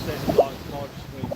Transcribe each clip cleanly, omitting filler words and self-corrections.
says like live stream.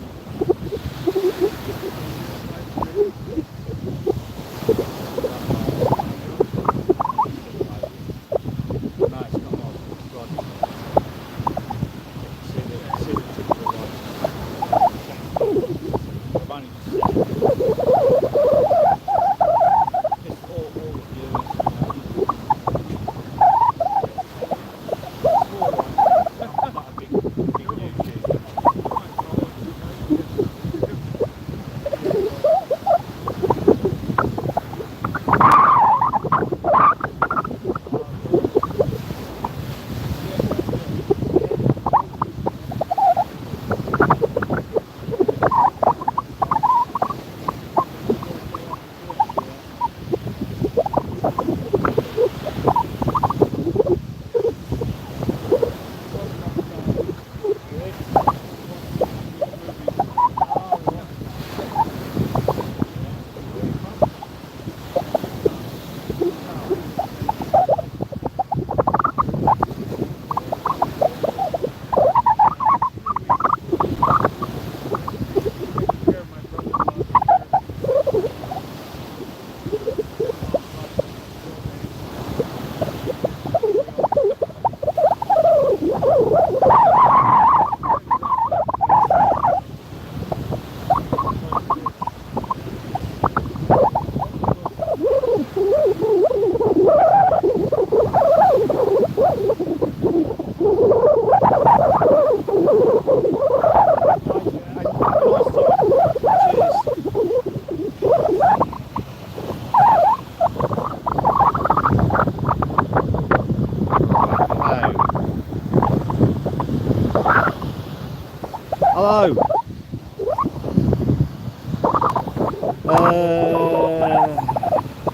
Hello.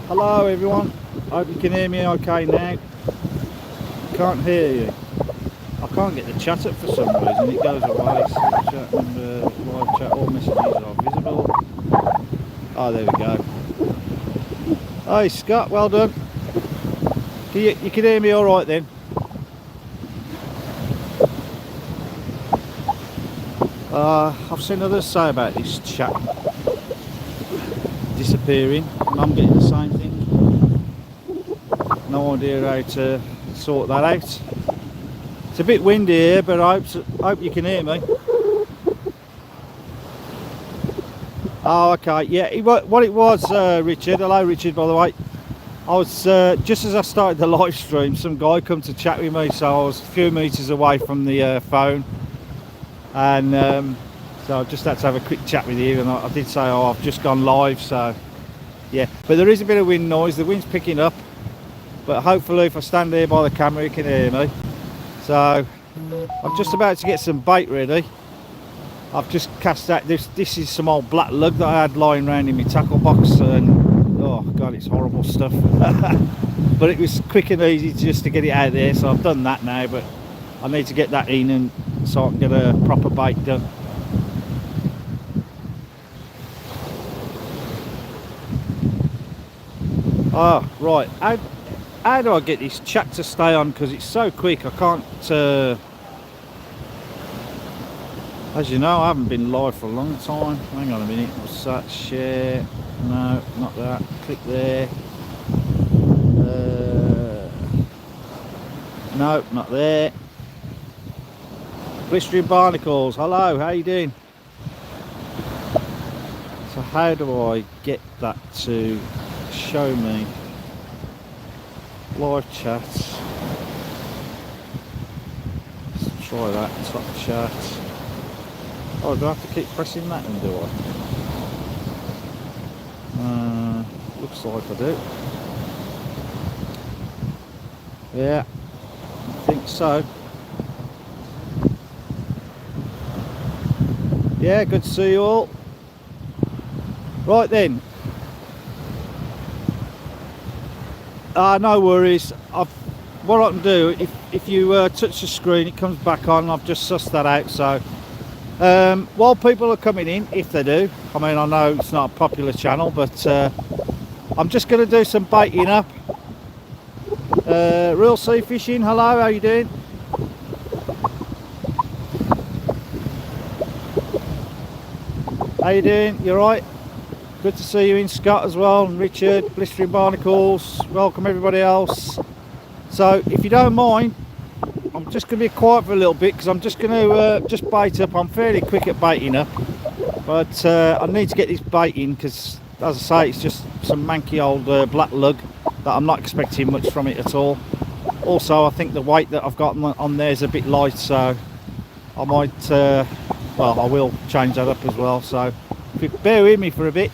Hello everyone. I hope you can hear me okay now. Can't hear you. I can't get the chat up for some reason. It goes away. So chat and live chat, all messages are visible. Oh, there we go. Hey Scott, well done. You can hear me all right then. I've seen others say about this chat disappearing, and I'm getting the same thing. No idea how to sort that out. It's a bit windy here, but I hope you can hear me. Oh, okay, yeah. What it was, Richard. Hello, Richard. By the way, I was just as I started the live stream, some guy come to chat with me, so I was a few meters away from the phone. And so I just had to have a quick chat with you, and I did say, oh, I've just gone live, so yeah. But there is a bit of wind noise, the wind's picking up, but hopefully if I stand here by the camera you can hear me. So I'm just about to get some bait ready. I've just cast out, this is some old black lug that I had lying around in my tackle box, and oh god, it's horrible stuff. But it was quick and easy just to get it out there, so I've done that now, but I need to get that in and so I can get a proper bait done. Oh, right. How do I get this chat to stay on? Because it's so quick, I can't... as you know, I haven't been live for a long time. Hang on a minute. What's that? Share. No, not that. Click there. No, not there. Blistering barnacles, hello, how you doing? So how do I get that to show me live chat? Let's try that, top chat. Oh, do I have to keep pressing that and do I? Looks like I do. Yeah, I think so. Yeah, good to see you all. Right then. No worries. What I can do, if you touch the screen, it comes back on. I've just sussed that out. So while people are coming in, if they do, I mean, I know it's not a popular channel, but I'm just going to do some baiting up. Real Sea Fishing, hello, how you doing? How you doing? You alright? Good to see you in, Scott, as well, and Richard, Blistering Barnacles. Welcome everybody else. So if you don't mind, I'm just going to be quiet for a little bit because I'm just going to just bait up. I'm fairly quick at baiting up, but I need to get this bait in because, as I say, it's just some manky old black lug that I'm not expecting much from it at all. Also, I think the weight that I've got on there is a bit light, so I might, well, I will change that up as well. So if you bear with me for a bit.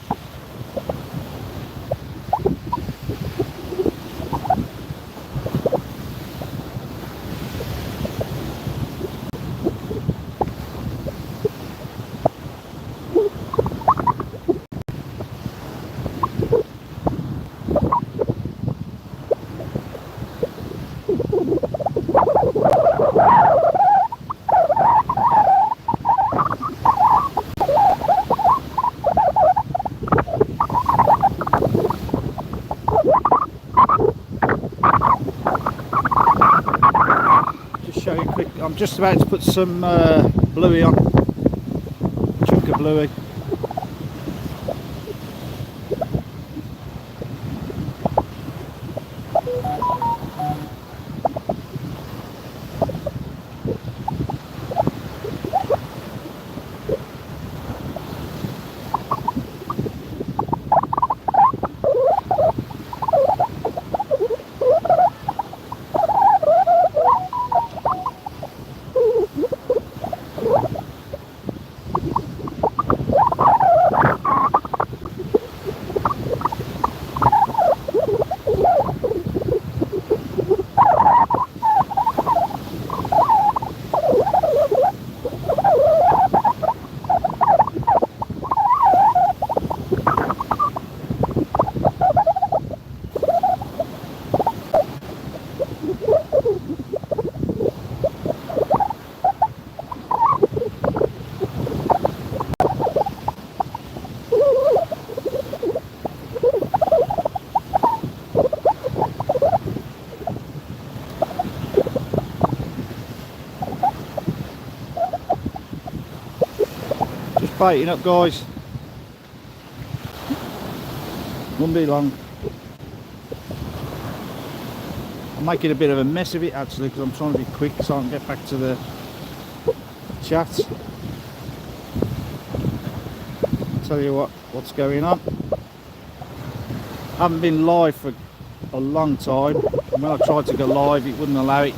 I'm just about to put some bluey on, a chunk of bluey. Baiting up, guys. Won't be long. I'm making a bit of a mess of it actually because I'm trying to be quick so I can get back to the chat. I'll tell you what's going on. I haven't been live for a long time, and when I tried to go live it wouldn't allow it.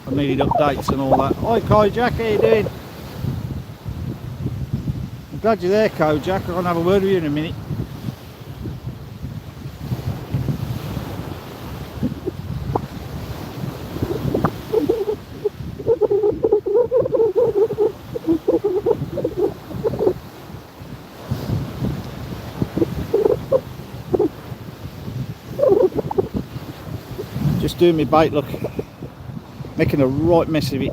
I needed updates and all that. Hi Kojak, how you doing? I'm glad you're there, Kojak. I'm going to have a word with you in a minute. Just doing my bait, look. Making a right mess of it.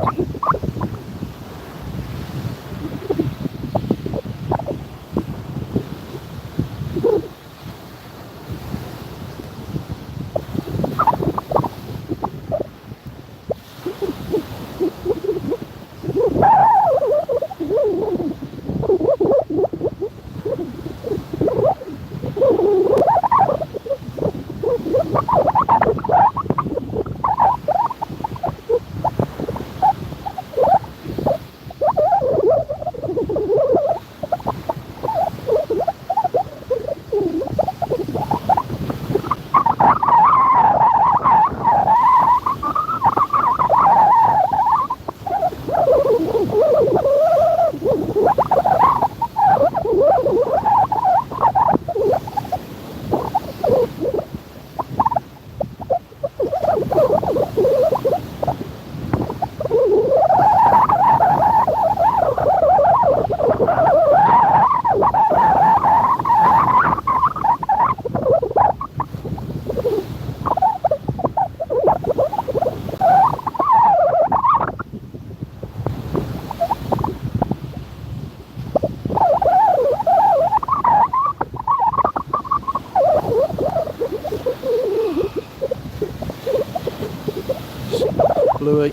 Bluey,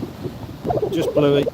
just bluey.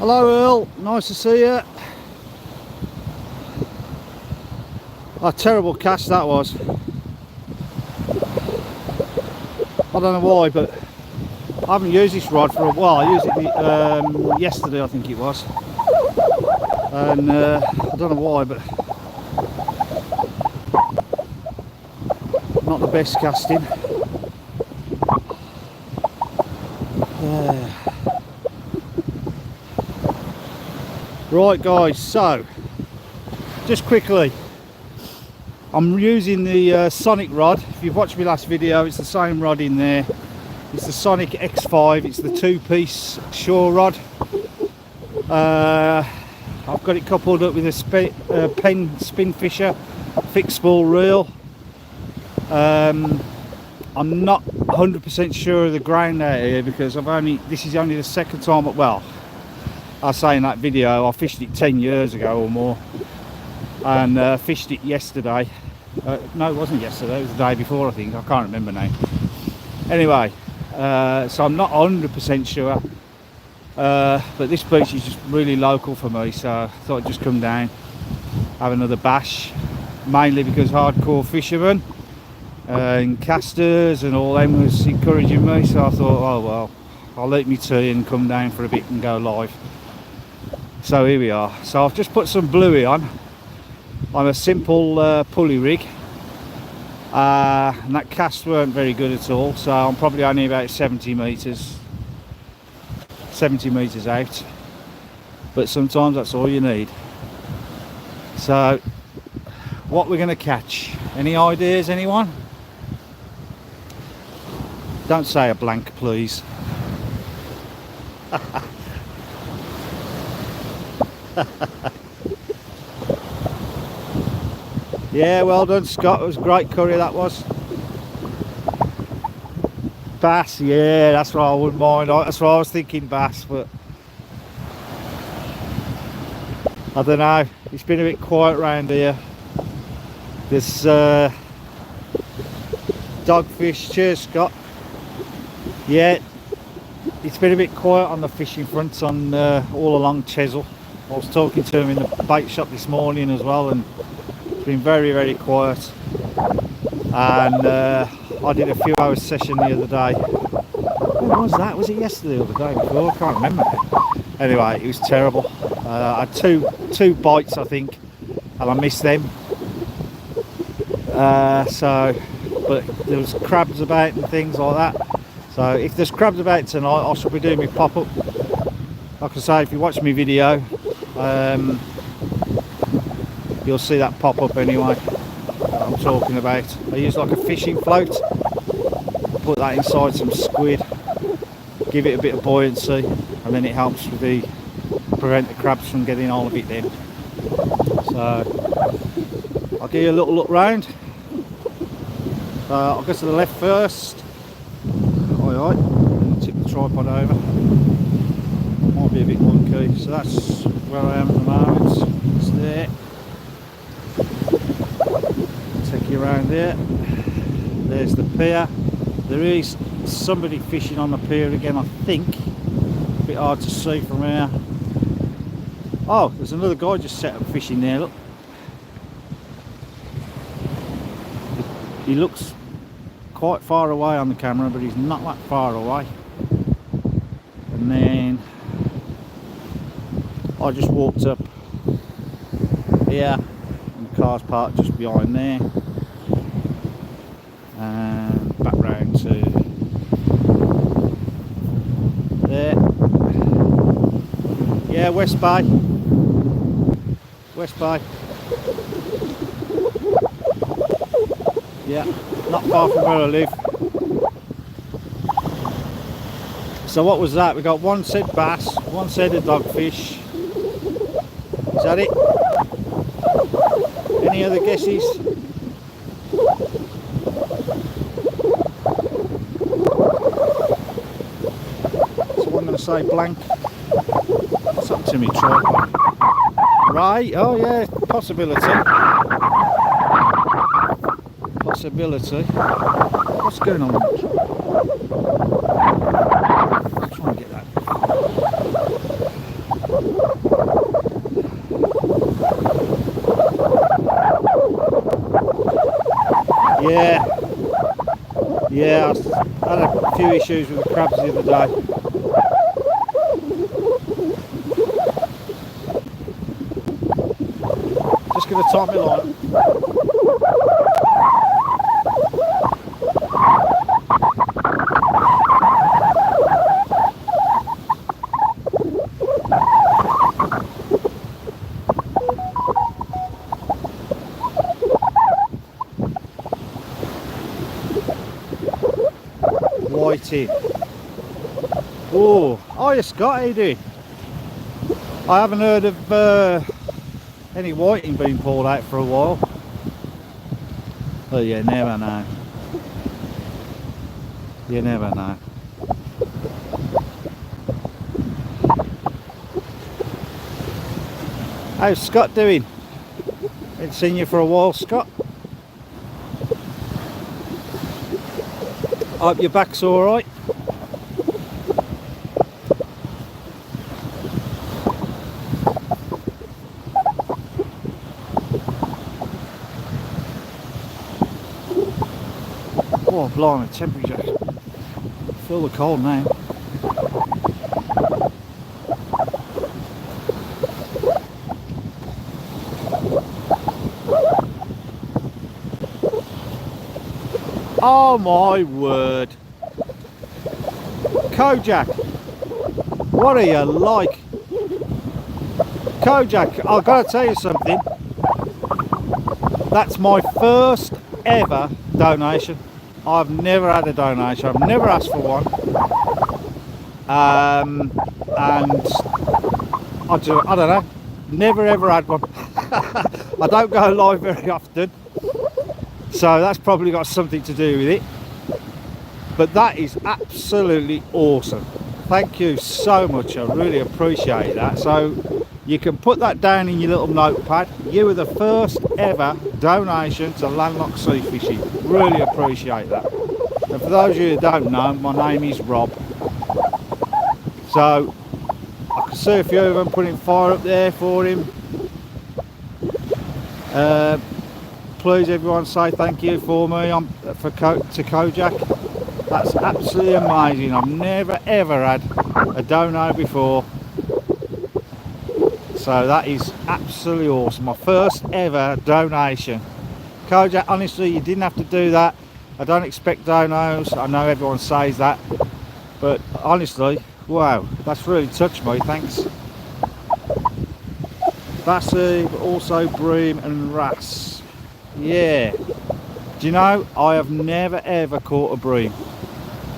Hello Earl, nice to see you. A terrible cast that was. I don't know why, but I haven't used this rod for a while. I used it yesterday, I think it was. And I don't know why, but not the best casting. Right guys, so just quickly, I'm using the Sonic rod. If you've watched my last video, it's the same rod in there. It's the Sonic X5, it's the 2-piece shore rod. I've got it coupled up with a Penn spin fisher fixed spool reel. I'm not 100% sure of the ground out here because this is only the second time, well, I say in that video I fished it 10 years ago or more, and fished it yesterday. No, it wasn't yesterday, it was the day before I think, I can't remember now. Anyway, so I'm not 100% sure, but this beach is just really local for me, so I thought I'd just come down, have another bash, mainly because hardcore fishermen and casters and all them was encouraging me, so I thought, oh well, I'll eat my tea and come down for a bit and go live. So here we are. So I've just put some bluey on a simple pulley rig, and that cast weren't very good at all, so I'm probably only about 70 metres out, but sometimes that's all you need. So what we're going to catch, any ideas, anyone? Don't say a blank please. Yeah, well done Scott, it was great curry that was. Bass, yeah, that's what I wouldn't mind, that's what I was thinking, bass, but I don't know, it's been a bit quiet around here. There's dogfish, cheers Scott. Yeah, it's been a bit quiet on the fishing front on all along Chesil. I was talking to him in the bait shop this morning as well, and it's been very, very quiet. And I did a few hours session the other day. When was that? Was it yesterday or the day before? I can't remember. Anyway, it was terrible. I had two bites, I think, and I missed them. But there was crabs about and things like that. So if there's crabs about tonight, I shall be doing my pop-up. Like I say, if you watch my video, you'll see that pop up anyway that I'm talking about. I use like a fishing float, put that inside some squid, give it a bit of buoyancy, and then it helps with prevent the crabs from getting on a bit then. So I'll give you a little look round. I'll go to the left first. Alright, tip the tripod over. Might be a bit wonky, so that's where I am at the moment. It's there. Take you around there. There's the pier. There is somebody fishing on the pier again, I think. A bit hard to see from here. Oh, there's another guy just set up fishing there, look. He looks quite far away on the camera, but he's not that far away. And then I just walked up here, and the car's parked just behind there, and back round to there. Yeah, West Bay. West Bay. Yeah, not far from where I live. So what was that? We got one set bass, one set of dogfish. Is that it? Any other guesses? So I'm going to say blank. It's up to me, tripod. Right, oh yeah, possibility. Possibility. What's going on? I'll try and get that. Yeah, yeah, I had a few issues with the crabs the other day. Just going to tie my line. Whiting. Oh, hiya Scott, how you doing? I haven't heard of any whiting being pulled out for a while. But you never know. You never know. How's Scott doing? Ain't seen you for a while, Scott. Hope your back's alright. Oh, blimey, temperature. Feel the cold now. Oh my word. Kojak, what are you like? Kojak, I've got to tell you something. That's my first ever donation. I've never had a donation. I've never asked for one. And I don't know. Never ever had one. I don't go live very often. So that's probably got something to do with it. But that is absolutely awesome. Thank you so much. I really appreciate that. So you can put that down in your little notepad. You were the first ever donation to Landlocked Sea Fishing. Really appreciate that. And for those of you who don't know, my name is Rob. So I can see a few of them putting fire up there for him. Please everyone say thank you for me to Kojak. That's absolutely amazing. I've never ever had a dono before. So that is absolutely awesome. My first ever donation. Kojak, honestly, you didn't have to do that. I don't expect donos. I know everyone says that. But honestly, wow, that's really touched me. Thanks. Bassy, but also bream and wrasse. Yeah. Do you know, I have never ever caught a bream.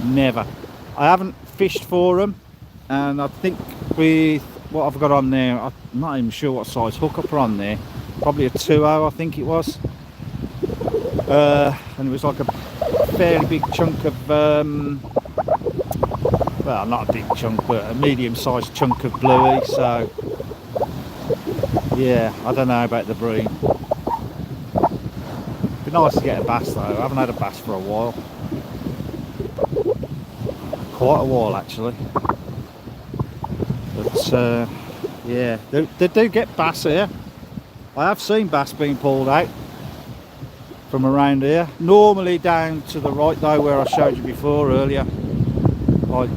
Never. I haven't fished for them, and I think with what I've got on there, I'm not even sure what size hook I put on there. Probably a 2.0, I think it was. And it was like a fairly big chunk of, well, not a big chunk, but a medium-sized chunk of bluey. So, yeah, I don't know about the bream. Be nice to get a bass though. I haven't had a bass for a while. Quite a while actually. But yeah, they do get bass here. I have seen bass being pulled out from around here. Normally down to the right though, where I showed you before earlier. Like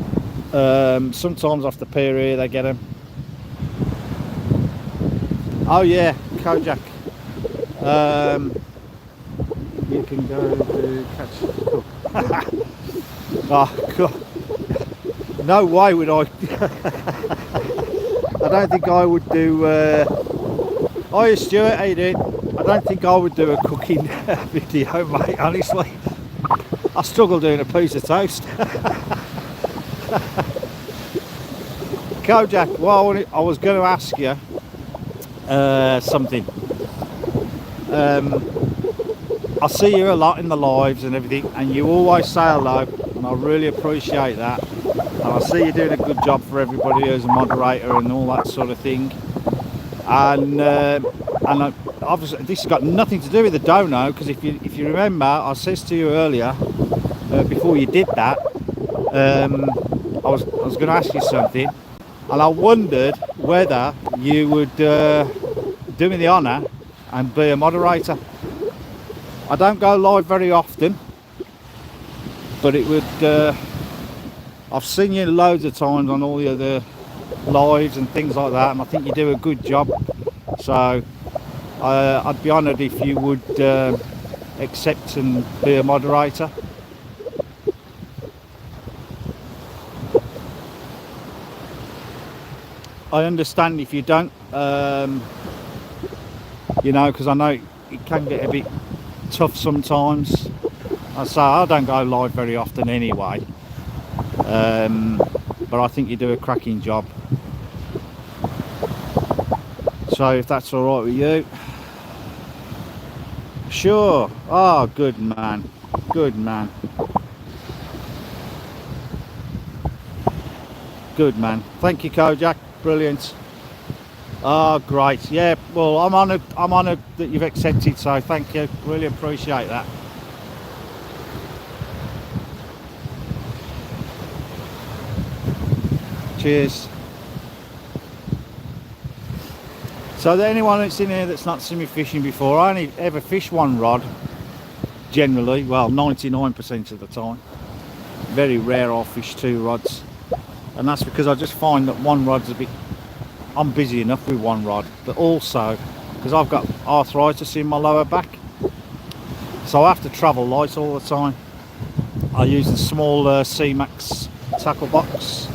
sometimes off the pier here they get them. Oh yeah, Kojak. You can go to catch the cook. Oh God. No way would I. I don't think I would do. Hiya Stuart, how you doing? I don't think I would do a cooking video, mate. Honestly, I struggle doing a piece of toast. Kojak, well, I was going to ask you something. I see you a lot in the lives and everything, and you always say hello, and I really appreciate that. And I see you doing a good job for everybody as a moderator and all that sort of thing. And obviously this has got nothing to do with the dono, because if you remember, I said to you earlier before you did that, I was going to ask you something, and I wondered whether you would do me the honour and be a moderator. I don't go live very often, but it would I've seen you loads of times on all the other lives and things like that, and I think you do a good job. So I'd be honoured if you would accept and be a moderator. I understand if you don't, you know, because I know it can get a bit tough sometimes. I say I don't go live very often anyway, but I think you do a cracking job. So if that's all right with you, sure. Oh, good man, good man, good man. Thank you, Kojak. Brilliant. Oh, great. Yeah. Well, I'm honoured that you've accepted. So thank you. Really appreciate that. Cheers. So anyone that's in here that's not seen me fishing before, I only ever fish one rod. Generally, well, 99% of the time. Very rare I'll fish two rods. And that's because I just find that one rod's a bit, I'm busy enough with one rod, but also because I've got arthritis in my lower back, so I have to travel light all the time. I use the small C-Max tackle box.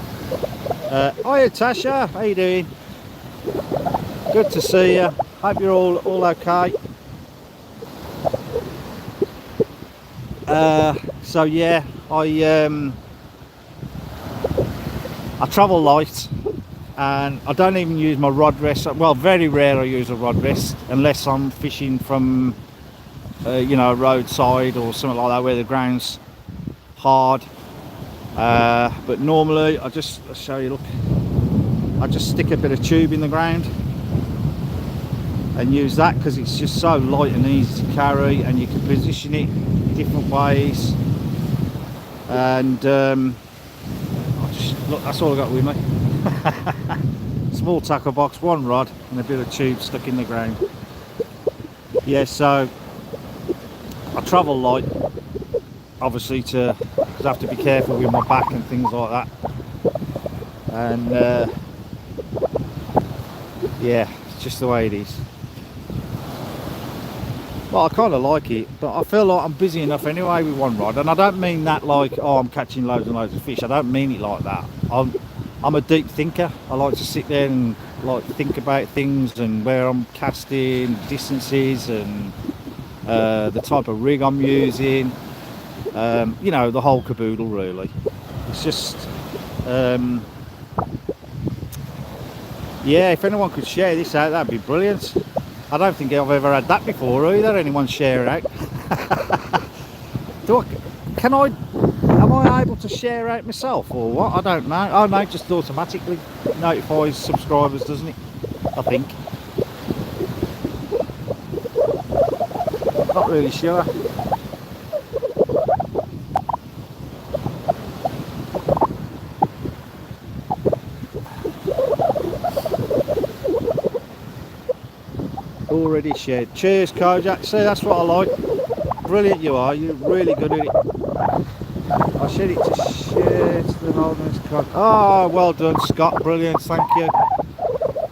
Hiya Tasha, how you doing? Good to see you. Hope you're all okay. So yeah, I travel light, and I don't even use my rod rest. Well, very rare I use a rod rest unless I'm fishing from you know, a roadside or something like that where the ground's hard. But normally I'll show you, look, I just stick a bit of tube in the ground and use that because it's just so light and easy to carry, and you can position it different ways. And look, that's all I got with me. Small tackle box, one rod and a bit of tube stuck in the ground. Yeah, so I travel light, obviously, because I have to be careful with my back and things like that. And yeah, it's just the way it is. Well, I kind of like it, but I feel like I'm busy enough anyway with one rod, and I don't mean that like, oh, I'm catching loads and loads of fish. I don't mean it like that. I'm a deep thinker. I like to sit there and like think about things and where I'm casting, distances, and the type of rig I'm using. You know, the whole caboodle really. It's just, yeah, if anyone could share this out, that'd be brilliant. I don't think I've ever had that before either, anyone share out. Am I able to share out myself or what? I don't know. Oh no, it just automatically notifies subscribers, doesn't it? I think. Not really sure. Already shared. Cheers, Kojak. See, that's what I like. Brilliant you are. You're really good at it. I shared it to share to the Holdings Cod. Oh, well done, Scott. Brilliant. Thank you.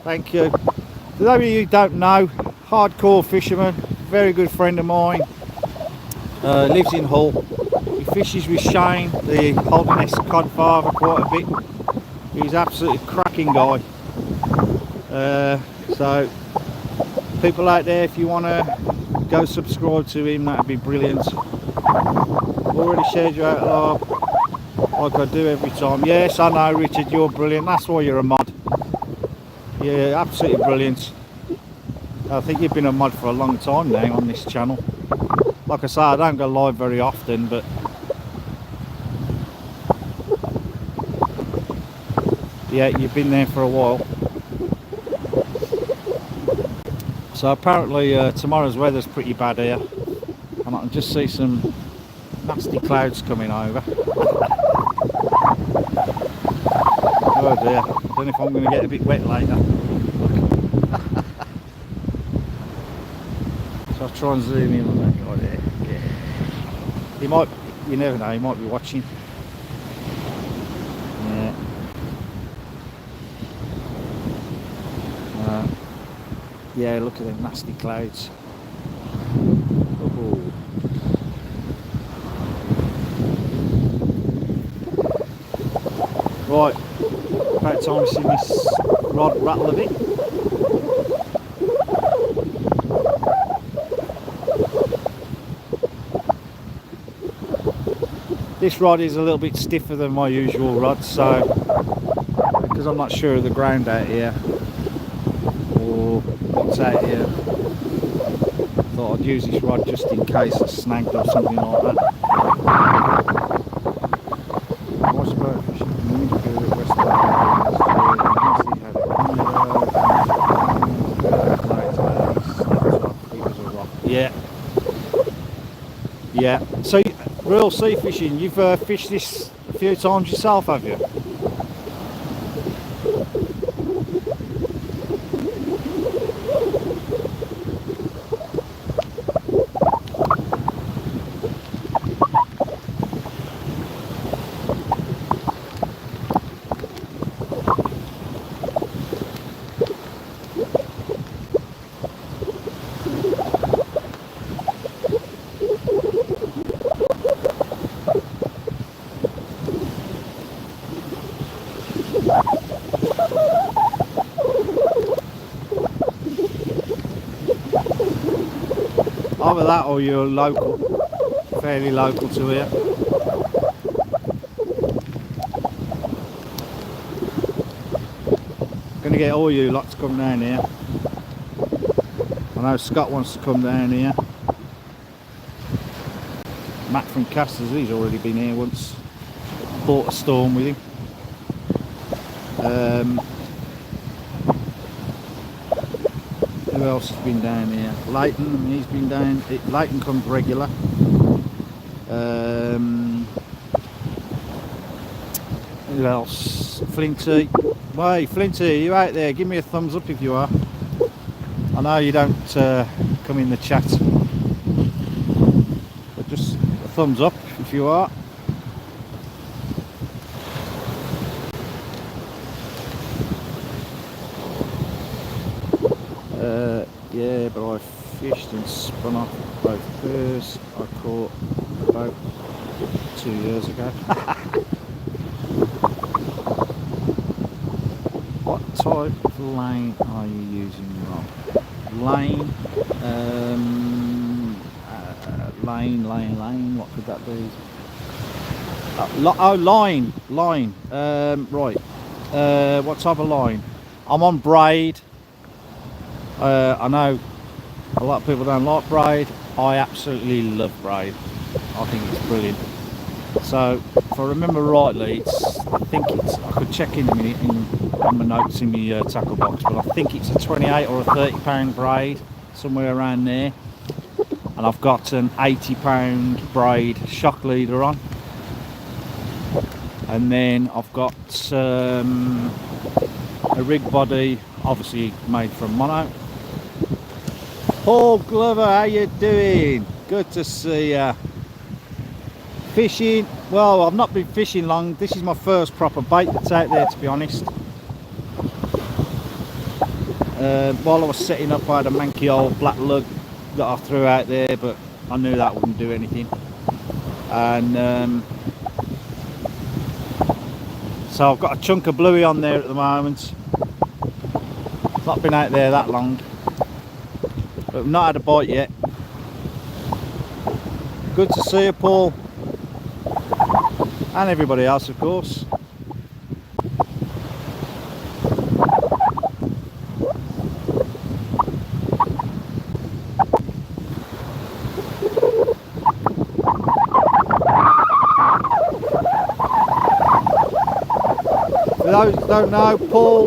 Thank you. For those of you who don't know, hardcore fisherman, very good friend of mine. Lives in Hull. He fishes with Shane, the Holdings Cod father, quite a bit. He's absolutely cracking guy. So people out there, if you want to go subscribe to him, that'd be brilliant. Already shared you out like I do every time. Yes, I know, Richard, you're brilliant. That's why you're a mod. Yeah, absolutely brilliant. I think you've been a mod for a long time now on this channel. Like I say, I don't go live very often, but yeah, you've been there for a while. So apparently tomorrow's weather's pretty bad here, and I can just see some nasty clouds coming over. Oh dear, I don't know if I'm going to get a bit wet later. So I'll try and zoom in on that guy there. He might, you never know, he might be watching. Yeah. Yeah, look at them nasty clouds. Oh. Right, about time to see this rod rattle a bit. This rod is a little bit stiffer than my usual rod, so because I'm not sure of the ground out here or what's out here, I thought I'd use this rod just in case I snagged or something like that. What's spurred fishing? Yeah. Yeah. So, real sea fishing, you've fished this a few times yourself, have you? Either that or you're local, fairly local to here. Gonna get all you lot to come down here. I know Scott wants to come down here. Matt from Casters, he's already been here once. Bought a storm with him. Who else has been down here? Leighton, he's been down. Leighton comes regular. Who else? Flinty. Hey, Flinty, are you out there? Give me a thumbs up if you are. I know you don't come in the chat, but just a thumbs up if you are. Yeah, but I fished and spun off both pairs I caught about 2 years ago. What type of lane are you using, Rob? Lane, lane, what could that be? Oh, line, right. What type of line? I'm on braid. I know a lot of people don't like braid. I absolutely love braid. I think it's brilliant. So, if I remember rightly, I could check in a minute on my notes in my tackle box, but I think it's a 28 or a 30 pound braid, somewhere around there. And I've got an 80 pound braid shock leader on. And then I've got a rig body, obviously made from mono. Paul Glover, how you doing? Good to see ya. Fishing, well, I've not been fishing long. This is my first proper bait that's out there, to be honest. While I was setting up, I had a manky old black lug that I threw out there, but I knew that wouldn't do anything. And so I've got a chunk of bluey on there at the moment. It's not been out there that long, but I've not had a bite yet. Good to see you, Paul, and everybody else, of course. For those who don't know, Paul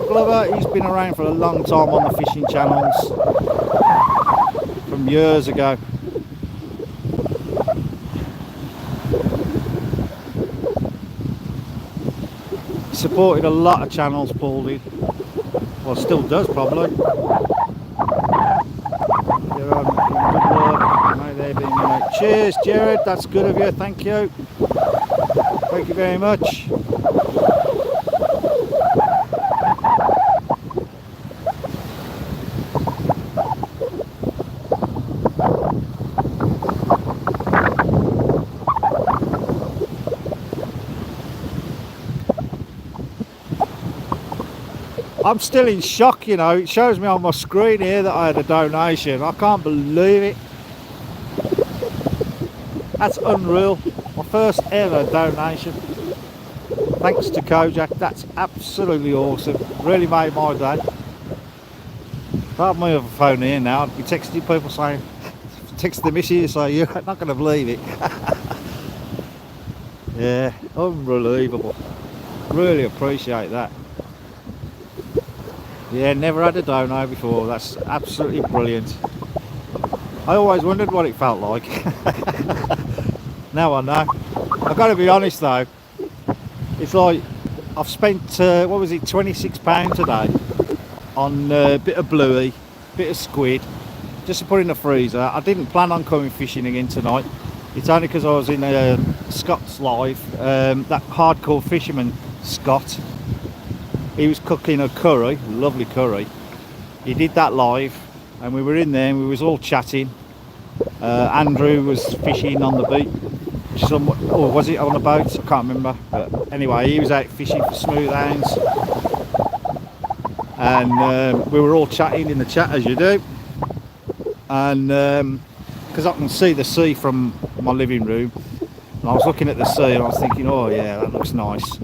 Glover, he's been around for a long time on the fishing channels, from years ago. Supported a lot of channels, Paul did. Well, still does probably. You're on good work. May there be much cheers, Jared. That's good of you. Thank you. Thank you very much. I'm still in shock, you know. It shows me on my screen here that I had a donation. I can't believe it. That's unreal. My first ever donation. Thanks to Kojak. That's absolutely awesome. Really made my day. If I had my other phone here now, I'd be texting people saying, text the missus saying, you're not going to believe it. Yeah, unbelievable. Really appreciate that. Yeah, never had a dono before. That's absolutely brilliant. I always wondered what it felt like. Now I know. I've got to be honest though. It's like I've spent what was it, £26 today on a bit of bluey, bit of squid, just to put in the freezer. I didn't plan on coming fishing again tonight. It's only because I was in Scott's live. That hardcore fisherman Scott. He was cooking a curry, lovely curry. He did that live, and we were in there and we was all chatting. Andrew was fishing on the beach, or was it on a boat? I can't remember. But anyway, he was out fishing for smooth hounds, and we were all chatting in the chat as you do. And because I can see the sea from my living room, and I was looking at the sea and I was thinking, oh yeah, that looks nice.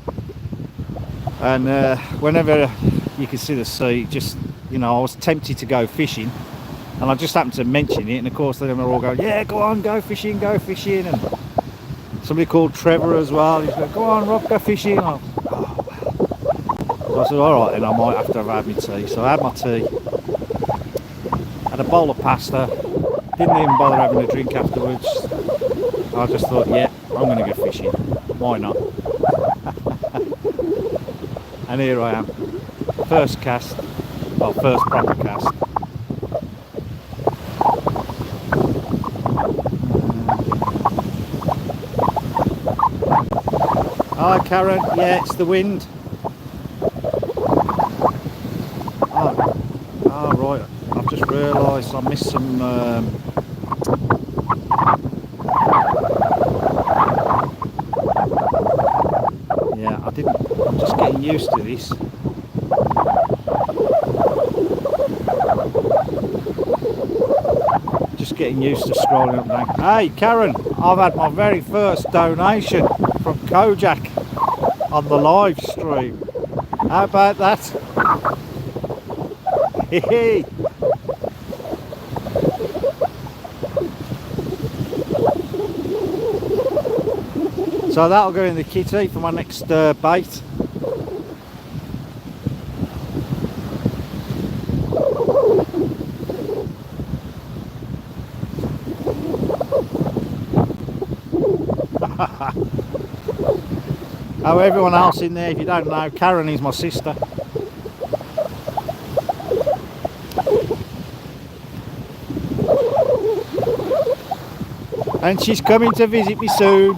And whenever you can see the sea, just, you know, I was tempted to go fishing, and I just happened to mention it, and of course they were all going, yeah, go on, go fishing, and somebody called Trevor as well, he's going, go on Rob, go fishing. So I said, alright then, I might have to have had my tea. So I had my tea, had a bowl of pasta, didn't even bother having a drink afterwards. I just thought, yeah, I'm going to go fishing, why not? And here I am, first cast, well, first proper cast. Hi Karen, yeah, it's the wind. Oh right, I've just realised I missed some yeah, I'm just getting used to this. Just getting used to scrolling up and down. Hey Karen, I've had my very first donation from Kojak on the live stream. How about that? Hey. So that'll go in the kitty for my next bait. Oh, everyone else in there, if you don't know, Karen is my sister. And she's coming to visit me soon.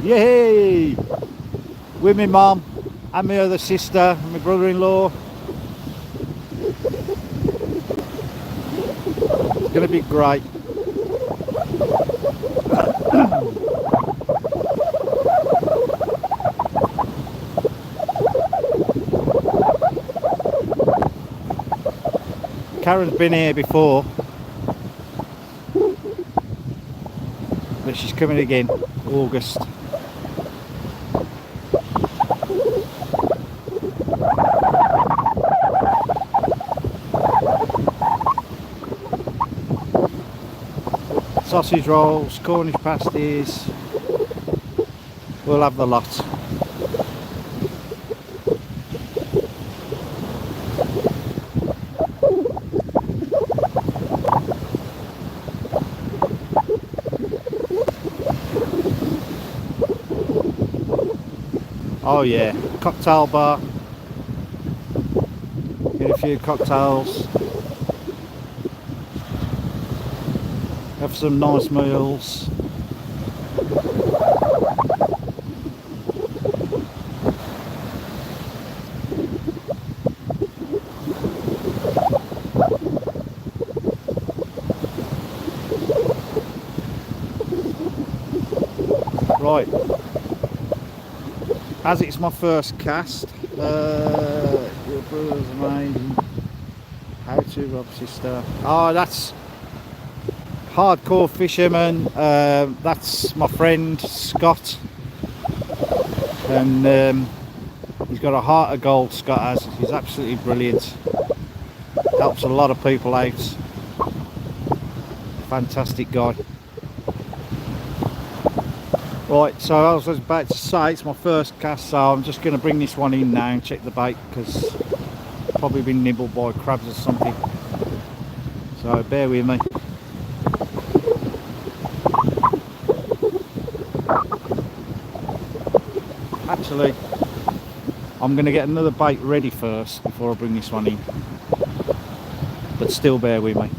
Yay! With my mum and my other sister and my brother-in-law. It's going to be great. Karen's been here before, but she's coming again, August. Sausage rolls, Cornish pasties, we'll have the lot. Oh yeah, cocktail bar, get a few cocktails. have some nice meals. Right, as it's my first cast, your brother's amazing. How to obviously start. Oh, that's hardcore fisherman. That's my friend Scott, and he's got a heart of gold. Scott has. He's absolutely brilliant. Helps a lot of people out. Fantastic guy. Right, so I was about to say it's my first cast, so I'm just going to bring this one in now and check the bait, because it's probably been nibbled by crabs or something. So bear with me. Actually, I'm going to get another bait ready first before I bring this one in, but still bear with me.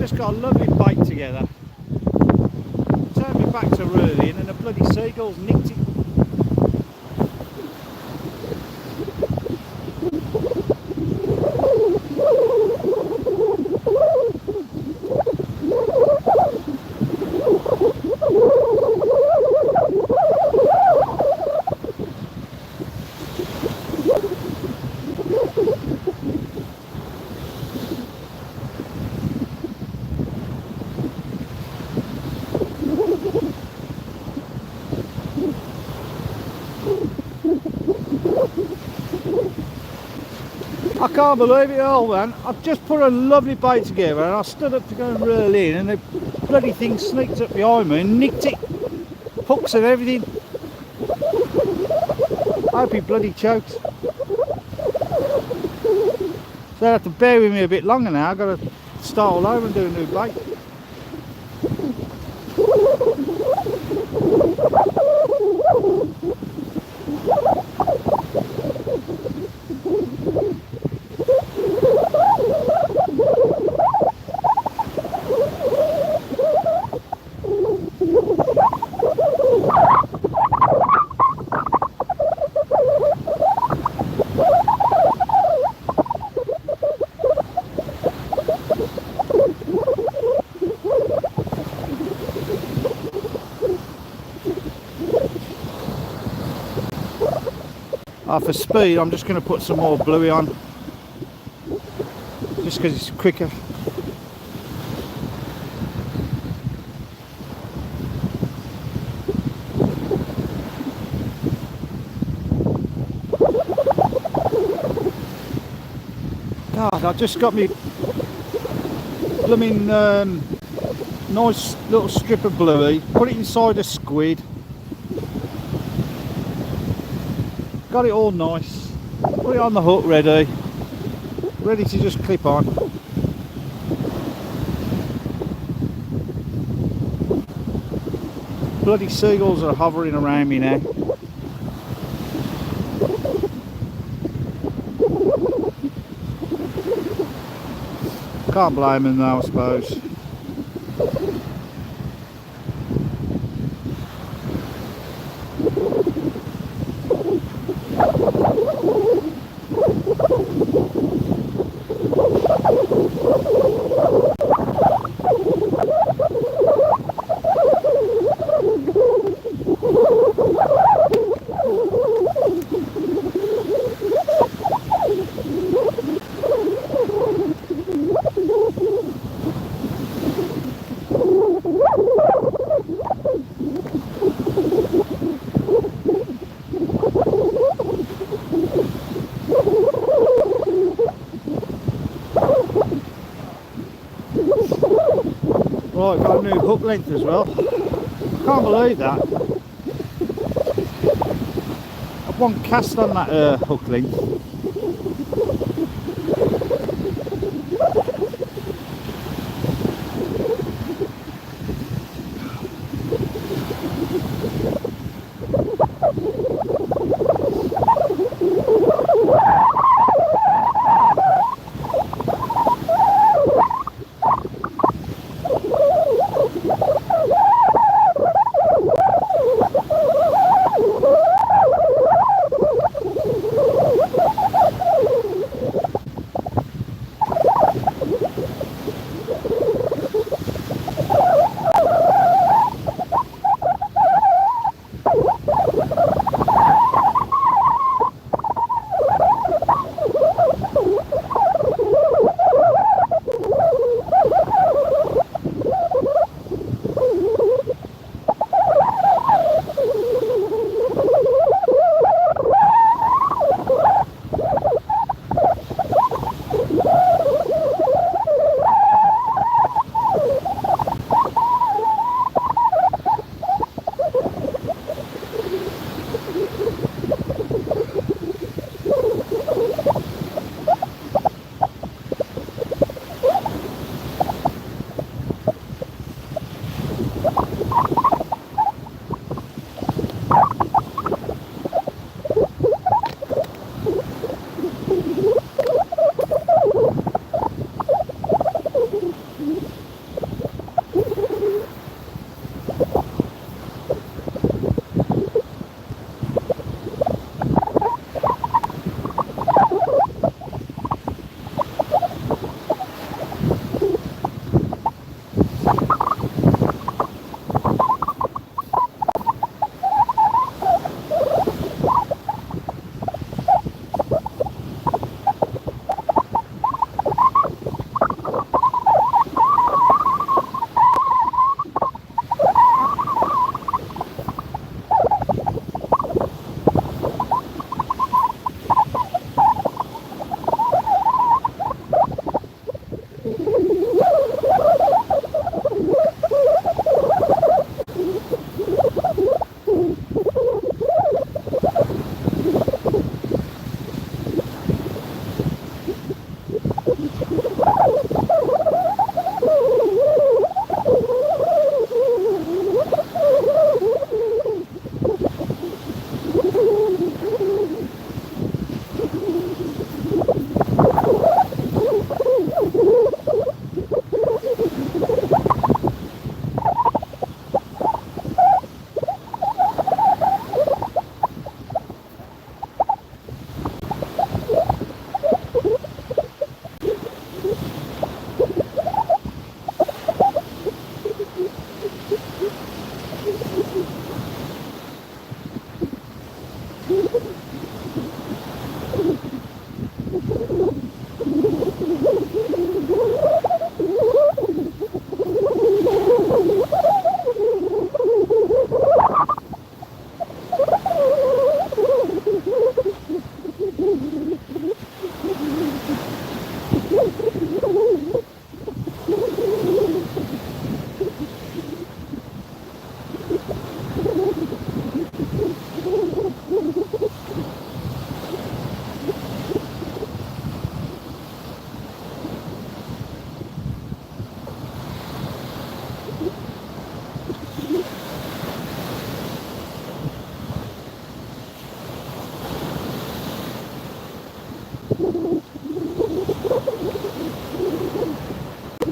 just got a lovely bait together. Turned me back to reeling and the bloody seagulls nicked it. I can't believe it all, man. I've just put a lovely bait together and I stood up to go and reel in and the bloody thing sneaked up behind me and nicked it. Hooks and everything. I hope he bloody chokes. So they have to bear with me a bit longer now. I've got to start all over and do a new bait. For speed, I'm just going to put some more bluey on, just because it's quicker. God, I just got me blooming nice little strip of bluey, put it inside a squid. Got it all nice, put it on the hook ready to just clip on. Bloody seagulls are hovering around me now. Can't blame them though, I suppose. Right, got a new hook length as well. Can't believe that. I've one cast on that hook length.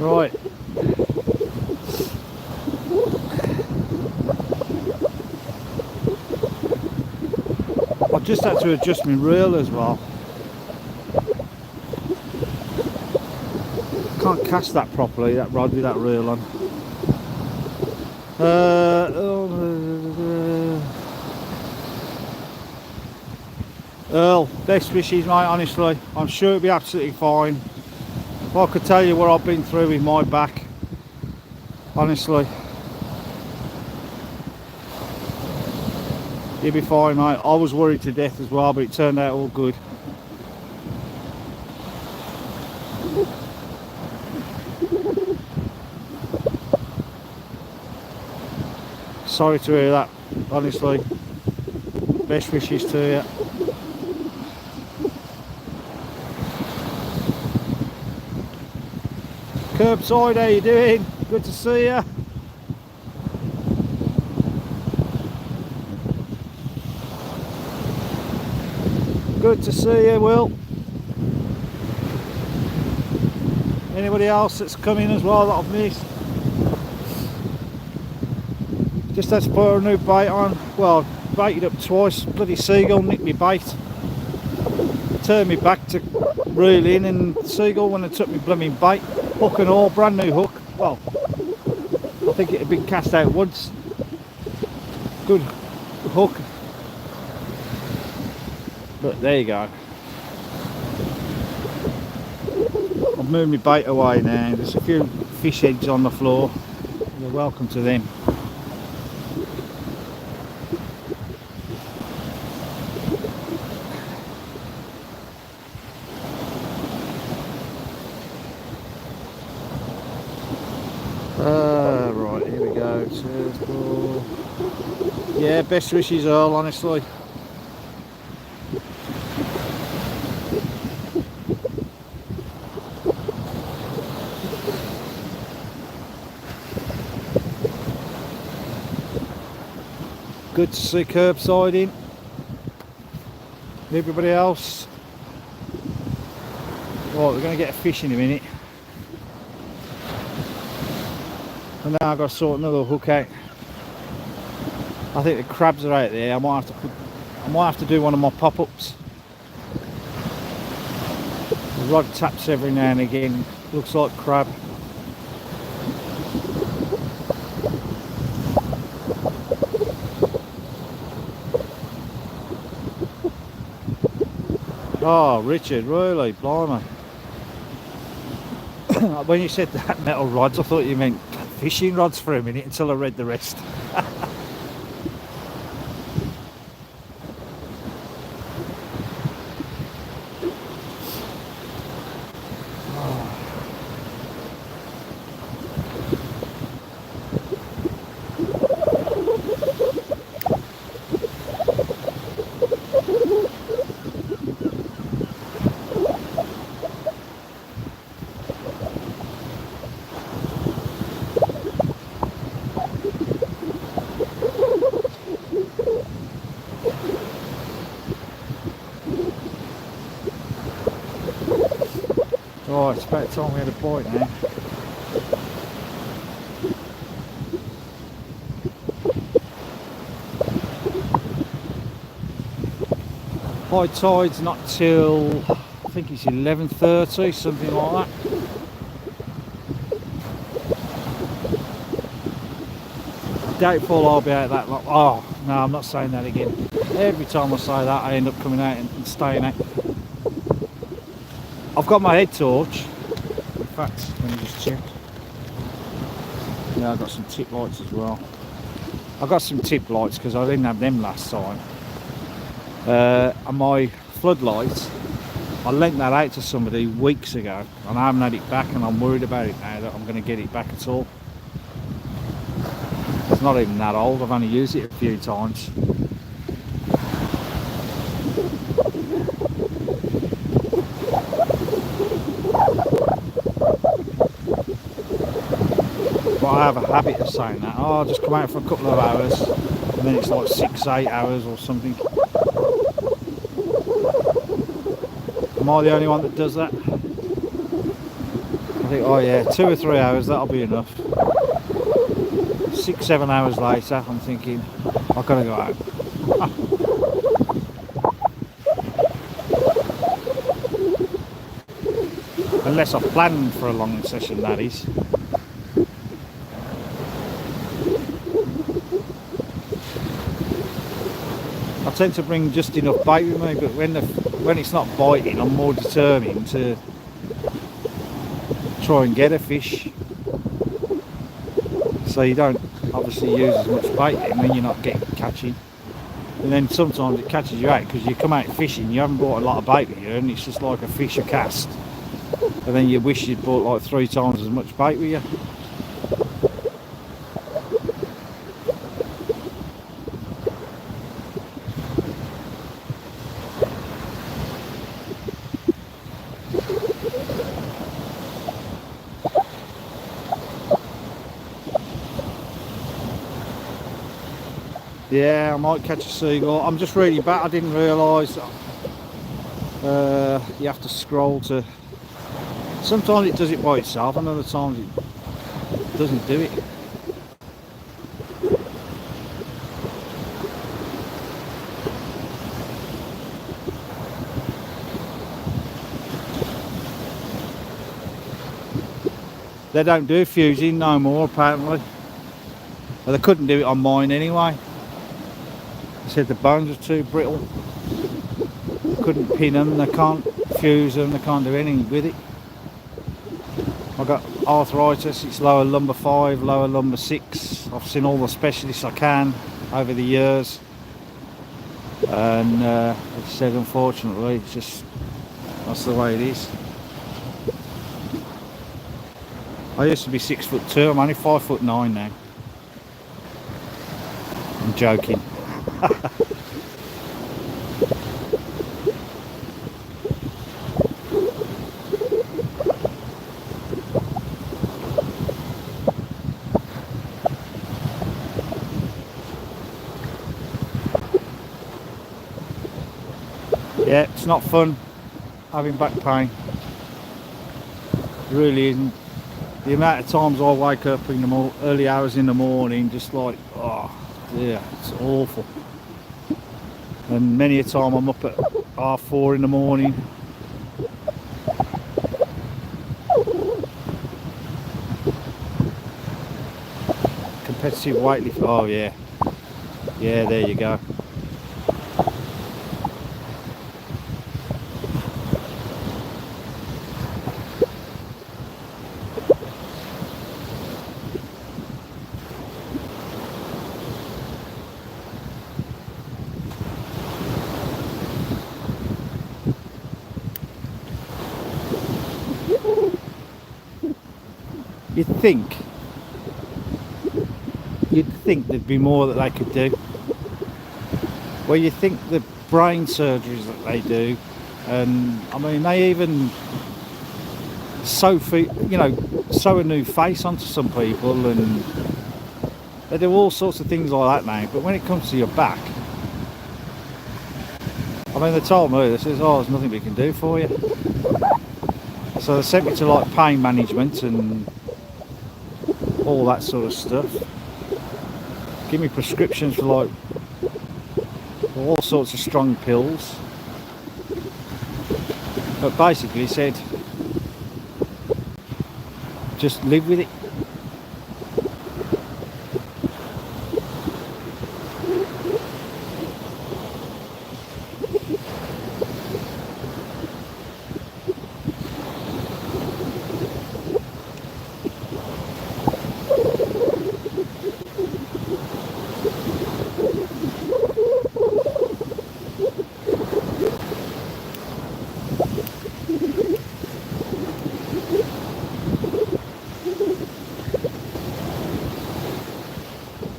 Right. I just had to adjust my reel as well. Can't cast that properly, that rod with that reel on. Earl, best wishes, mate, honestly. I'm sure it'll be absolutely fine. If I could tell you what I've been through with my back, honestly, you'll be fine, mate. I was worried to death as well, but it turned out all good. Sorry to hear that, honestly. Best wishes to you. Curbside, how you doing? Good to see you. Good to see you, Will. Anybody else that's come in as well that I've missed? Just had to put a new bait on. Well, baited up twice. Bloody Seagull nicked me bait. Turned me back to reel in, and Seagull when it took me blooming bait. Hook and all, brand new hook. Well, I think it had been cast out once. Good hook. But there you go. I've moved my bait away now. There's a few fish eggs on the floor. You're welcome to them. Right, here we go. Yeah, best wishes, Earl, honestly. Good to see curbside in. Everybody else. Right, we're going to get a fish in a minute. And now I've got to sort another hook out. I think the crabs are out there. I might have to do one of my pop-ups. The rod taps every now and again. Looks like crab. Oh, Richard, really? Blimey. When you said that metal rods, I thought you meant fishing rods for a minute until I read the rest. Oh, it's about time we had a bite now. High tide's not till, I think it's 11:30, something like that. Doubtful I'll be out that long. Oh, no, I'm not saying that again. Every time I say that, I end up coming out and staying out. I've got my head torch. In fact, let me just check. Yeah, I've got some tip lights as well. I've got some tip lights because I didn't have them last time. And my floodlights, I lent that out to somebody weeks ago and I haven't had it back, and I'm worried about it now that I'm going to get it back at all. It's not even that old, I've only used it a few times. But I have a habit of saying that. Oh, I'll just come out for a couple of hours, and then it's like 6-8 hours or something. Am I the only one that does that? I think, oh yeah, 2 or 3 hours, that'll be enough. 6, 7 hours later, I'm thinking, I've got to go out. Unless I've planned for a long session, that is. I tend to bring just enough bait with me, but when it's not biting, I'm more determined to try and get a fish. So you don't obviously use as much bait when you're not catching. And then sometimes it catches you out because you come out fishing, you haven't brought a lot of bait with you, and it's just like a fish a cast. And then you wish you'd brought like 3 times as much bait with you. Yeah, I might catch a seagull. I'm just really bad. I didn't realise you have to scroll to. Sometimes it does it by itself, and other times it doesn't do it. They don't do fusing no more, apparently. Well, they couldn't do it on mine anyway. They said the bones are too brittle. Couldn't pin them, they can't fuse them, they can't do anything with it. I've got arthritis, it's lower lumbar 5, lower lumbar 6. I've seen all the specialists I can over the years. And they said unfortunately, it's just, that's the way it is. I used to be 6'2", I'm only 5'9" now. I'm joking. Yeah, it's not fun having back pain. It really isn't. The amount of times I wake up in the early hours in the morning, just like, oh dear, it's awful. And many a time I'm up at 4:30 in the morning. Competitive weightlifting. Oh yeah, yeah. There you go. You'd think there'd be more that they could do. Well, you think the brain surgeries that they do, and I mean they even sew a new face onto some people, and they do all sorts of things like that now. But when it comes to your back, I mean, they told me, they says, oh, there's nothing we can do for you. So they sent me to like pain management and all that sort of stuff. Give me prescriptions for like all sorts of strong pills. But basically he said, just live with it.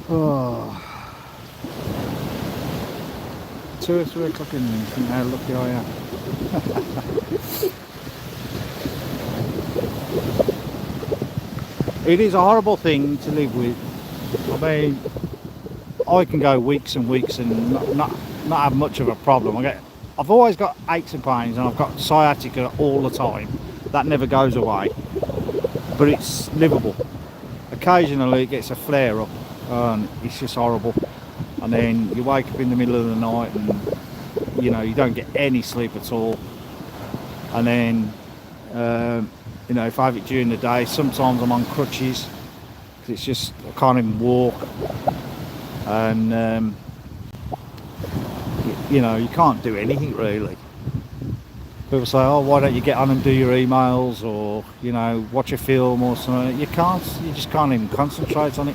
Oh. 2 or 3 o'clock in the morning, think how lucky I am. It is a horrible thing to live with. I mean, I can go weeks and weeks and not have much of a problem. I've always got aches and pains, and I've got sciatica all the time. That never goes away. but it's livable. Occasionally it gets a flare up and it's just horrible, and then you wake up in the middle of the night and you know you don't get any sleep at all. And then you know, if I have it during the day, sometimes I'm on crutches because it's just I can't even walk, and you know, you can't do anything really. People say, oh, why don't you get on and do your emails, or you know, watch a film or something. You can't, you just can't even concentrate on it.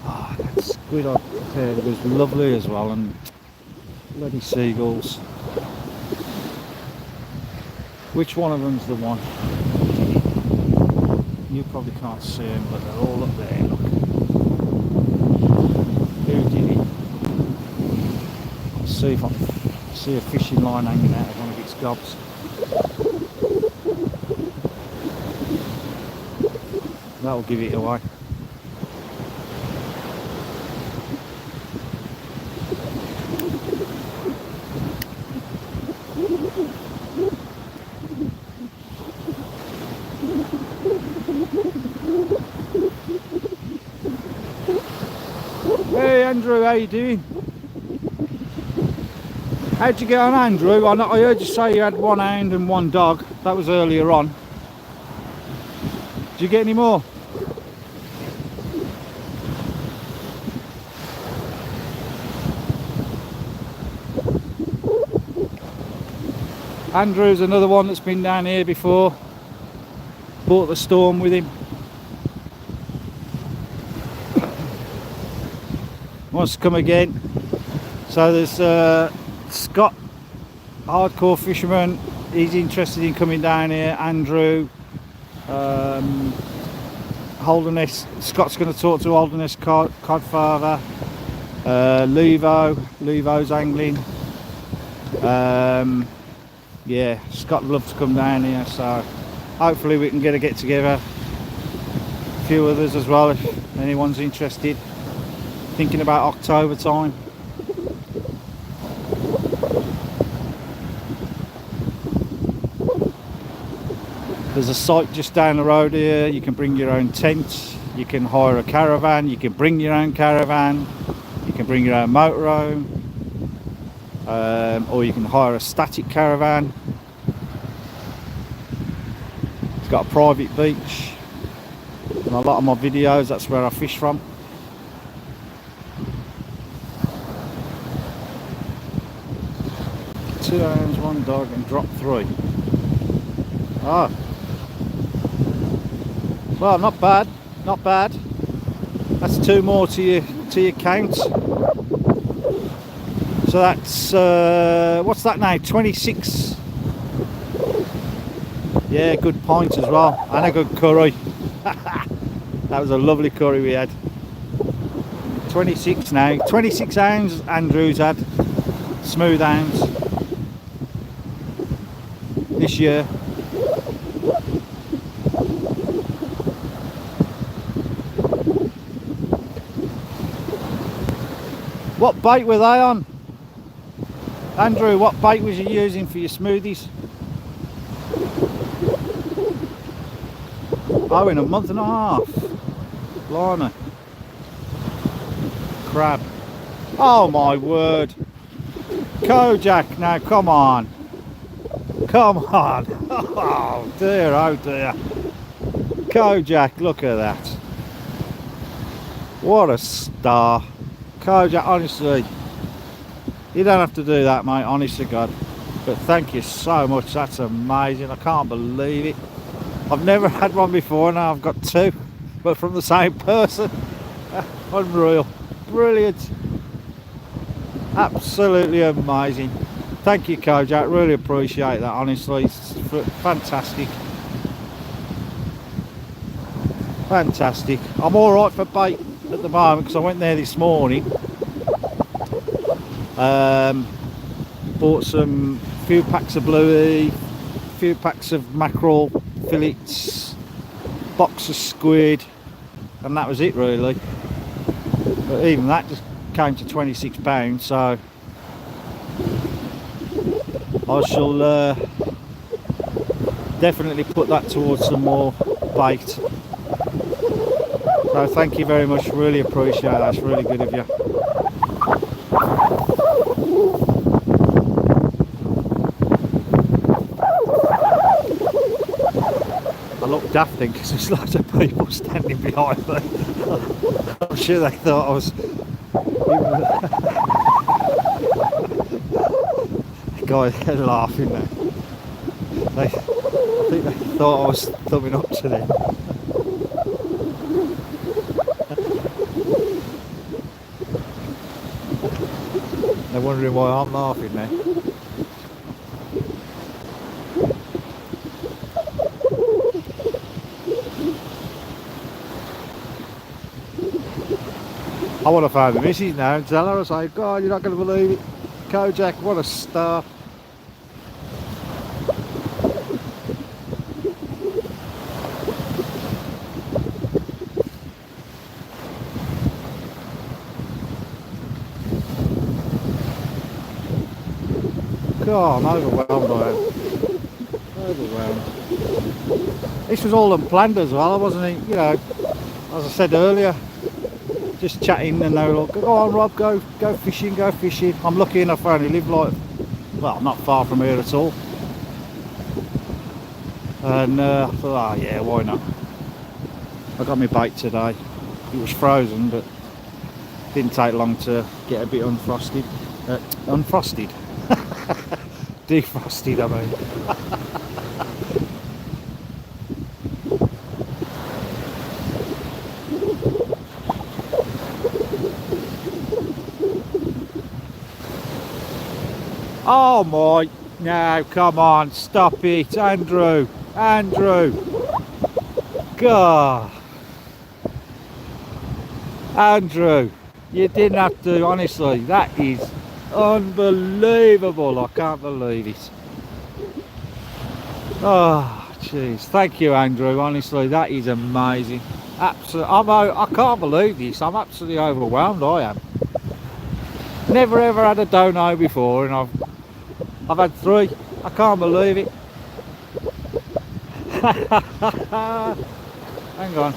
Ah, that's good up there. It was lovely as well, and bloody seagulls. Which one of them's the one? You probably can't see them, but they're all up there, look. Who did it? Let's see if I can see a fishing line hanging out of one of its gobs. That'll give it away. Hey Andrew, how you doing? How'd you get on, Andrew? I heard you say you had one hound and one dog. That was earlier on. Did you get any more? Andrew's another one that's been down here before. Bought the Storm with him. Wants to come again. So there's Scott, hardcore fisherman. He's interested in coming down here. Andrew, Holderness. Scott's going to talk to Holderness Codfather. Levo's angling. Yeah, Scott would love to come down here. So hopefully we can get together. A few others as well if anyone's interested. Thinking about October time. There's a site just down the road here. You can bring your own tent, you can hire a caravan, you can bring your own caravan, you can bring your own motorhome, or you can hire a static caravan. It's got a private beach. In a lot of my videos, that's where I fish from. Two hounds, one dog, and drop 3. Ah, well, not bad, not bad. That's 2 more to your count. So that's what's that now? 26. Yeah, good pint as well, and a good curry. That was a lovely curry we had. 26 now. 26 hounds Andrew's had. Smooth hounds. This year. What bait were they on? Andrew, what bait was you using for your smoothies? Oh, in a month and a half. Blimey. Crab. Oh my word. Kojak, now come on. Come on. Oh dear, oh dear. Kojak, look at that. What a star. Kojak, honestly. You don't have to do that, mate, honest to God. But thank you so much. That's amazing. I can't believe it. I've never had one before, now I've got 2. But from the same person. Unreal. Brilliant. Absolutely amazing. Thank you, Kojak. Really appreciate that, honestly. It's fantastic. Fantastic. I'm alright for bait at the moment because I went there this morning. Bought some few packs of bluey, few packs of mackerel fillets, box of squid, and that was it really. But even that just came to £26, so I shall definitely put that towards some more bait. So thank you very much, really appreciate that, it's really good of you. I look daft then because there's loads of people standing behind me. I'm sure they thought I was... The guy, they're laughing now. I think they thought I was thumbing up to them. They're wondering why I'm laughing now. I want to phone the missus now and tell her, I say, God, you're not going to believe it. Kojak, what a star. God, I'm overwhelmed by it. Overwhelmed. This was all unplanned as well. I wasn't, you know, as I said earlier, just chatting, and they were like, go on Rob, go fishing, go fishing. I'm lucky enough I only live like, well, not far from here at all. And I thought, oh yeah, why not? I got my bait today. It was frozen, but didn't take long to get a bit unfrosted. Unfrosted. Defrosted, I mean. Oh my, no, come on, stop it, Andrew, God. Andrew, you didn't have to, honestly, that is unbelievable, I can't believe it. Oh, jeez, thank you Andrew, honestly, that is amazing. Absolutely, I can't believe this, I'm absolutely overwhelmed, I am. Never ever had a dono before, and I've had 3. I can't believe it. Hang on.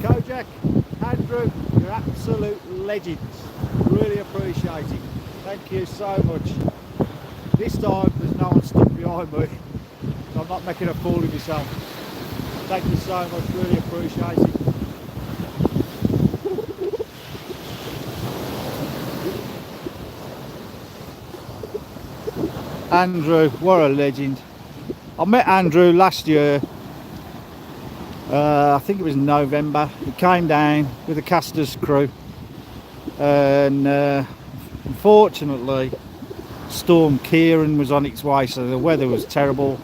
Kojak, Andrew, you're absolute legends. Really appreciate it. Thank you so much. This time there's no one stuck behind me, so I'm not making a fool of myself. Thank you so much, really appreciate it. Andrew, what a legend. I met Andrew last year, I think it was November. He came down with the casters crew, and unfortunately Storm Kieran was on its way, so the weather was terrible,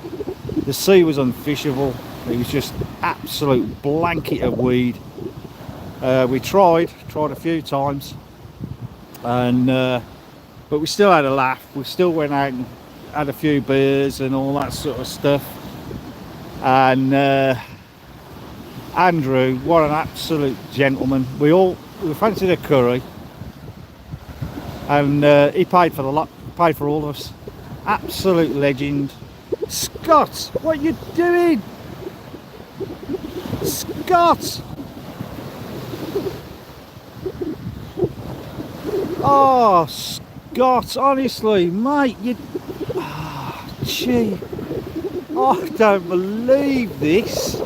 the sea was unfishable, it was just absolute blanket of weed. We tried a few times, and but we still had a laugh. We still went out and had a few beers and all that sort of stuff. And Andrew, what an absolute gentleman. We fancied a curry, and he paid for the lot, paid for all of us. Absolute legend. Scott, what are you doing? Scott! Oh, Scott, honestly, mate, you... Oh, gee. Oh, I don't believe this.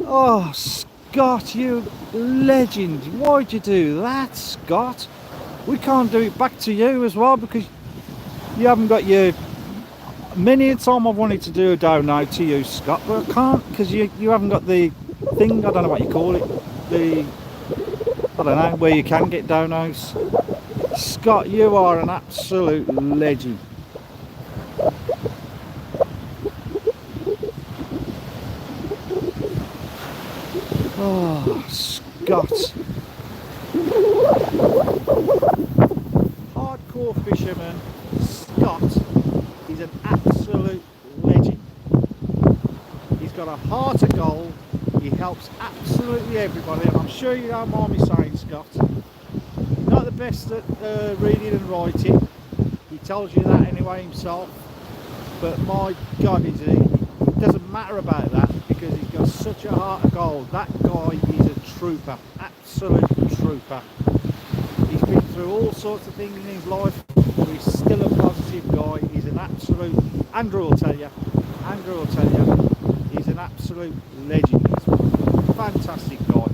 Oh, Scott, you legend. Why'd you do that, Scott? We can't do it back to you as well because you haven't got your... Many a time I've wanted to do a donate to you, Scott, but I can't because you haven't got the thing, I don't know what you call it, I don't know, where you can get donos. Scott, you are an absolute legend. Oh, Scott. hardcore fisherman, Scott, is an absolute legend. He's got a heart of gold. He helps absolutely everybody, and I'm sure you don't mind me saying, Scott, not the best at reading and writing. He tells you that anyway himself. But my God, it doesn't matter about that because he's got such a heart of gold. That guy is a trooper, absolute trooper. He's been through all sorts of things in his life, but he's still a positive guy. He's an absolute, Andrew will tell you, he's an absolute legend. He's a fantastic guy.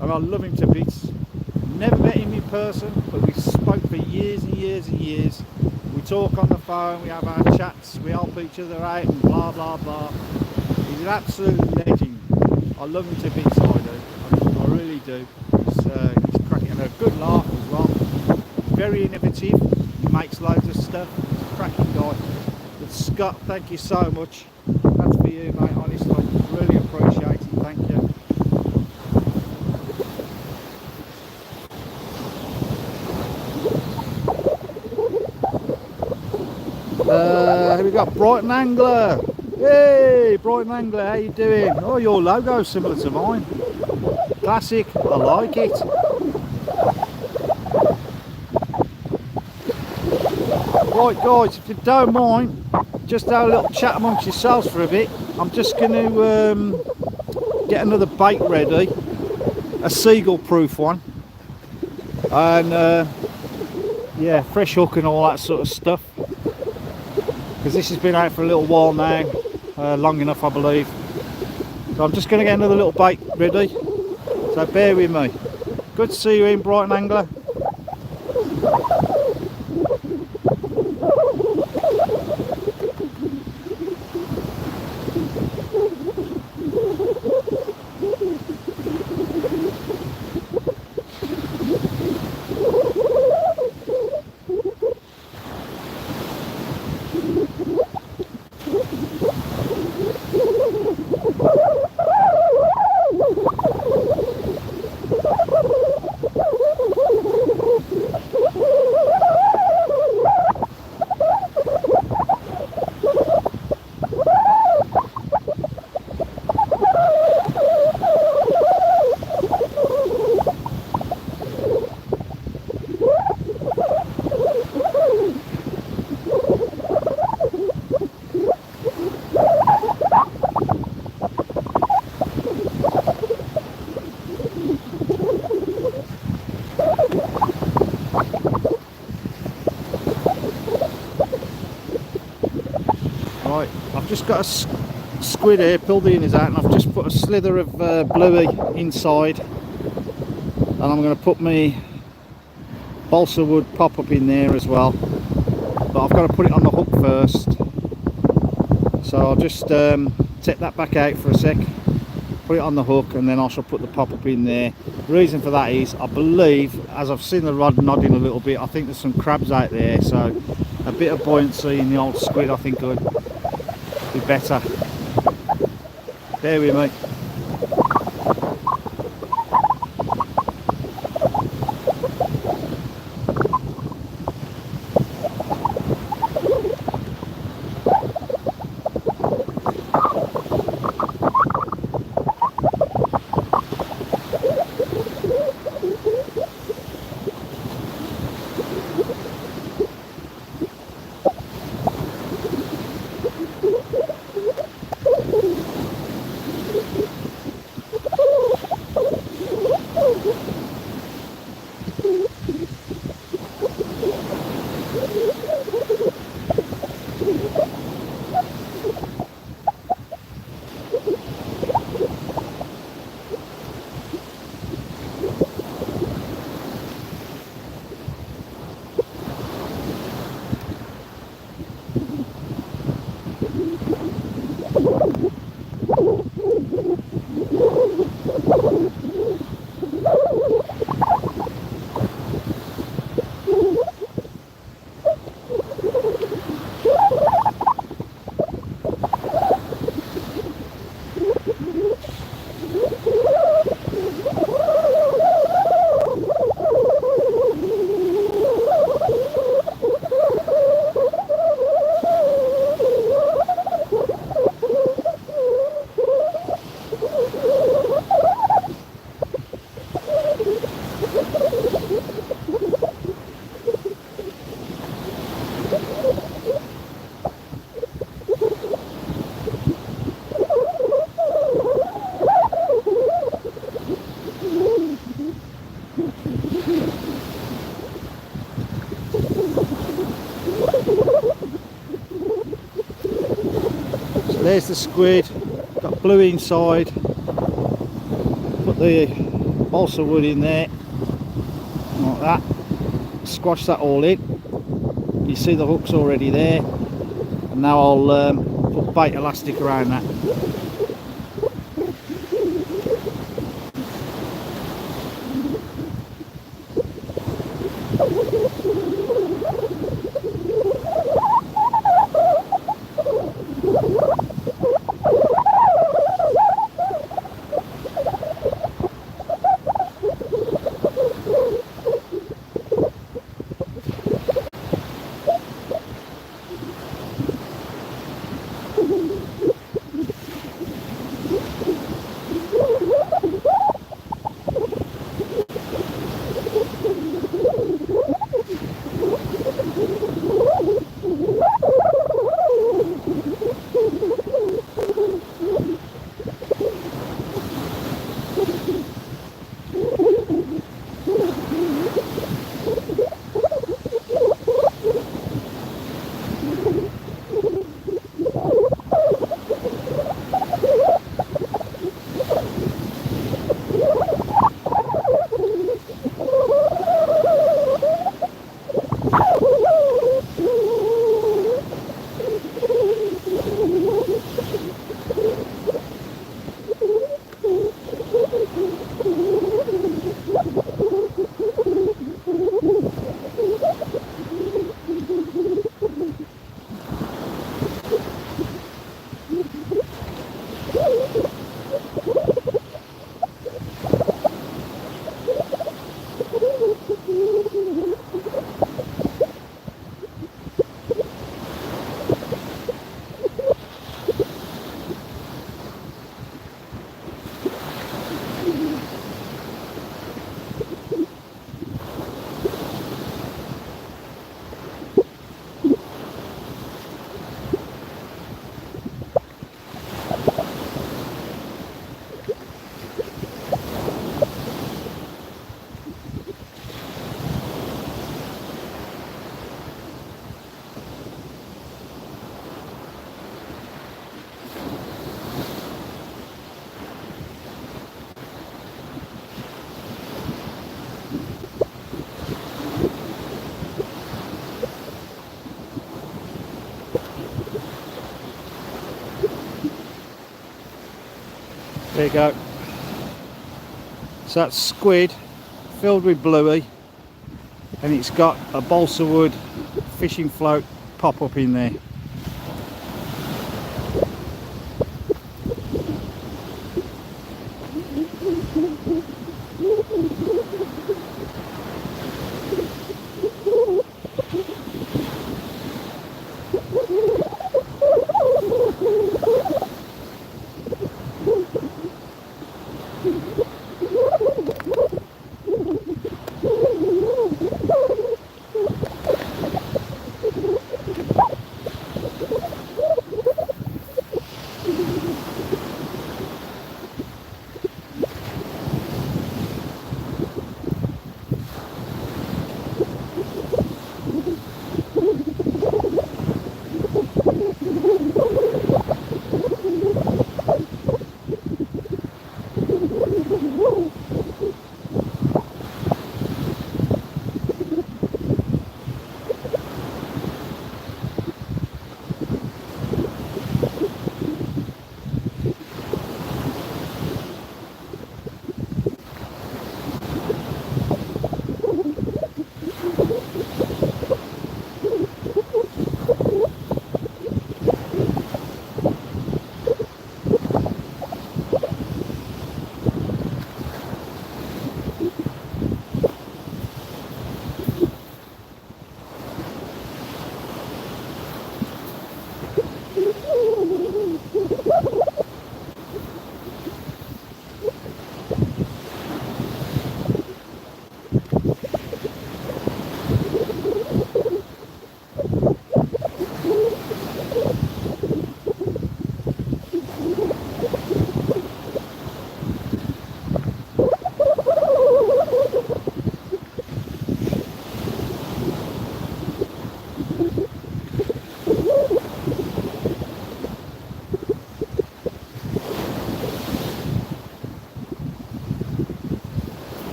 And I love him to bits. Never met him in person, but we spoke for years and years and years. We talk on the phone, we have our chats, we help each other out and blah blah blah. He's an absolute legend. I love him to bits, I do. I really do. He's cracking, and a good laugh as well. Very innovative, he makes loads of stuff. He's a cracking guy. But Scott, thank you so much. That's for you, mate, honestly. Really appreciate it, thank you. Here we got Brighton Angler. Hey, Brighton Angler, how you doing? Oh, your logo's similar to mine. Classic, I like it. Right guys, if you don't mind, just have a little chat amongst yourselves for a bit. I'm just going to get another bait ready, a Seagull proof one, and yeah, fresh hook and all that sort of stuff. Because this has been out for a little while now, long enough I believe. So I'm just going to get another little bait ready, so bear with me. Good to see you in Brighton Angler. Right, I've just got a squid here, pulled the inners out, and I've just put a slither of bluey inside, and I'm going to put my balsa wood pop up in there as well, but I've got to put it on the hook first, so I'll just take that back out for a sec, put it on the hook, and then I shall put the pop up in there. The reason for that is, I believe, as I've seen the rod nodding a little bit, I think there's some crabs out there, so a bit of buoyancy in the old squid I think would be better. Bear with me. There's the squid, got blue inside. Put the balsa wood in there, like that. Squash that all in. You see the hook's already there. And now I'll put bait elastic around that. There you go. So that's squid filled with bluey, and it's got a balsa wood fishing float pop up in there.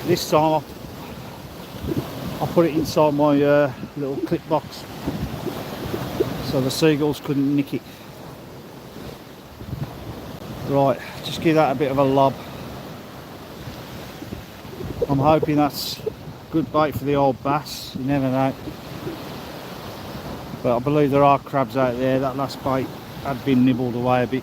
This time I put it inside my little clip box so the seagulls couldn't nick it. Right, just give that a bit of a lob. I'm hoping that's good bait for the old bass, you never know. But I believe there are crabs out there. That last bait had been nibbled away a bit.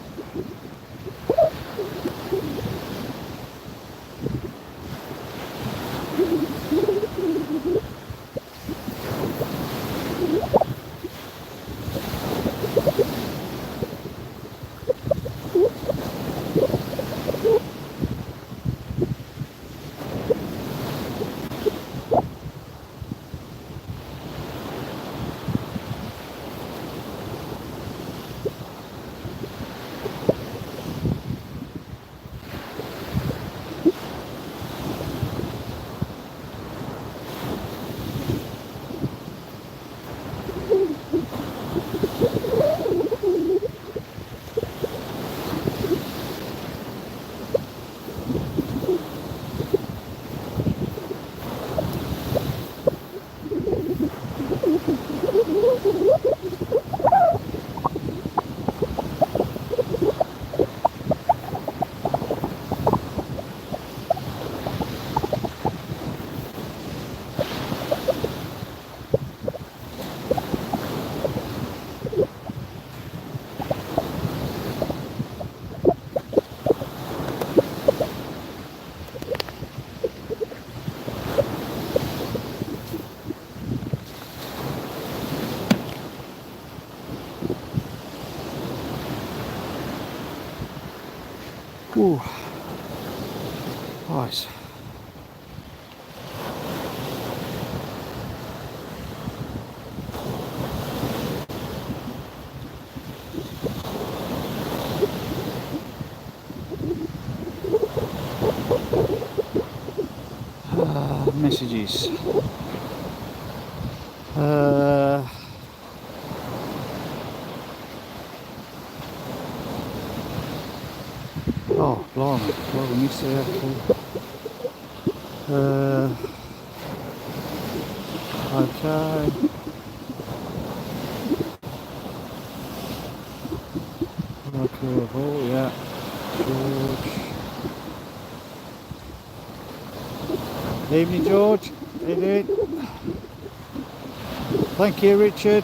Ooh, nice. Messages. Oh, blimey, what we missed there. Okay. Okay, oh yeah. George. Evening, George. How you doing? Thank you, Richard.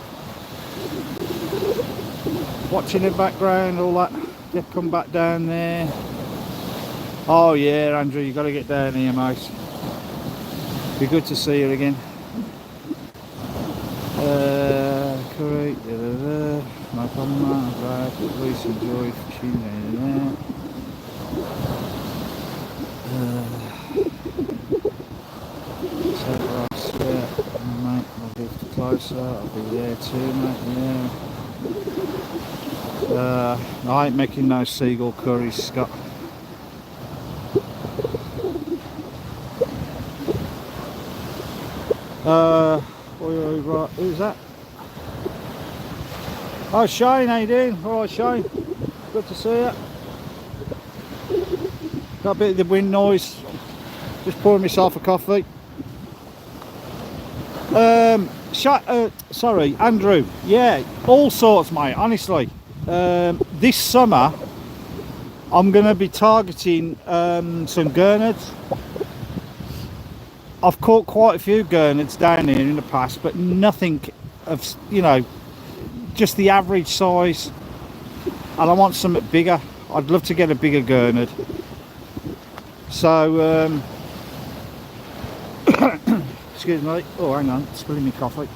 Watching the background, all that. Yeah, come back down there. Oh yeah, Andrew, you got to get down here, mate. Be good to see you again. Curry, no problem, man. Glad. Please enjoy fishing down there. So grass, yeah, mate. I'll be closer. I'll be there too, mate. Yeah. I ain't making no seagull curries, Scott. Right, who's that? Oh, Shane, how you doing? Alright, Shane. Good to see you. Got a bit of the wind noise. Just pouring myself a coffee. Sorry, Andrew. Yeah, all sorts, mate, honestly. This summer, I'm going to be targeting some gurnards. I've caught quite a few gurnards down here in the past, but nothing of, you know, just the average size. And I want something bigger. I'd love to get a bigger gurnard. So, excuse me. Oh, hang on, spilling me coffee.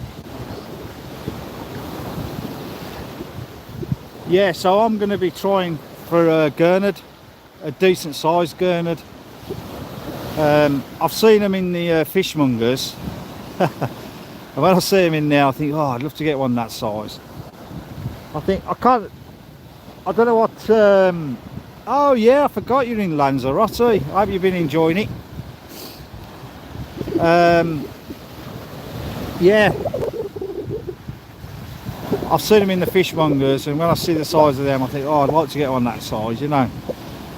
Yeah, so I'm going to be trying for a gurnard, a decent sized gurnard. I've seen them in the fishmongers, and when I see them in there, I think, oh, I'd love to get one that size. I don't know what. Oh yeah, I forgot you're in Lanzarote. I hope you've been enjoying it. Yeah, I've seen them in the fishmongers, and when I see the size of them, I think, oh, I'd like to get one that size. You know,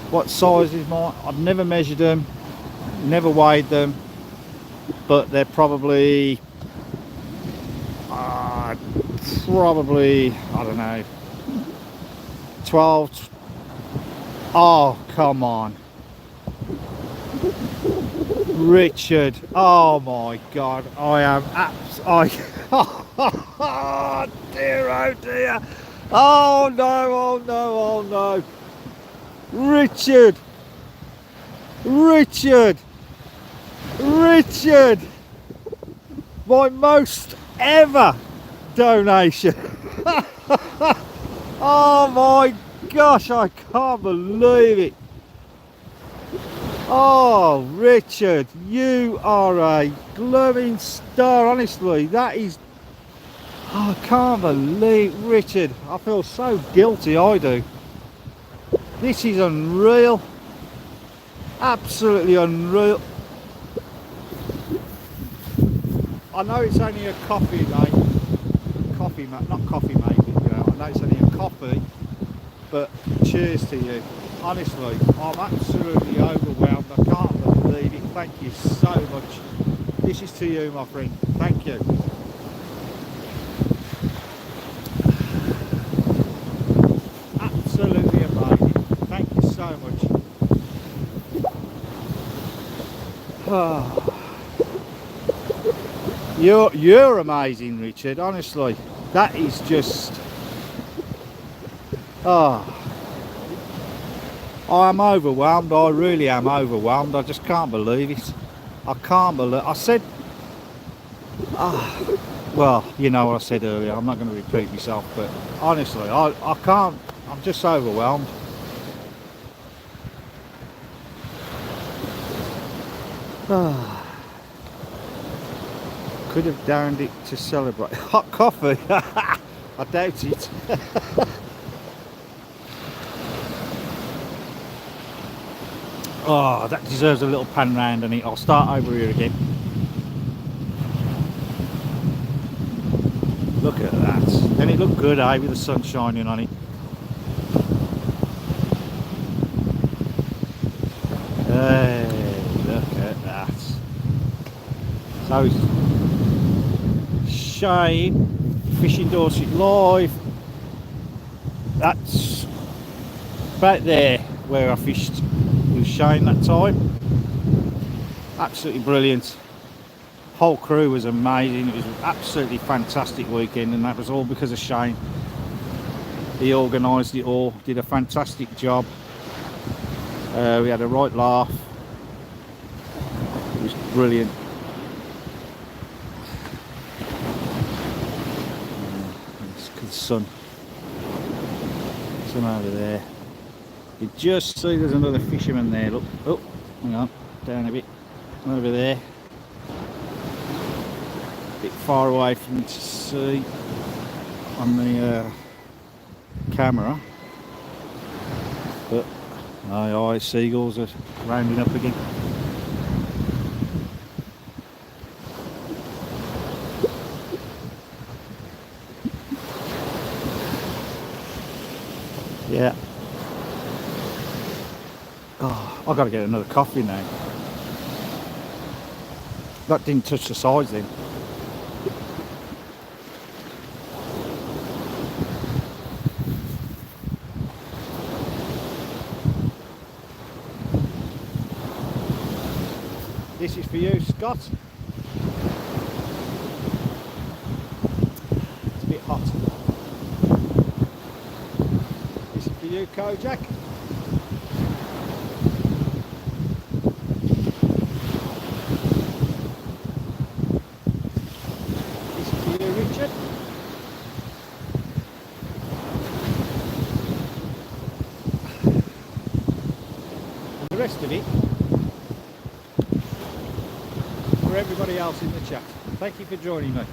what size is mine? I've never measured them. Never weighed them, but they're probably probably, I don't know, 12. Oh, come on, Richard. Oh my God, I am oh dear, oh dear. Oh no, oh no, oh no. Richard, Richard, Richard, my most ever donation. Oh my gosh, I can't believe it. Oh, Richard, you are a blooming star, honestly. That is, oh, I can't believe, Richard. I feel so guilty, I do. This is unreal. Absolutely unreal. I know it's only a coffee, mate. Coffee, mate, not coffee, mate. You know, I know it's only a coffee, but cheers to you. Honestly, I'm absolutely overwhelmed. I can't believe it. Thank you so much. This is to you, my friend. Thank you. Absolutely amazing. Thank you so much. You're amazing, Richard. Honestly, that is just. I'm overwhelmed. I really am overwhelmed. I just can't believe it. I can't believe. I said. Well, you know what I said earlier. I'm not going to repeat myself, but honestly, I can't. I'm just overwhelmed. Could have downed it to celebrate. Hot coffee? I doubt it. Oh, that deserves a little pan round on it. I'll start over here again. Look at that. Then it looked good, eh, with the sun shining on it. Hey, look at that. So, Shane, fishing Dorset live. That's about there where I fished with Shane that time. Absolutely brilliant. Whole crew was amazing. It was an absolutely fantastic weekend, and that was all because of Shane. He organised it all, did a fantastic job. We had a right laugh. It was brilliant. The sun over there. You just see there's another fisherman there. Look, oh, hang on, down a bit, over there. A bit far away from you to see on the camera, but aye, seagulls are rounding up again. Yeah. Oh, I've got to get another coffee now. That didn't touch the sides then. This is for you, Scott. It's a bit hot. This is for you, Kojak. This is for you, Richard. And the rest of it for everybody else in the chat. Thank you for joining me.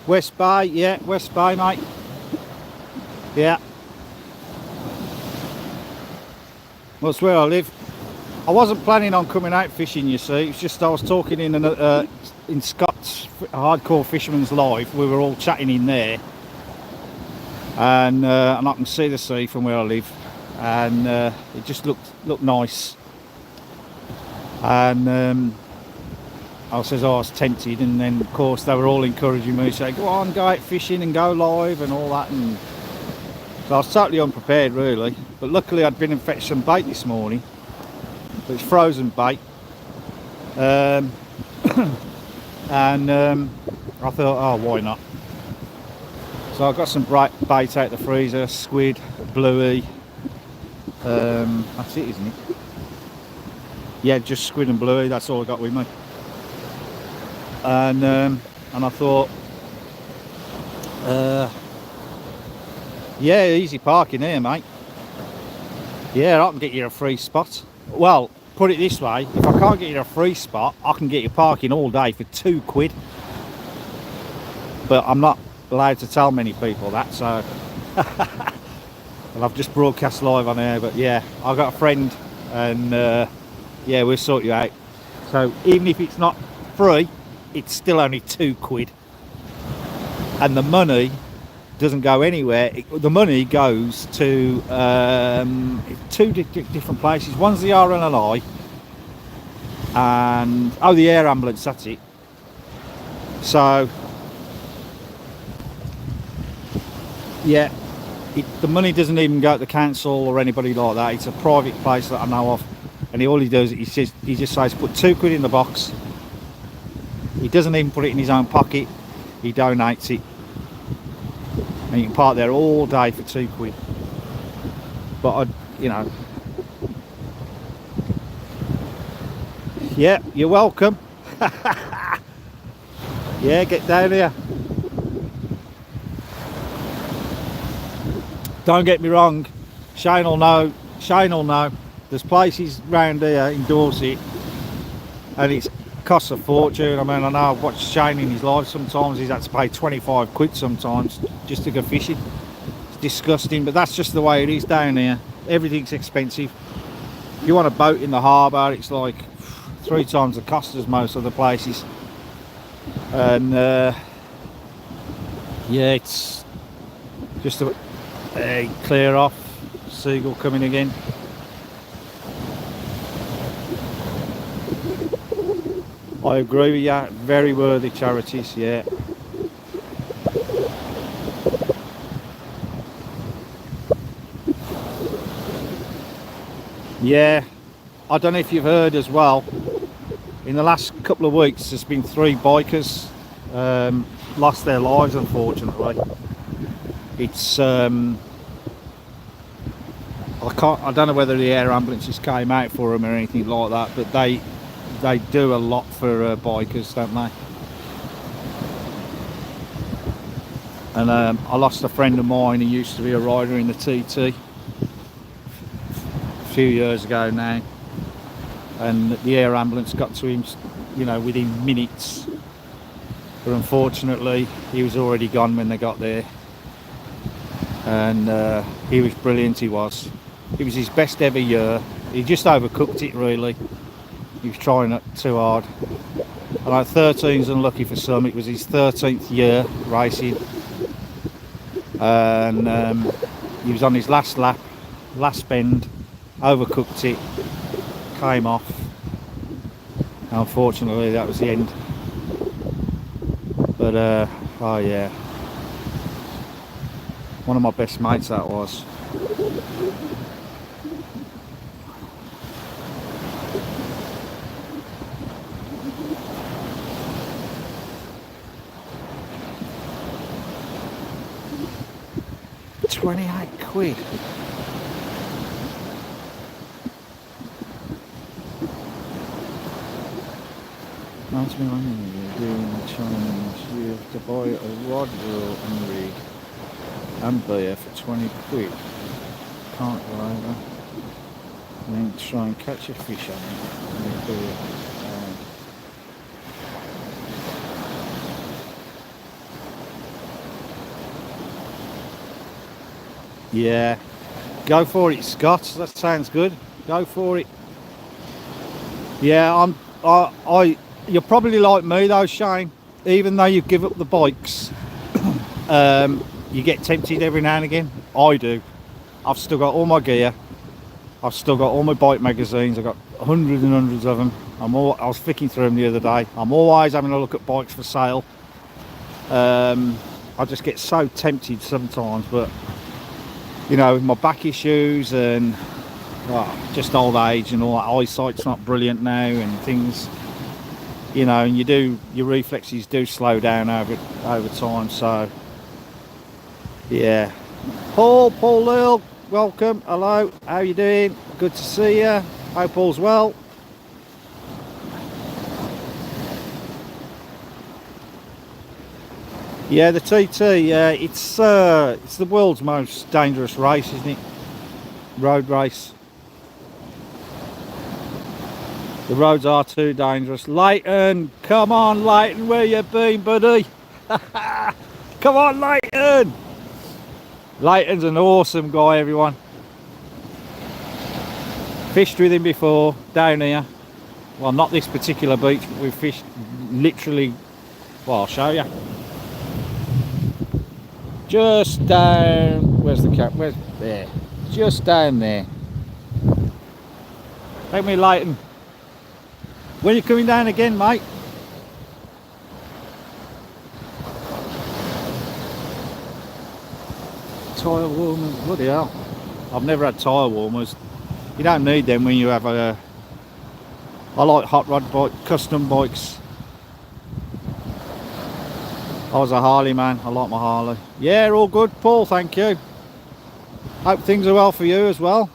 West Bay, yeah, West Bay, mate. Yeah. Well, that's where I live. I wasn't planning on coming out fishing, you see. It's just I was talking in Scott's Hardcore Fisherman's Live. We were all chatting in there, and I can see the sea from where I live, and it just looked nice. And I says, oh, I was tempted, and then of course they were all encouraging me, saying, go on, go out fishing and go live and all that. And so I was totally unprepared, really. But luckily I'd been and fetched some bait this morning. But it's frozen bait. And I thought, oh, why not? So I got some bait out the freezer, squid, bluey. That's it, isn't it? Yeah, just squid and bluey, that's all I got with me. And I thought, yeah, easy parking here, mate. Yeah, I can get you a free spot. Well, put it this way, if I can't get you a free spot, I can get you parking all day for £2. But I'm not allowed to tell many people that, so and I've just broadcast live on air. But yeah, I've got a friend, and yeah, we'll sort you out. So even if it's not free, it's still only £2, and the money doesn't go anywhere. The money goes to two different places. One's the RNLI, and the air ambulance, that's it. So yeah, the money doesn't even go to the council or anybody like that. It's a private place that I know of, and all he does, he just says put £2 in the box. He doesn't even put it in his own pocket. He donates it, and you can park there all day for £2. But you know, yeah, you're welcome. Yeah, get down here. Don't get me wrong, Shane will know. There's places round here in Dorset, and it's costs a fortune. I mean, I know I've watched Shane in his life. Sometimes he's had to pay £25 sometimes just to go fishing. It's disgusting, but that's just the way it is down here. Everything's expensive. If you want a boat in the harbour, it's like 3 times the cost as most other places. And yeah, it's just a clear off. Seagull coming again. I agree with you, very worthy charities, yeah. Yeah, I don't know if you've heard as well, in the last couple of weeks there's been 3 bikers lost their lives, unfortunately. It's I don't know whether the air ambulances came out for them or anything like that, but they do a lot for bikers, don't they? And I lost a friend of mine who used to be a rider in the TT a few years ago now, and the air ambulance got to him, you know, within minutes. But unfortunately, he was already gone when they got there. And he was brilliant, he was. It was his best ever year. He just overcooked it, really. He was trying it too hard. And like 13's unlucky for some. It was his 13th year racing, and he was on his last lap, last bend, overcooked it, came off. Unfortunately, that was the end. But oh yeah, one of my best mates that was. £28. Reminds me when you're doing the challenge, you have to buy a rod, reel and rig and beer for £20. Can't go over. And then try and catch a fish on it. And do it. Yeah, go for it, Scott. That sounds good. Go for it. Yeah, you're probably like me though, Shane. Even though you give up the bikes, you get tempted every now and again. I do. I've still got all my gear. I've still got all my bike magazines. I've got hundreds and hundreds of them. I was flicking through them the other day. I'm always having a look at bikes for sale. I just get so tempted sometimes, but you know, with my back issues and just old age and all that, eyesight's not brilliant now and things, you know, and your reflexes do slow down over time. So yeah. Paul Lil, welcome. Hello, how you doing? Good to see you. Hope all's well. Yeah, the TT, it's the world's most dangerous race, isn't it? Road race. The roads are too dangerous. Leighton, come on Leighton, where you been, buddy? Come on Leighton! Leighton's an awesome guy, everyone. Fished with him before, down here. Well, not this particular beach, but we've fished literally, well, I'll show you. Just down, where's the cap? Where's there? Just down there. Take me Leighton. When are you coming down again, mate? Tyre warmers, bloody hell. I've never had tyre warmers. You don't need them when you have a... I like hot rod bike, custom bikes. I was a Harley man, I like my Harley. Yeah, all good, Paul, thank you. Hope things are well for you as well.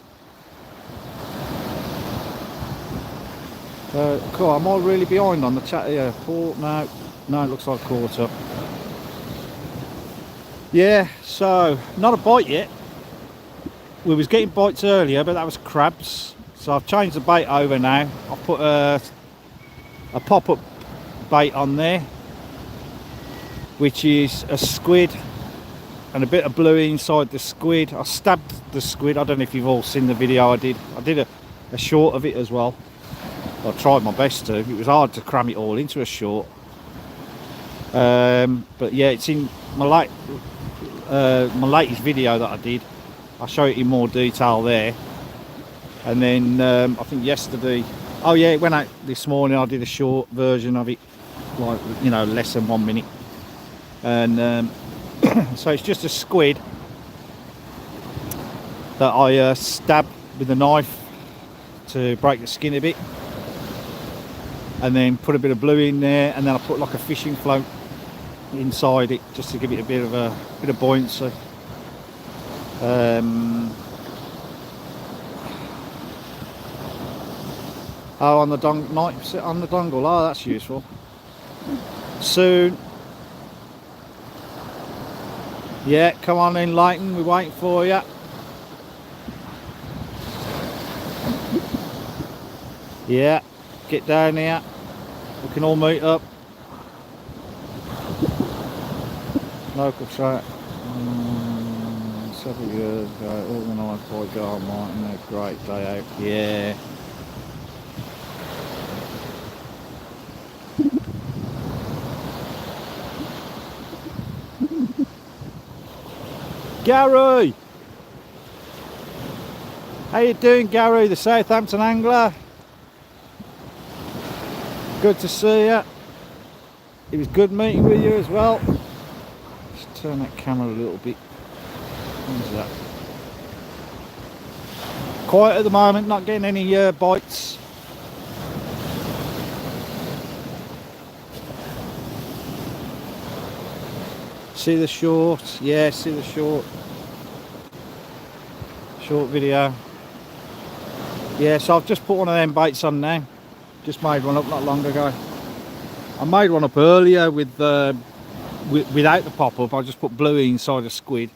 Cool, I'm all really behind on the chat here. Paul, no, it looks like caught up. Yeah, so, not a bite yet. We was getting bites earlier, but that was crabs. So I've changed the bait over now. I've put a pop-up bait on there, which is a squid and a bit of bluey inside the squid. I stabbed the squid. I don't know if you've all seen the video I did. I did a short of it as well. I tried my best to. It was hard to cram it all into a short. But yeah, it's in my latest video that I did. I'll show it in more detail there. And then I think yesterday, oh yeah, it went out this morning. I did a short version of it, like, you know, less than 1 minute. And so it's just a squid that I stab with a knife to break the skin a bit, and then put a bit of blue in there, and then I put like a fishing float inside it just to give it a bit of buoyancy. Oh, on the dongle. Oh, that's useful. Soon. Yeah, come on in, Leighton. We're waiting for you. Yeah, get down here. We can all meet up. Local track. Several years ago, organised by Gar Martin. A great day out. Yeah. Gary! How you doing, Gary, the Southampton angler? Good to see you. It was good meeting with you as well. Just turn that camera a little bit. What's that? Quiet at the moment, not getting any bites. See the short? Yeah, see the short video. Yeah, so I've just put one of them baits on now. Just made one up not long ago. I made one up earlier without the pop-up. I just put bluey inside a squid.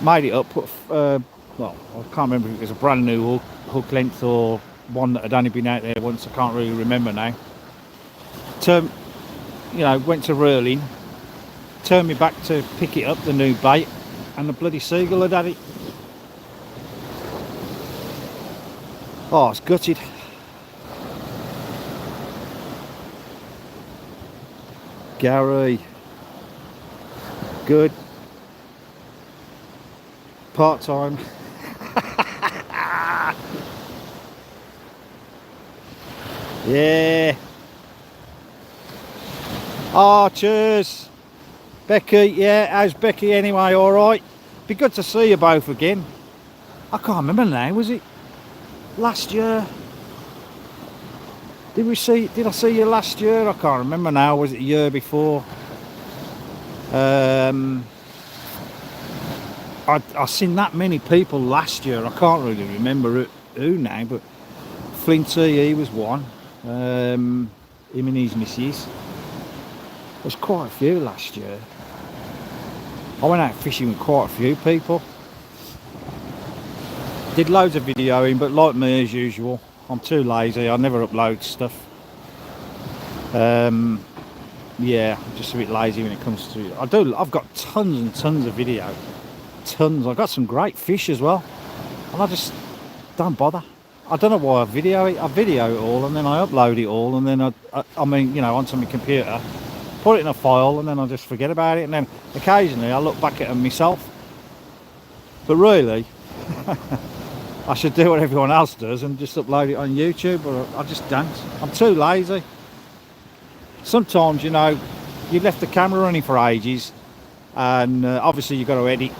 Made it up, put well, I can't remember if it was a brand new hook length or one that had only been out there once. I can't really remember now. You know, went to reeling, turned me back to pick it up, the new bait, and the bloody Seagull had it. Oh, it's gutted. Gary. Good. Part-time. Yeah. Oh, cheers. Becky, yeah, how's Becky anyway? All right. Be good to see you both again. I can't remember now, was it last year? Did I see you last year? I can't remember now. Was it the year before? I seen that many people last year. I can't really remember who now, but Flinty, he was one. Him and his missus. There's quite a few last year. I went out fishing with quite a few people. Did loads of videoing, but like me as usual, I'm too lazy. I never upload stuff. Yeah, I'm just a bit lazy when it comes to. I've got tons and tons of video. Tons. I've got some great fish as well, and I just don't bother. I don't know why I video it. I video it all, and then I upload it all, and then I mean, you know, onto my computer, put it in a file, and then I just forget about it. And then occasionally I look back at them myself. But really, I should do what everyone else does and just upload it on YouTube, but I just don't. I'm too lazy. Sometimes, you know, you've left the camera running for ages, and obviously you've got to edit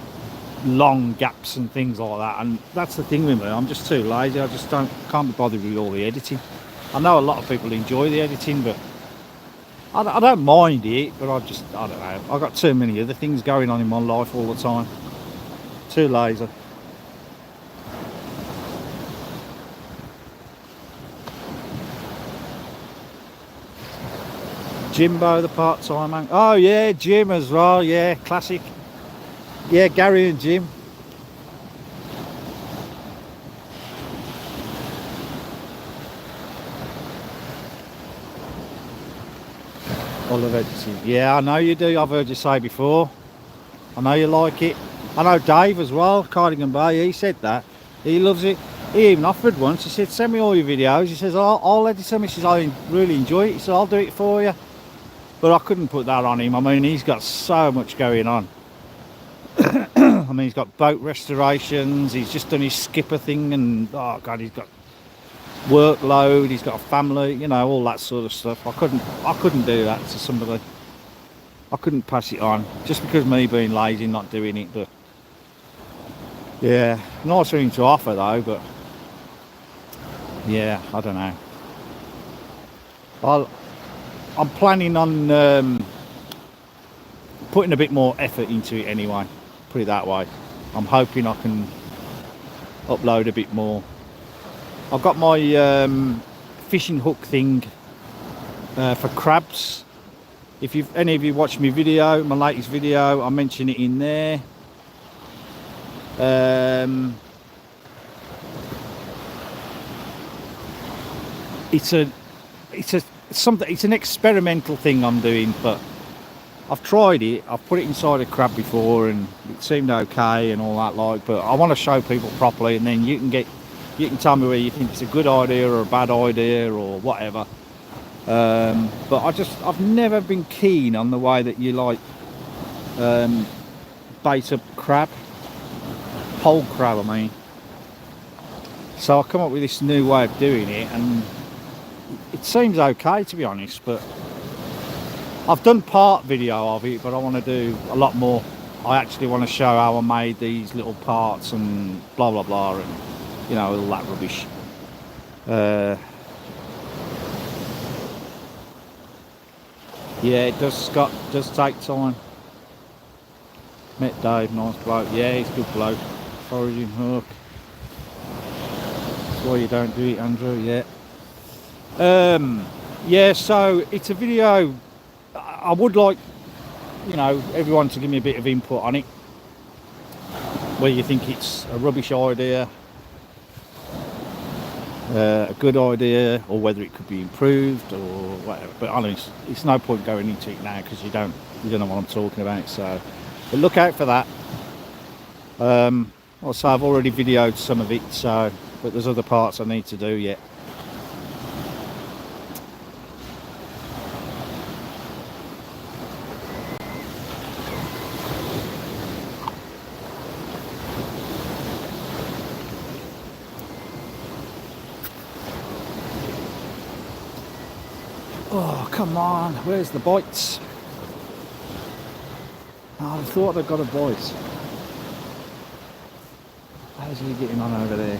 long gaps and things like that, and that's the thing with me. I'm just too lazy. I just can't be bothered with all the editing. I know a lot of people enjoy the editing, but I don't mind it, but I don't know. I've got too many other things going on in my life all the time. Too lazy. Jimbo, the part-time man. Oh yeah, Jim as well. Yeah, classic. Yeah, Gary and Jim. I love editing. Yeah, I know you do. I've heard you say before. I know you like it. I know Dave as well, Cardigan Bay. He said that. He loves it. He even offered once. He said, "Send me all your videos." He says, "I'll edit them." He says, "I really enjoy it." He said, "I'll do it for you." But I couldn't put that on him. I mean, he's got so much going on. I mean, he's got boat restorations. He's just done his skipper thing, and oh god, he's got workload. He's got a family, you know, all that sort of stuff. I couldn't do that to somebody. I couldn't pass it on just because me being lazy, not doing it. But yeah, nice for him to offer though. But yeah, I don't know. I'm planning on putting a bit more effort into it anyway, put it that way. I'm hoping I can upload a bit more. I've got my fishing hook thing for crabs. If any of you watched my video, my latest video, I mention it in there. It's an experimental thing I'm doing, but I've tried it. I've put it inside a crab before and it seemed okay and all that, like, but I want to show people properly, and then you can tell me whether you think it's a good idea or a bad idea or whatever. But I've never been keen on the way that you like bait up crab, whole crab I mean. So I come up with this new way of doing it, and it seems okay, to be honest, but I've done part video of it, but I want to do a lot more. I actually want to show how I made these little parts and blah blah blah, and you know, all that rubbish. Yeah, it does, Scott, does take time. Met Dave, nice bloke. Yeah, he's a good bloke. Foraging hook. That's why you don't do it, Andrew. Yeah. Yeah, so it's a video. I would like, you know, everyone to give me a bit of input on it, whether you think it's a rubbish idea, a good idea, or whether it could be improved or whatever. But honestly, it's no point going into it now because you don't know what I'm talking about. So, but look out for that. Also, I've already videoed some of it, so but there's other parts I need to do yet. Oh, come on, where's the bites? Oh, I thought I'd got a bite. How's he getting on over there?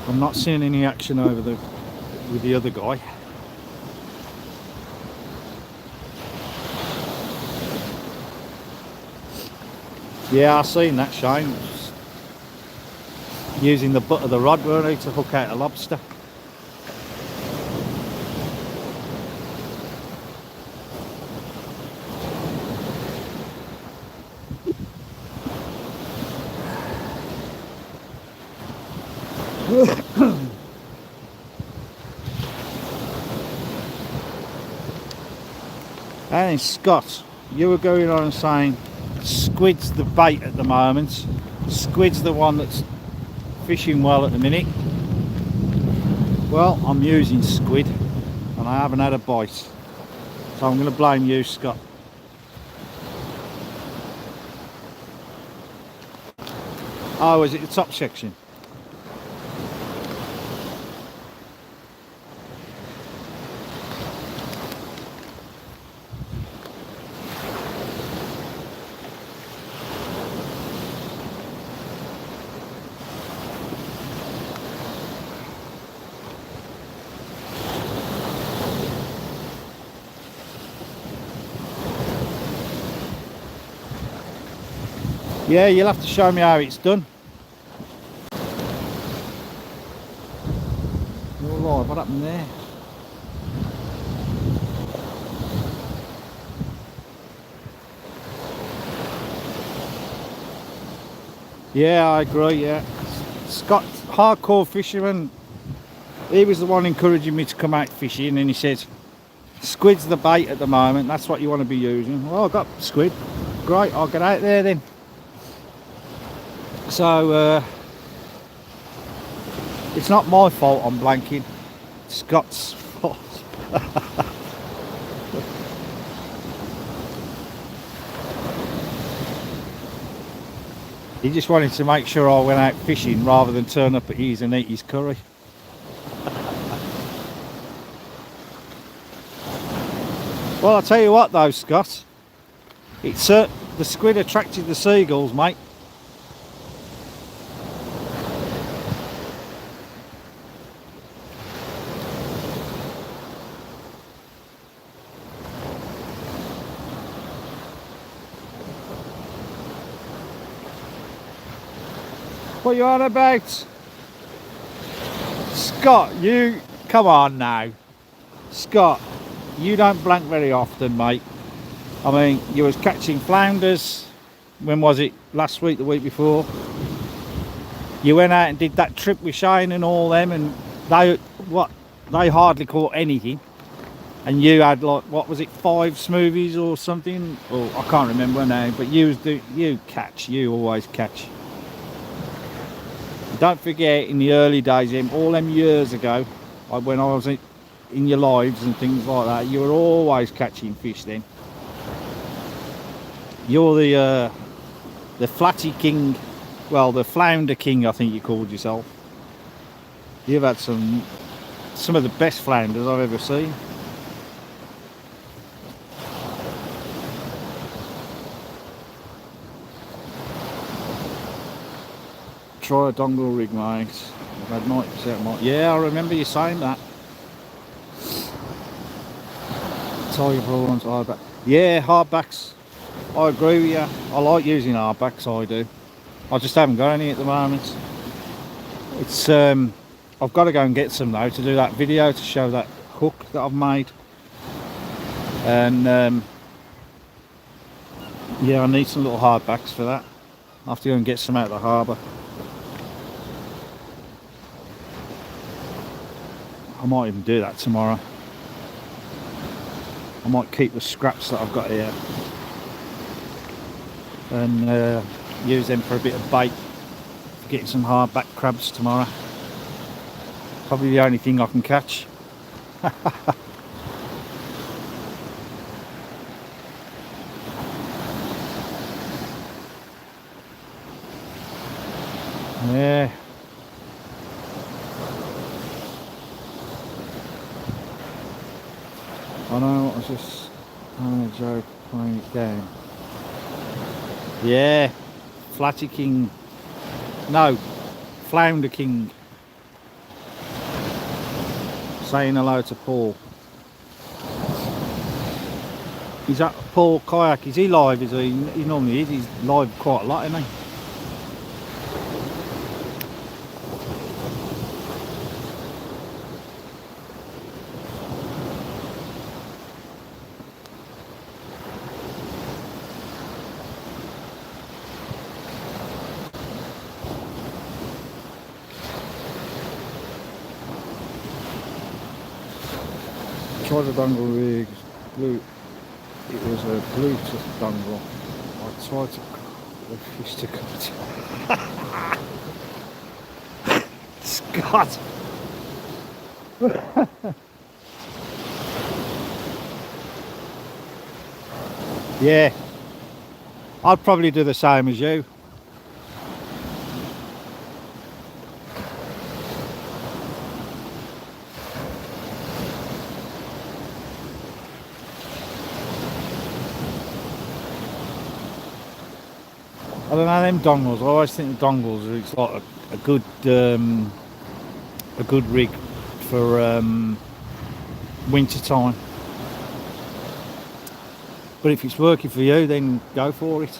I'm not seeing any action over with the other guy. Yeah, I seen that, Shane. Using the butt of the rod, weren't he, to hook out a lobster. And Scott, you were going on and saying squid's the bait at the moment. Squid's the one that's fishing well at the minute. Well, I'm using squid and I haven't had a bite, so I'm going to blame you, Scott. Oh, is it the top section? Yeah, you'll have to show me how it's done. Oh Lord, what happened there? Yeah, I agree, yeah. Scott, hardcore fisherman, he was the one encouraging me to come out fishing, and he says, squid's the bait at the moment, that's what you want to be using. Well, I got squid. Great, I'll get out there then. So, it's not my fault I'm blanking. Scott's fault. He just wanted to make sure I went out fishing rather than turn up at his and eat his curry. Well, I'll tell you what though, Scott. It's the squid attracted the seagulls, mate. What are you on about? Scott, you... Come on now. Scott, you don't blank very often, mate. I mean, you was catching flounders. When was it? Last week, the week before? You went out and did that trip with Shane and all them, and they hardly caught anything. And you had like, what was it, 5 smoothies or something? Or I can't remember now, but you always catch. Don't forget, in the early days, all them years ago, when I was in your lives and things like that, you were always catching fish then. You're the flatty king, well, the flounder king, I think you called yourself. You've had some of the best flounders I've ever seen. Try a dongle rig, mate. I've had 90% more. Yeah, I remember you saying that. Tiger prawns, hardback. Yeah, hardbacks. I agree with you. I like using hardbacks, I do. I just haven't got any at the moment. It's I've got to go and get some though to do that video to show that hook that I've made. And yeah, I need some little hardbacks for that. I'll have to go and get some out of the harbour. I might even do that tomorrow. I might keep the scraps that I've got here and use them for a bit of bait for getting some hardback crabs tomorrow. Probably the only thing I can catch. Yeah. I know, I was just having a joke playing it down. Yeah, Flatty King. No, Flounder King. Saying hello to Paul. Is that Paul Kayak? Is he live? Is he? He normally is. He's live quite a lot, isn't he? Tried the dongle rigs, blue. It was a Bluetooth dongle. I tried to the fish to cut. Scott. Yeah, I'd probably do the same as you. I don't know, them dongles. I always think the dongles are, it's like a good rig for winter time. But if it's working for you, then go for it.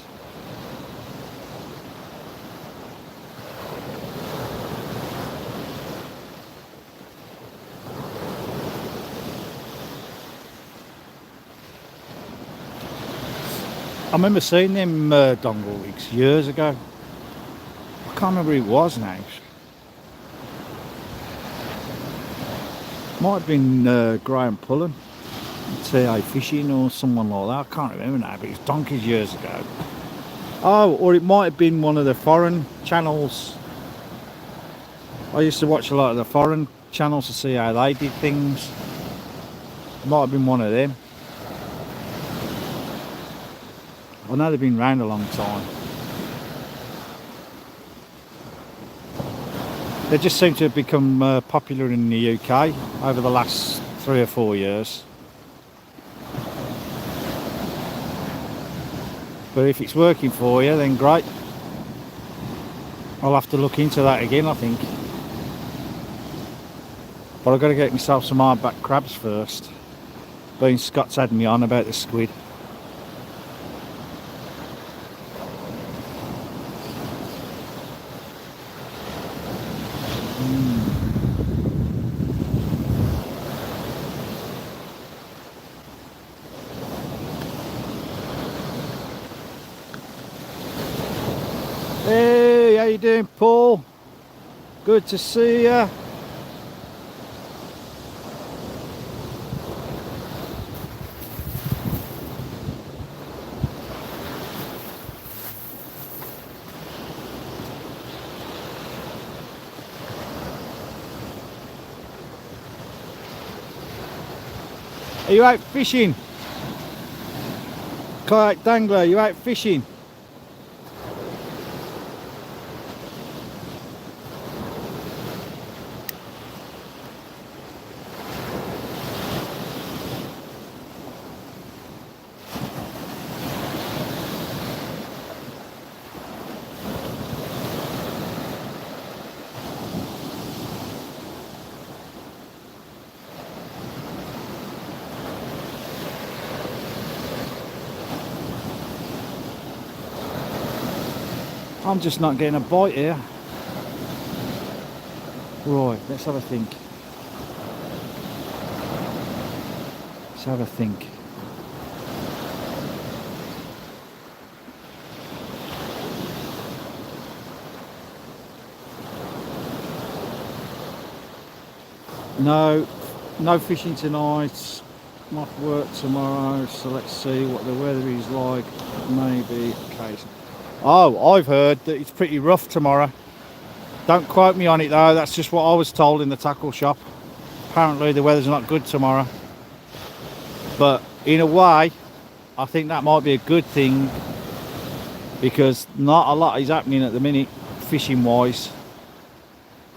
I remember seeing them dongle rigs years ago. I can't remember who it was now. Might have been Graham Pullen, TA Fishing or someone like that. I can't remember now, but it was donkeys years ago. Oh, or it might have been one of the foreign channels. I used to watch a lot of the foreign channels to see how they did things. Might have been one of them. I know they've been around a long time. They just seem to have become popular in the UK over the last 3 or 4 years. But if it's working for you, then great. I'll have to look into that again, I think. But I've got to get myself some hardback crabs first. Being Scott's had me on about the squid. Hey, how you doing, Paul? Good to see you. Are you out fishing? Kayak dangler, you out fishing? I'm just not getting a bite here. Right, let's have a think. Let's have a think. No fishing tonight. I'm off work tomorrow, so let's see what the weather is like. Maybe occasionally. Oh, I've heard that it's pretty rough tomorrow. Don't quote me on it though, that's just what I was told in the tackle shop. Apparently the weather's not good tomorrow. But in a way, I think that might be a good thing, because not a lot is happening at the minute, fishing wise.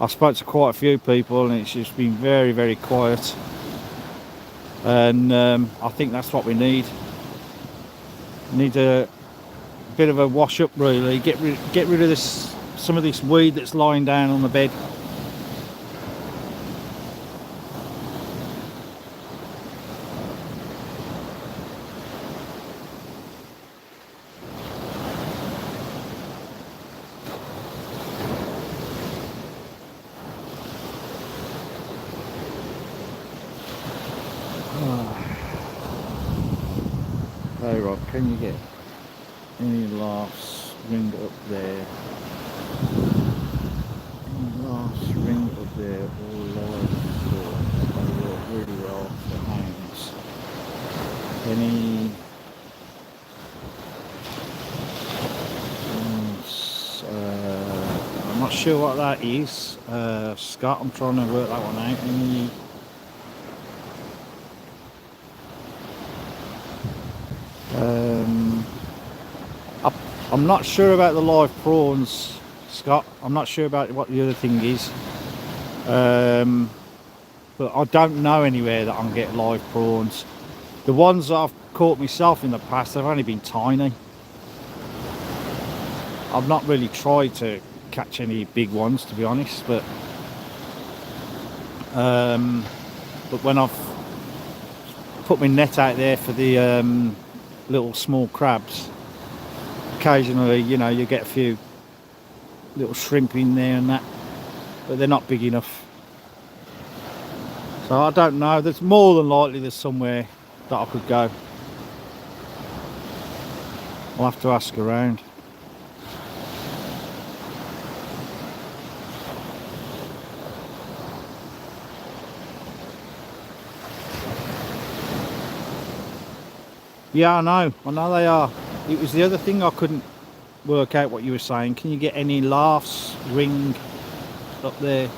I spoke to quite a few people and it's just been very, very quiet. And I think that's what we need. Need a bit of a wash up really, get rid of this, some of this weed that's lying down on the bed. Hey Rob, can you get any laughs ring up there? Any laughs ring up there or live thoughts? They work really well for hands. Any I'm not sure what that is. Scott, I'm trying to work that one out. Any I'm not sure about the live prawns, Scott. I'm not sure about what the other thing is. But I don't know anywhere that I can get live prawns. The ones that I've caught myself in the past, they've only been tiny. I've not really tried to catch any big ones, to be honest, but when I've put my net out there for the little small crabs, occasionally, you know, you get a few little shrimp in there and that, but they're not big enough. So I don't know, there's more than likely there's somewhere that I could go. I'll have to ask around. Yeah, I know they are. It was the other thing I couldn't work out what you were saying. Can you get any laughs ring up there?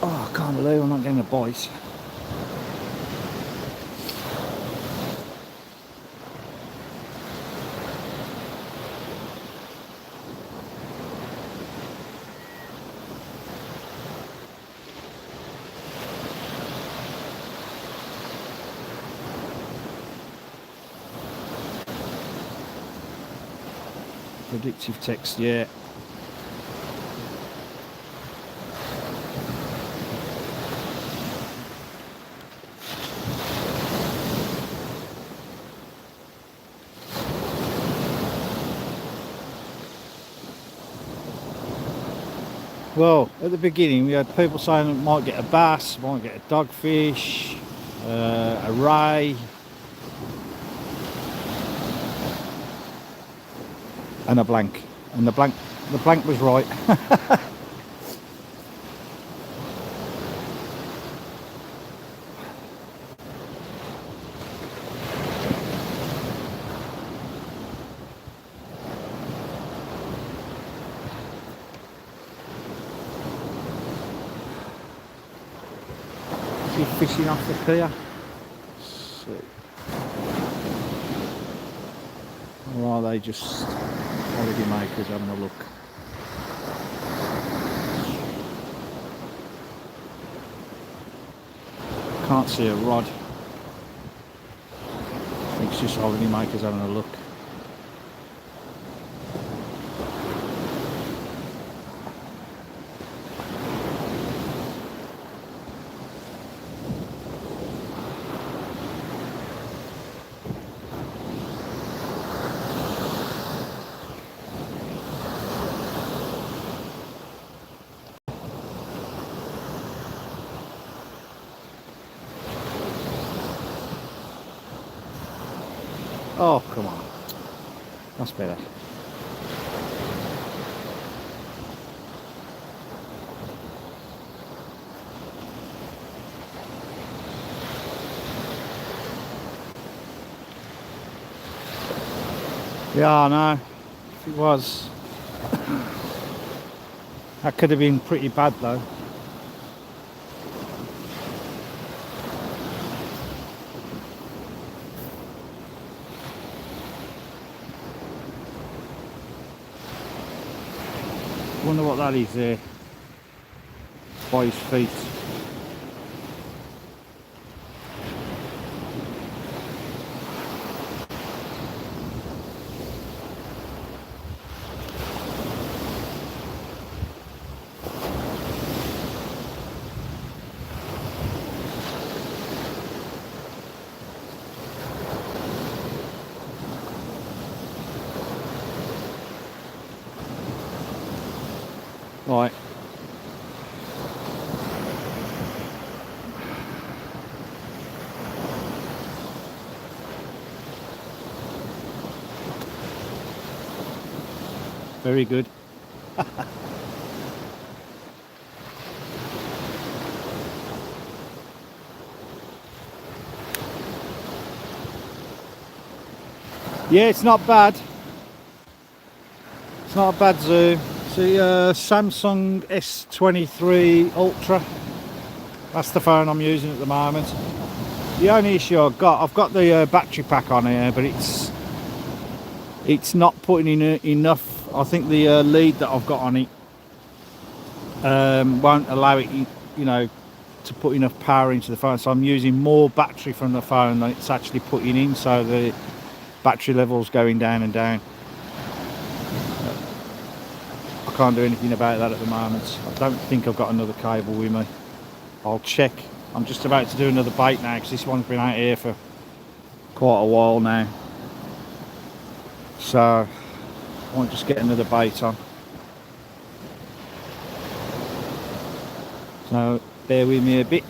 Oh, I can't believe I'm not getting a bite. Predictive text, yeah. Well, at the beginning we had people saying we might get a bass, might get a dogfish, a ray, and a blank. And the blank was right. Is he fishing off the pier? So, or are they just holiday makers having a look? Can't see a rod. I think it's just holiday makers having a look. Oh, come on. That's better. Yeah, I know. If it was, that could have been pretty bad though. Wonder what that is there by his feet. Right. Very good. Yeah, it's not bad. It's not a bad zoom. See, Samsung S23 Ultra. That's the phone I'm using at the moment. The only issue I've got the battery pack on here, but it's not putting in enough. I think the lead that I've got on it won't allow it, you know, to put enough power into the phone. So I'm using more battery from the phone than it's actually putting in. So the battery level's going down and down. I can't do anything about that at the moment. I don't think I've got another cable with me. I'll check. I'm just about to do another bait now because this one's been out here for quite a while now. So I might just get another bait on. So bear with me a bit.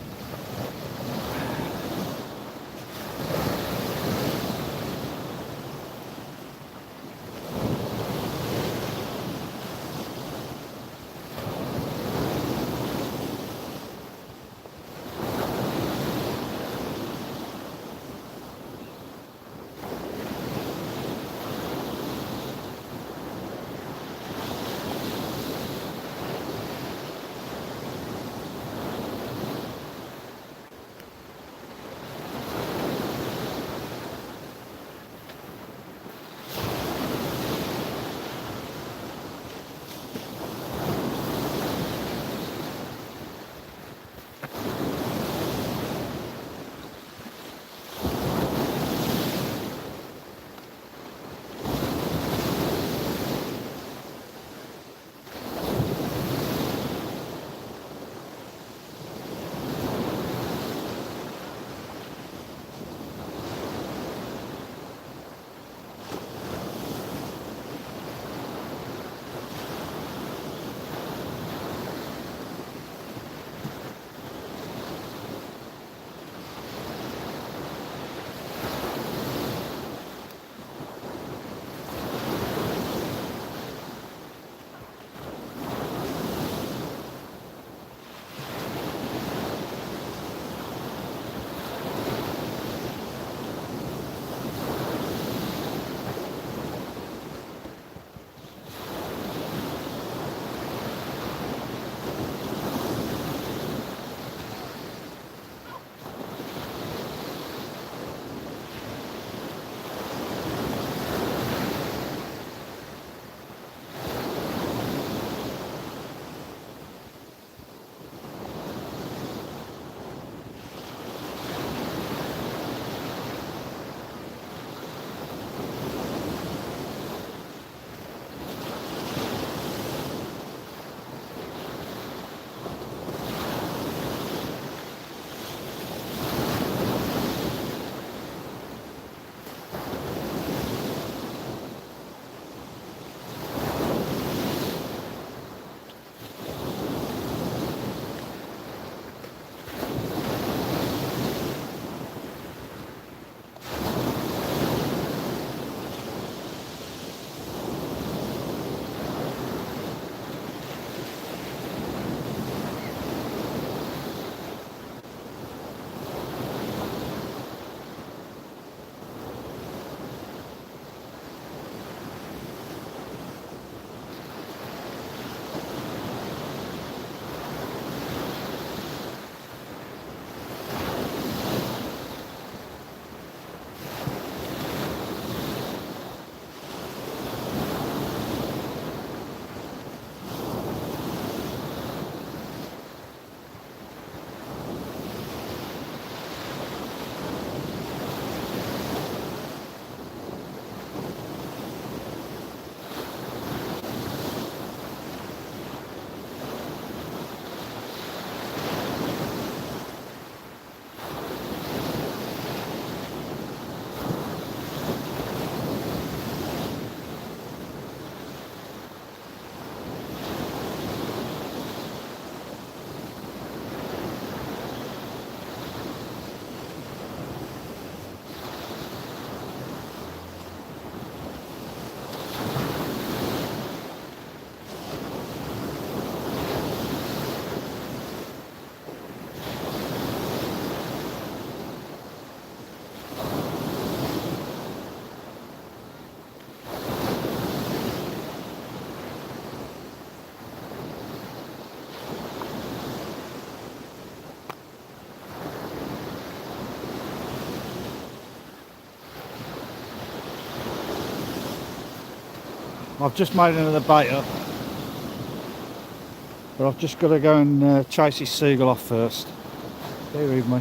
I've just made another bait up, but I've just got to go and chase this seagull off first. Bear with me.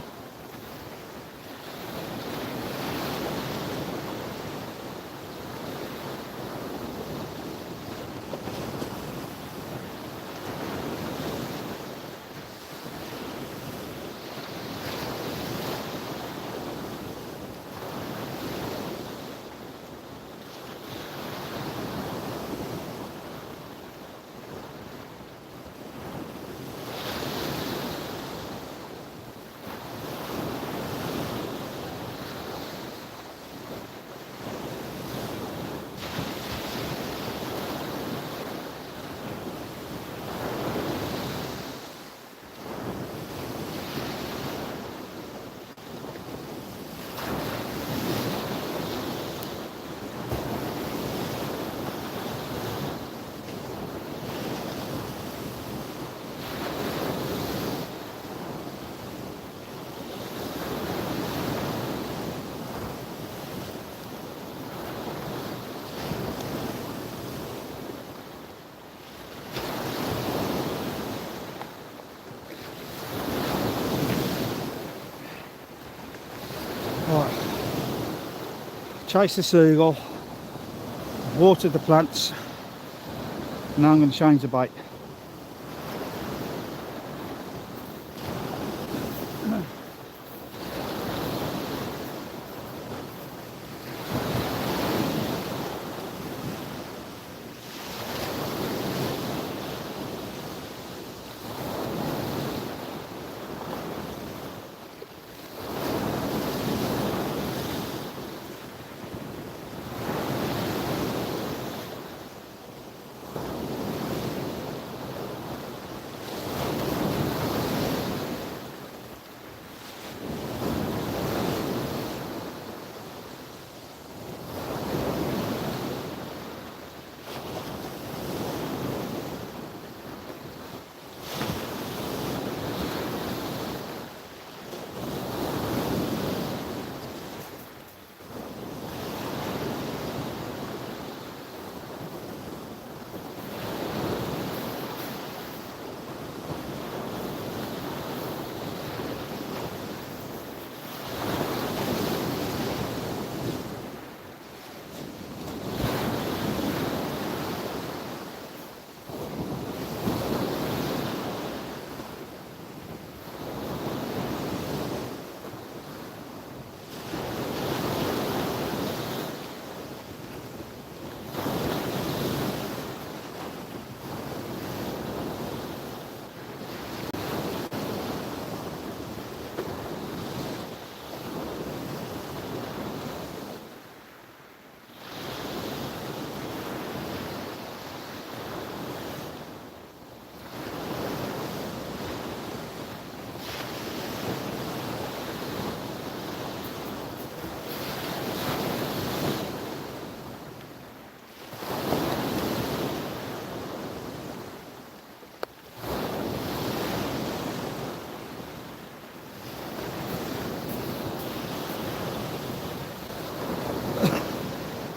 Right, chase the seagull, watered the plants, now I'm going to change the bait.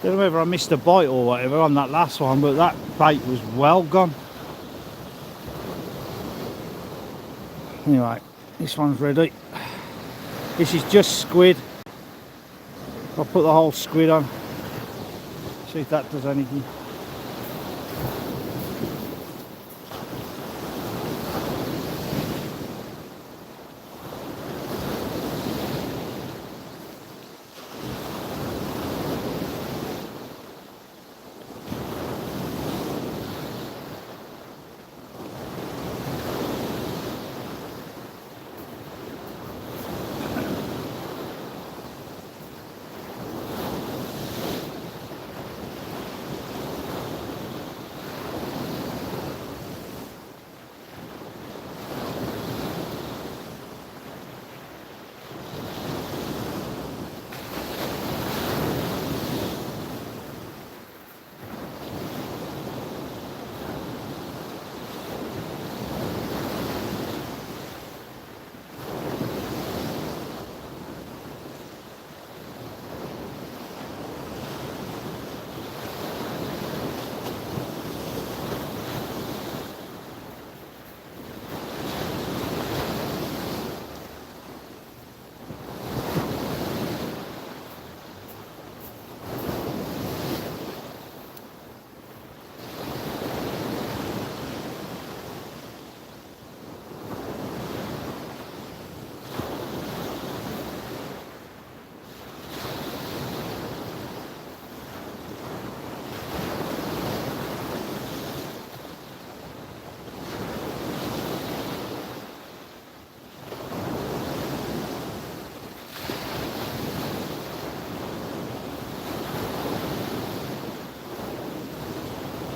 Don't know whether I missed a bite or whatever on that last one, but that bait was well gone. Anyway, this one's ready. This is just squid. I'll put the whole squid on. See if that does anything.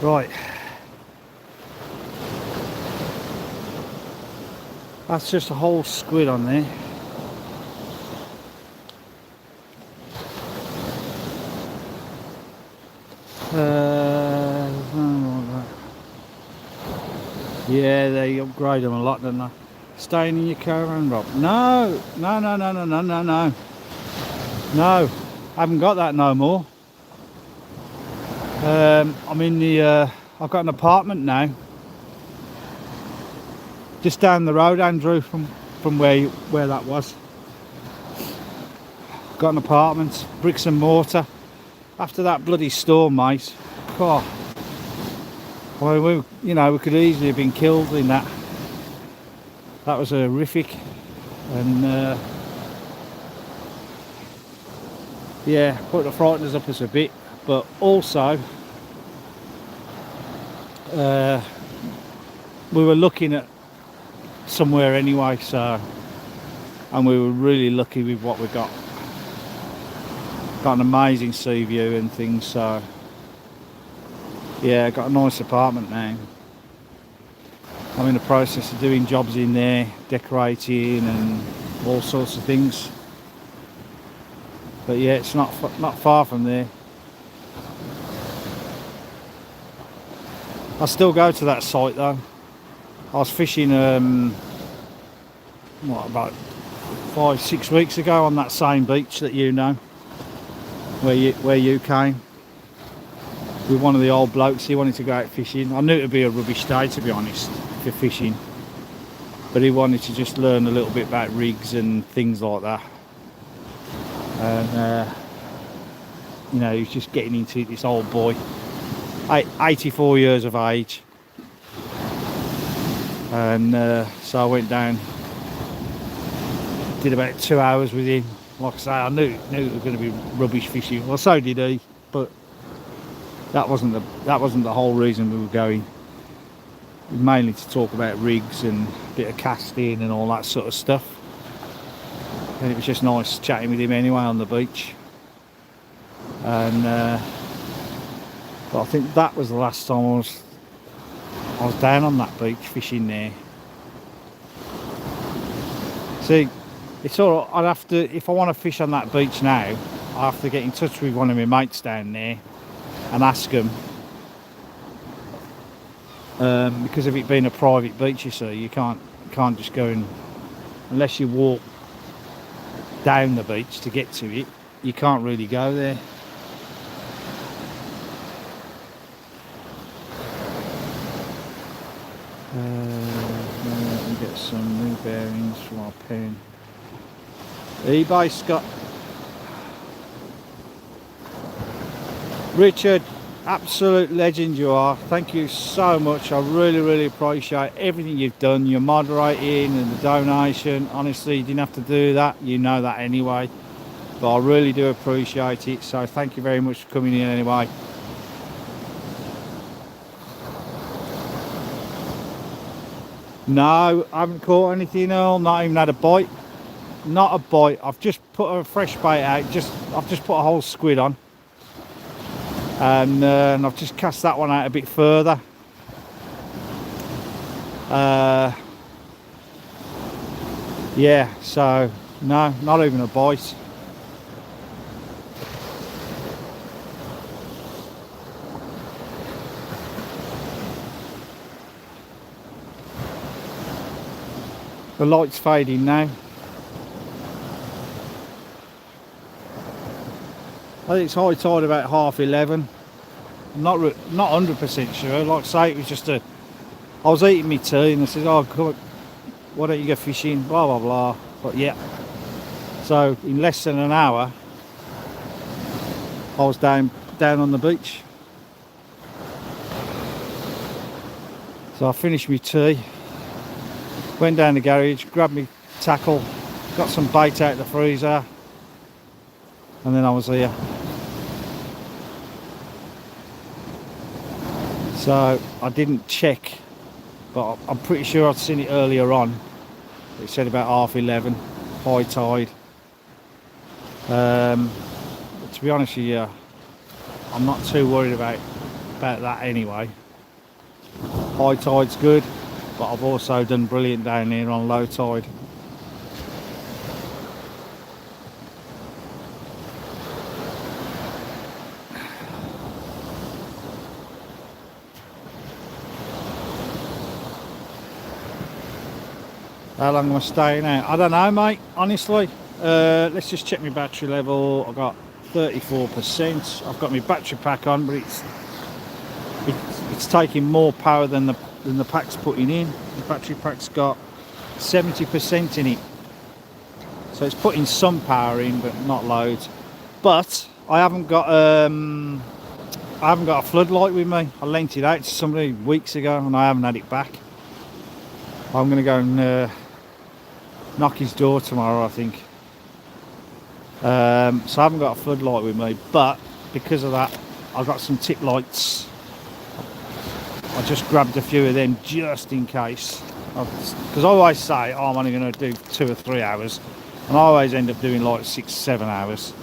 Right. That's just a whole squid on there. Yeah, they upgrade them a lot, don't they? Staying in your caravan, Rob? No, no, no, no, no, no, no, no. No, I haven't got that no more. I'm in the. I've got an apartment now. Just down the road, Andrew, from where that was. Got an apartment, bricks and mortar. After that bloody storm, mate. God. Well, we could easily have been killed in that. That was horrific, and yeah, put the frighteners up us a bit, but also we were looking at somewhere anyway, so, and we were really lucky with what we got. Got an amazing sea view and things, so yeah, got a nice apartment now. I'm in the process of doing jobs in there, decorating and all sorts of things. But yeah, it's not far from there. I still go to that site though. I was fishing about 5-6 weeks ago on that same beach that you know, where you came with one of the old blokes. He wanted to go out fishing. I knew it would be a rubbish day, to be honest, for fishing, but he wanted to just learn a little bit about rigs and things like that. And you know, he was just getting into it, this old boy, 84 years of age. And so I went down, did about 2 hours with him. Like I say, I knew it was going to be rubbish fishing. Well, so did he, but that wasn't the whole reason we were going. Mainly to talk about rigs and a bit of casting and all that sort of stuff. And it was just nice chatting with him anyway on the beach. And but I think that was the last time I was down on that beach fishing there. See, it's all right. I'd have to, if I want to fish on that beach now, I have to get in touch with one of my mates down there and ask them. Because of it being a private beach, you see, you can't just go in, unless you walk down the beach to get to it, you can't really go there. Let me get some new bearings from our pen. eBay Scott. Richard, absolute legend you are. Thank you so much. I really appreciate everything you've done, your moderating and the donation. Honestly, you didn't have to do that, you know that anyway, but I really do appreciate it, so thank you very much for coming in anyway. No, I haven't caught anything, Earl. Not even had a bite. Not a bite. I've just put a fresh bait out. I've just put a whole squid on. And I've just cast that one out a bit further. Yeah, so no, not even a bite. The light's fading now. I think it's high tide about 11:30. I'm not 100% sure. Like I say, it was just I was eating my tea and I said, "Oh, come on, why don't you go fishing?" Blah blah blah. But yeah. So in less than an hour, I was down on the beach. So I finished my tea, went down the garage, grabbed my tackle, got some bait out of the freezer, and then I was here. So I didn't check, but I'm pretty sure I'd seen it earlier on. It said about 11:30, high tide. But to be honest with you, I'm not too worried about about that anyway. High tide's good, but I've also done brilliant down here on low tide. How long am I staying out? I don't know, mate, honestly. Let's just check my battery level. I've got 34%. I've got my battery pack on, but it's taking more power than the pack's putting in. The battery pack's got 70% in it, so it's putting some power in, but not loads. But I haven't got a floodlight with me. I lent it out to somebody weeks ago, and I haven't had it back. I'm going to go and knock his door tomorrow, I think. So I haven't got a floodlight with me, but because of that, I've got some tip lights. I just grabbed a few of them just in case, because I always say, oh, I'm only going to do 2 or 3 hours, and I always end up doing like 6 or 7 hours.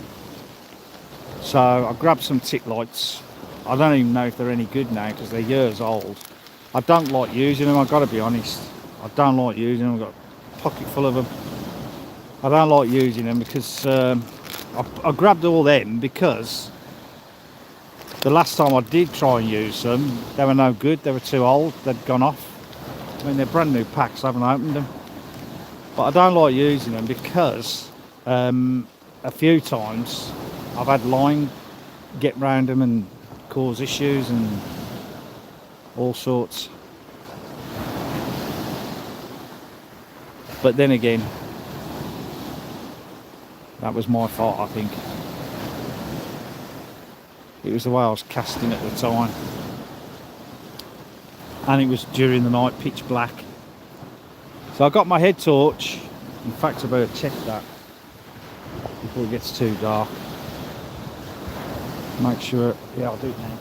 So I grabbed some tip lights. I don't even know if they're any good now because they're years old. I don't like using them, I've got to be honest. I don't like using them. I've got a pocket full of them. I don't like using them because I grabbed all them because the last time I did try and use them, they were no good. They were too old. They'd gone off. I mean, they're brand new packs. I haven't opened them. But I don't like using them because a few times I've had line get round them and cause issues and all sorts. But then again, that was my fault, I think. It was the way I was casting at the time. And it was during the night, pitch black. So I got my head torch. In fact, I better check that before it gets too dark. Make sure, yeah, I'll do it now.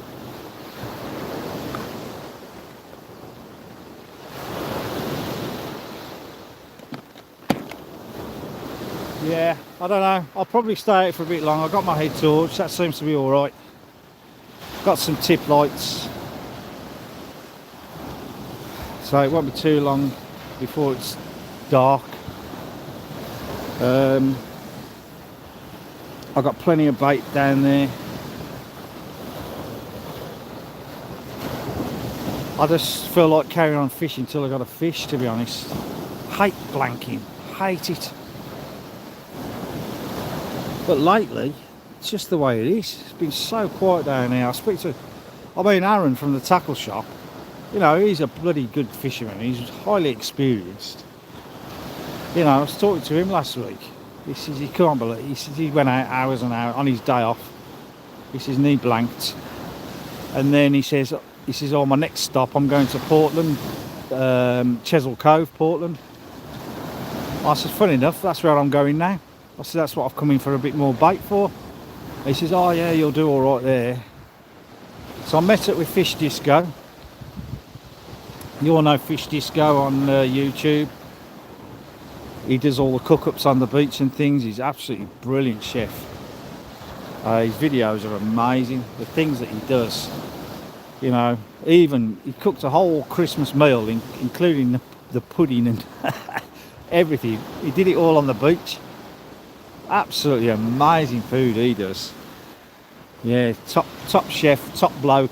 Yeah, I don't know. I'll probably stay out for a bit long. I've got my head torch. That seems to be all right. Got some tip lights. So it won't be too long before it's dark. I've got plenty of bait down there. I just feel like carrying on fishing until I got a fish, to be honest. Hate blanking. Hate it. But lately, it's just the way it is. It's been so quiet down here. Aaron from the tackle shop. You know, he's a bloody good fisherman. He's highly experienced. You know, I was talking to him last week. He says he can't believe. He says he went out hours and hours on his day off. He says knee blanked, and then he says, oh, my next stop, I'm going to Portland, Chesil Cove, Portland. I said, funny enough, that's where I'm going now. I said, that's what I've come in for a bit more bait for. He says, oh yeah, you'll do all right there. So I met up with Fish Disco. You all know Fish Disco on YouTube. He does all the cook-ups on the beach and things. He's absolutely brilliant chef. His videos are amazing. The things that he does. You know, even he cooked a whole Christmas meal, including the pudding and everything. He did it all on the beach. Absolutely amazing food he does. Yeah, top chef, top bloke,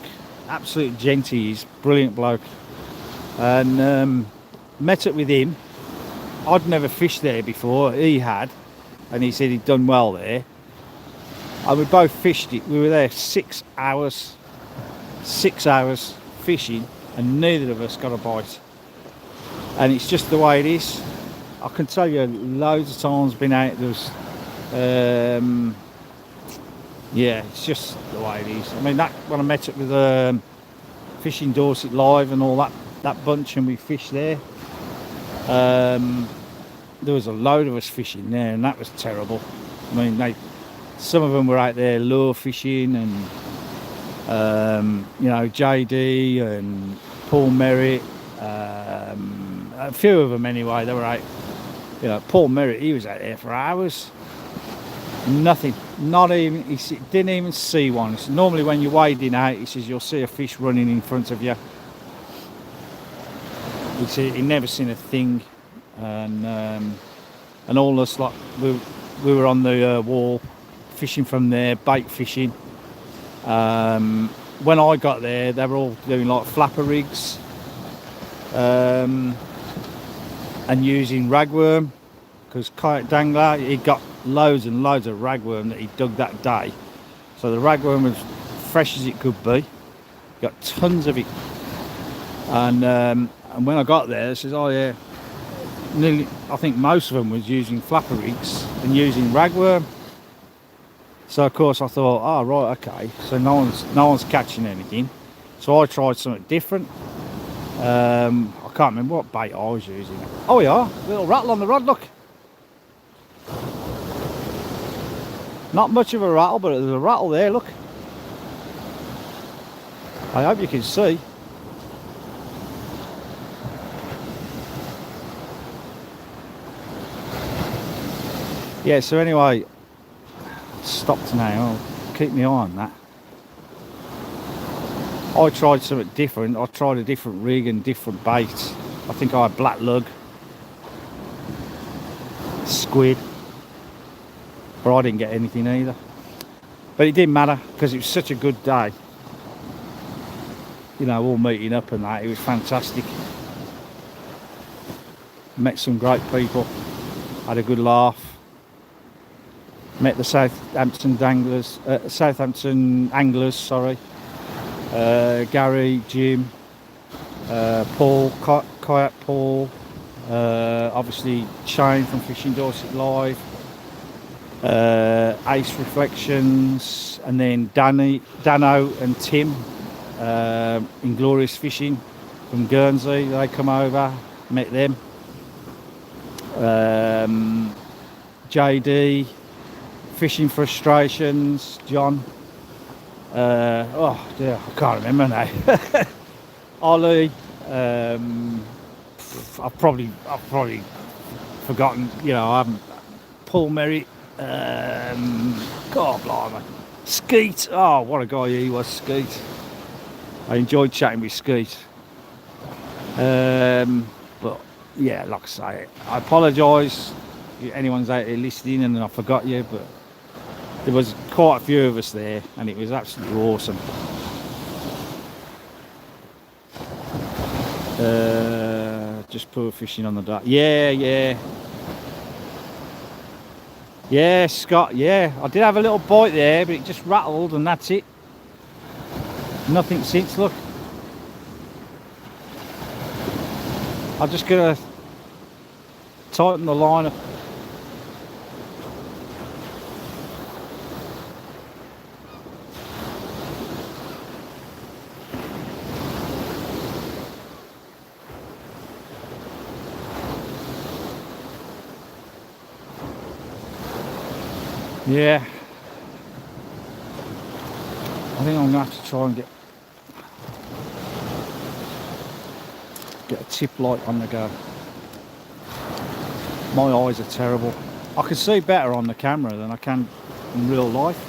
absolute genty. He's brilliant bloke. And met up with him. I'd never fished there before. He had, and he said he'd done well there. And we both fished it. We were there 6 hours. 6 hours fishing, and neither of us got a bite. And it's just the way it is. I can tell you loads of times been out. Yeah, it's just the way it is. I mean, that when I met up with Fishing Dorset Live and all that bunch, and we fished there. There was a load of us fishing there, and that was terrible. I mean, some of them were out there lure fishing, and you know, JD and Paul Merritt, a few of them anyway. They were out. You know, Paul Merritt, he was out there for hours. Nothing. Not even, he didn't even see one. So normally when you're wading out, he says you'll see a fish running in front of you. He said he never seen a thing. And all us, like, we were on the wall fishing from there, bait fishing. When I got there, they were all doing like flapper rigs and using ragworm, because kayak dangler, he got loads and loads of ragworm that he dug that day. So the ragworm was fresh as it could be. Got tons of it. And when I got there, I says, oh yeah, nearly, I think most of them was using flapper rigs and using ragworm. So of course I thought, oh right, okay, so no one's catching anything. So I tried something different. I can't remember what bait I was using. Oh yeah, little rattle on the rod, look. Not much of a rattle, but there's a rattle there, look. I hope you can see. Yeah, so anyway, stopped now. I'll keep my eye on that. I tried something different. I tried a different rig and different bait. I think I had black lug, squid, but I didn't get anything either. But it didn't matter because it was such a good day. You know, all meeting up and that. It was fantastic. Met some great people. Had a good laugh. Met the Southampton anglers, sorry. Gary, Jim, Paul, Kayak Paul, obviously Shane from Fishing Dorset Live, Ace Reflections, and then Dano and Tim, Inglorious Fishing from Guernsey. They come over, met them. JD, Fishing Frustrations, John. Oh dear, I can't remember now. Ollie. I've probably forgotten. You know, I haven't. Paul Merritt. God blimey. Skeet. Oh, what a guy he was, Skeet. I enjoyed chatting with Skeet. But yeah, like I say, I apologise if anyone's out there listening and I forgot you, but there was quite a few of us there and it was absolutely awesome. Just poor fishing on the dock. Yeah, Scott, yeah. I did have a little bite there, but it just rattled and that's it. Nothing since, look. I'm just gonna tighten the line up. Yeah, I think I'm gonna have to try and get a tip light on the go. My eyes are terrible. I can see better on the camera than I can in real life.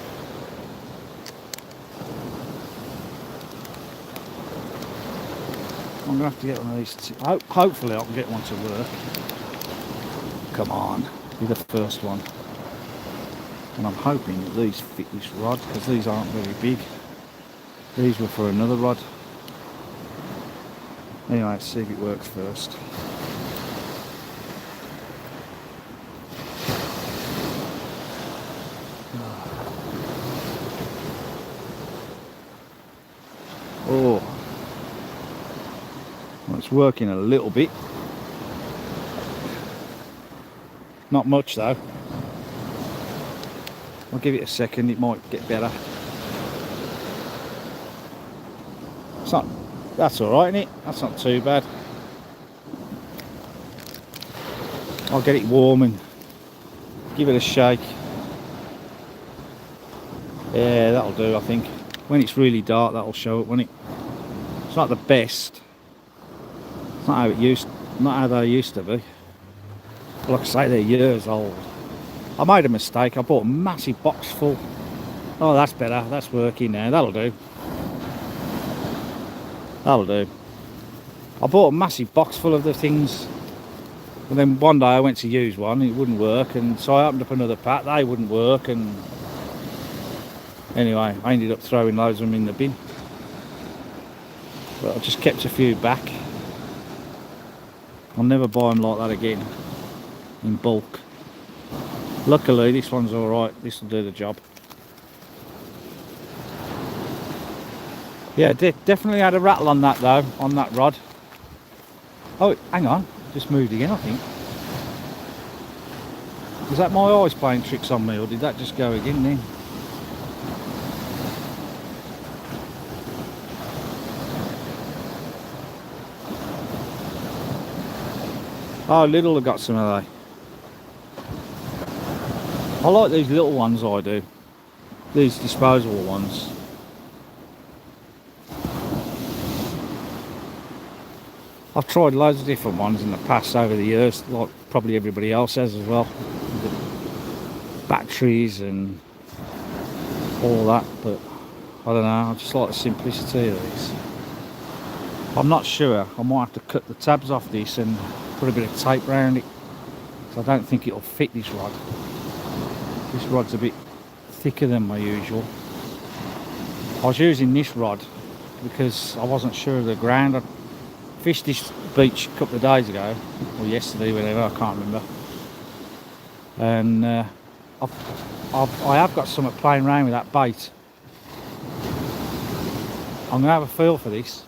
I'm gonna have to get one of these. Hopefully I can get one to work. Come on, be the first one. And I'm hoping that these fit this rod, because these aren't very big. These were for another rod. Anyway, let's see if it works first. Oh, well, it's working a little bit. Not much though. I'll give it a second, it might get better. It's not, that's alright, isn't it? That's not too bad. I'll get it warm and give it a shake. Yeah, that'll do, I think. When it's really dark, that'll show it, won't it? It's not the best. It's not how they used to be. Like I say, they're years old. I made a mistake. I bought a massive box full. Oh, that's better. That's working now. That'll do. That'll do. I bought a massive box full of the things, and then one day I went to use one, it wouldn't work, and so I opened up another pack, they wouldn't work, and anyway, I ended up throwing loads of them in the bin. But I just kept a few back. I'll never buy them like that again, in bulk. Luckily, this one's alright, this will do the job. Yeah, definitely had a rattle on that though, on that rod. Oh, hang on, just moved again, I think. Was that my eyes playing tricks on me, or did that just go again then? Oh, little have got some of they. I like these little ones, I do. These disposable ones. I've tried loads of different ones in the past over the years, like probably everybody else has as well. The batteries and all that, but I don't know, I just like the simplicity of these. I'm not sure, I might have to cut the tabs off this and put a bit of tape around it, because I don't think it'll fit this rod. This rod's a bit thicker than my usual. I was using this rod because I wasn't sure of the ground. I fished this beach a couple of days ago, or yesterday, whenever, I can't remember. And I have got something playing around with that bait. I'm going to have a feel for this.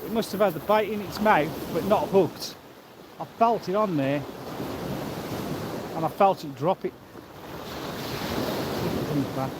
It must have had the bait in its mouth, but not hooked. I felt it on there, and I felt it drop it. It comes back.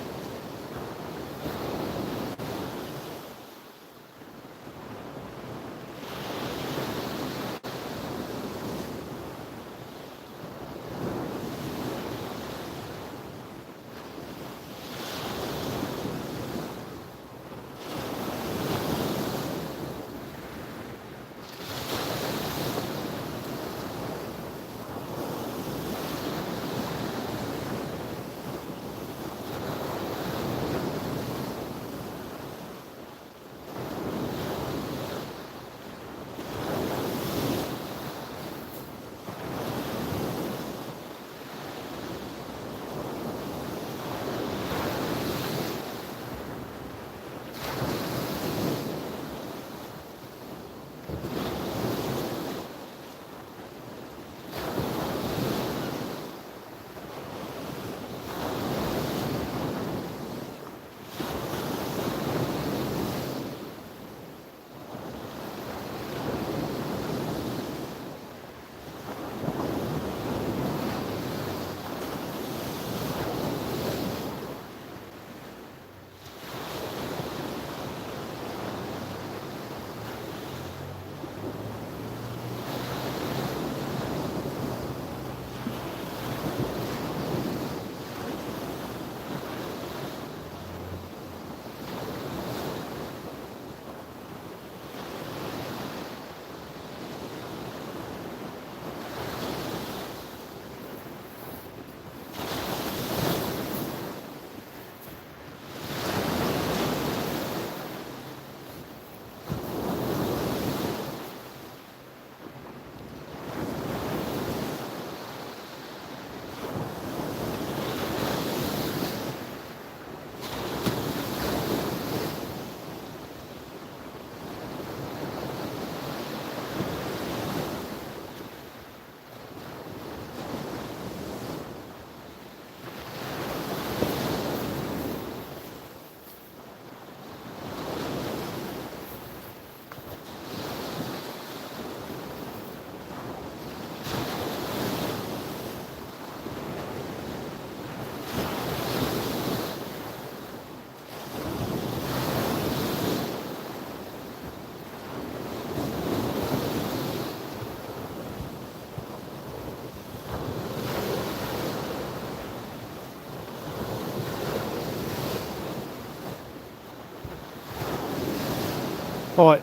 Right,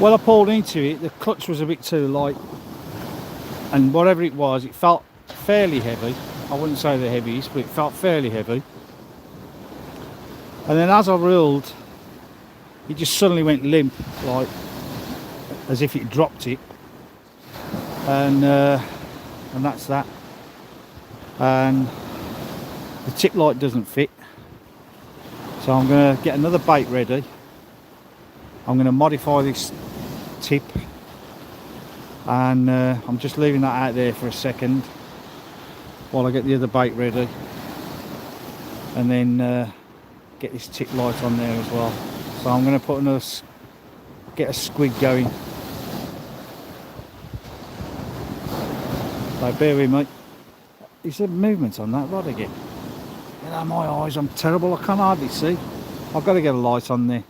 when I pulled into it, the clutch was a bit too light, and whatever it was, it felt fairly heavy. I wouldn't say the heaviest, but it felt fairly heavy. And then as I rolled, it just suddenly went limp, like as if it dropped it, and that's that. And the tip light doesn't fit, so I'm going to get another bait ready. I'm going to modify this tip, and I'm just leaving that out there for a second while I get the other bait ready, and then get this tip light on there as well. So I'm going to put another, get a squid going. So bear with me. Is there movement on that rod again? You know, my eyes, I'm terrible, I can't hardly see. I've got to get a light on there.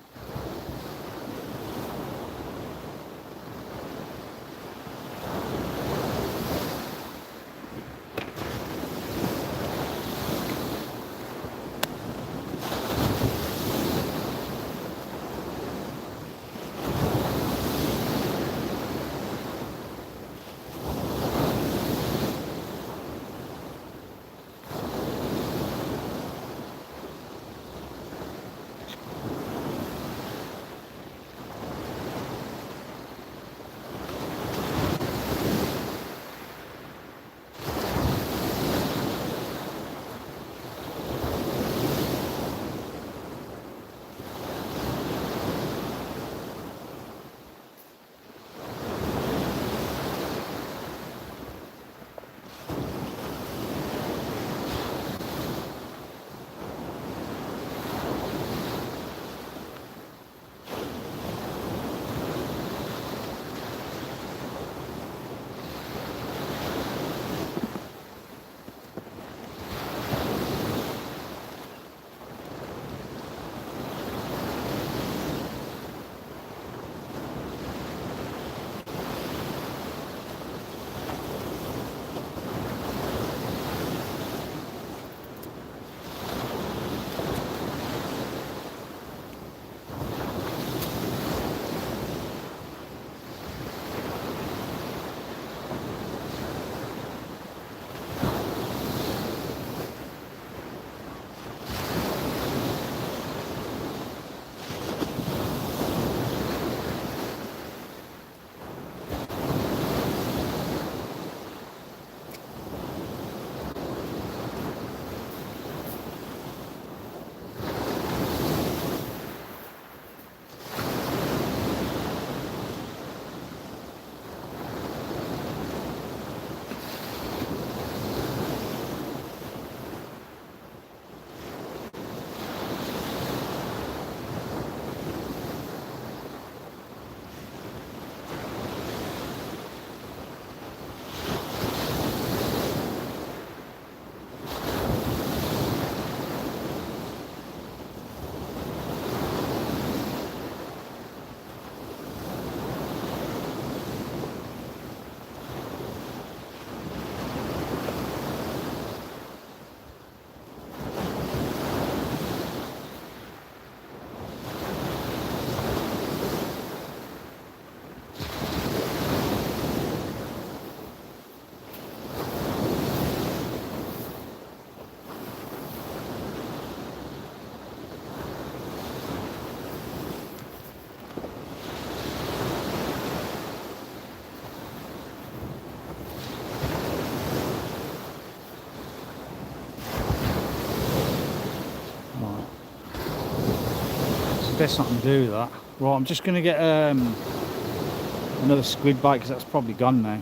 Best not to do that. Right, I'm just going to get another squid bite because that's probably gone now.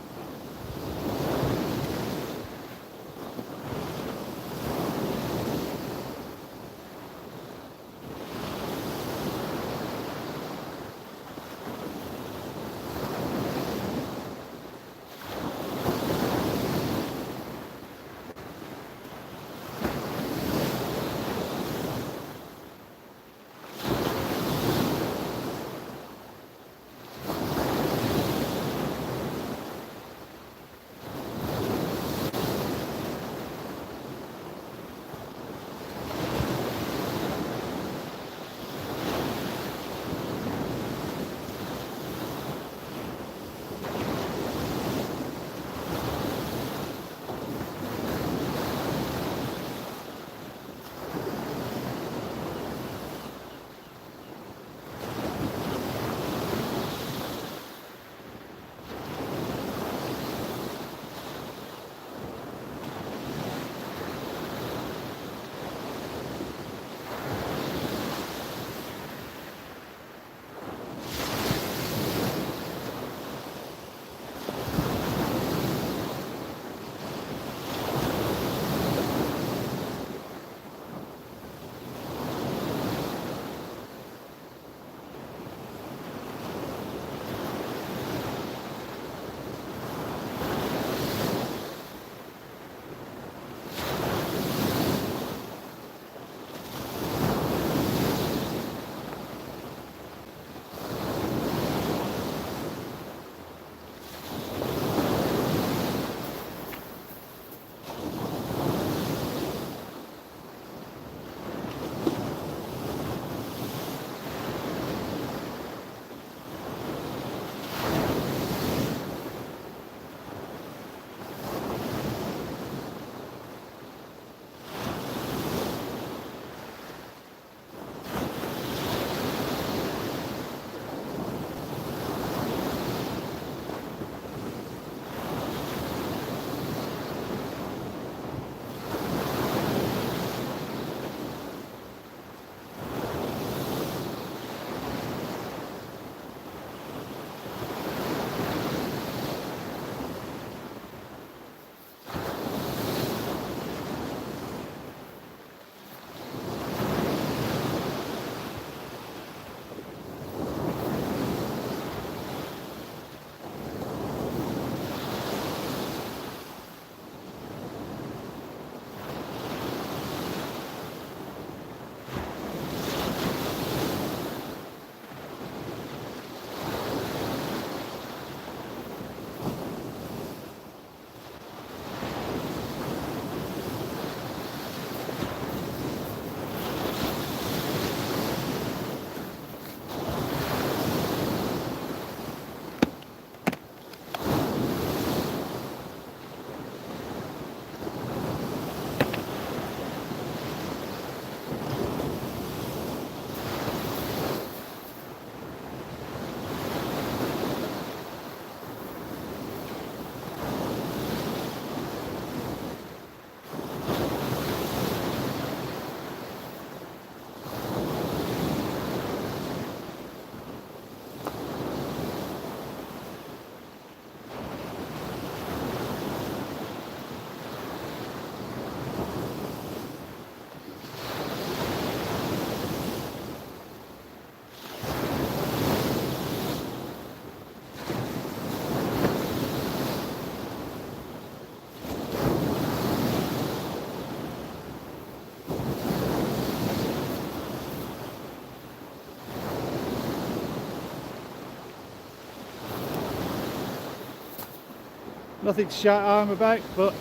Nothing to shout home about, but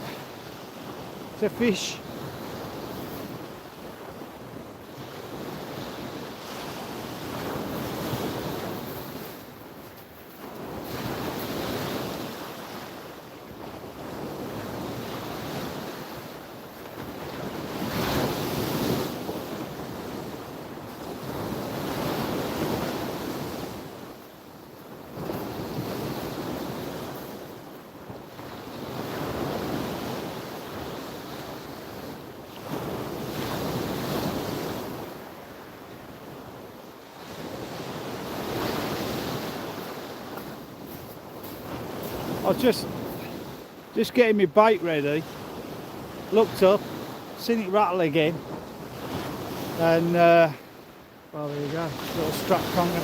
it's a fish. I was just getting my bait ready, looked up, seen it rattle again, and well, there you go, little strap conger.